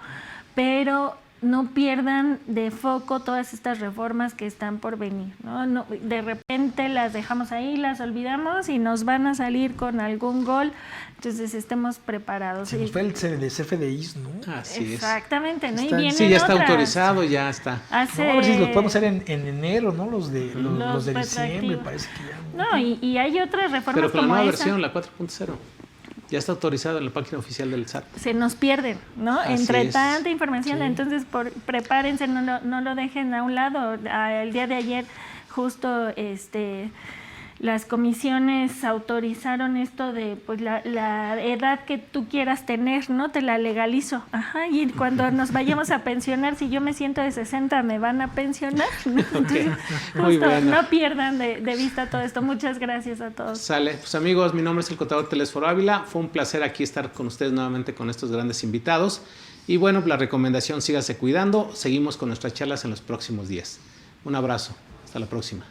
pero no pierdan de foco todas estas reformas que están por venir, ¿no? De repente las dejamos ahí, las olvidamos y nos van a salir con algún gol, entonces estemos preparados.
Se nos fue el de CFDIs, ¿no?
Así
exactamente, ¿no?
Y
vienen
sí, ya está
otras.
Autorizado, ya está.
No, a ver si los podemos hacer en enero, ¿no? Los de diciembre, parece que ya.
No, y hay otras reformas
pero con
como
la nueva
esa.
versión, la 4.0. Ya está autorizado en la página oficial del SAT.
Se nos pierden, ¿no?
Así
entre
es.
tanta información,
Sí.
entonces prepárense, no lo dejen a un lado. El día de ayer justo las comisiones autorizaron esto de pues la edad que tú quieras tener, ¿no? Te la legalizo. Ajá, y cuando nos vayamos a pensionar, si yo me siento de 60, ¿me van a pensionar? ¿No? Entonces,
Muy
justo,
bueno.
no pierdan de vista todo esto. Muchas gracias a todos.
Sale. Pues amigos, mi nombre es el contador Telesforo Ávila. Fue un placer aquí estar con ustedes nuevamente con estos grandes invitados. Y bueno, la recomendación, sígase cuidando. Seguimos con nuestras charlas en los próximos días. Un abrazo. Hasta la próxima.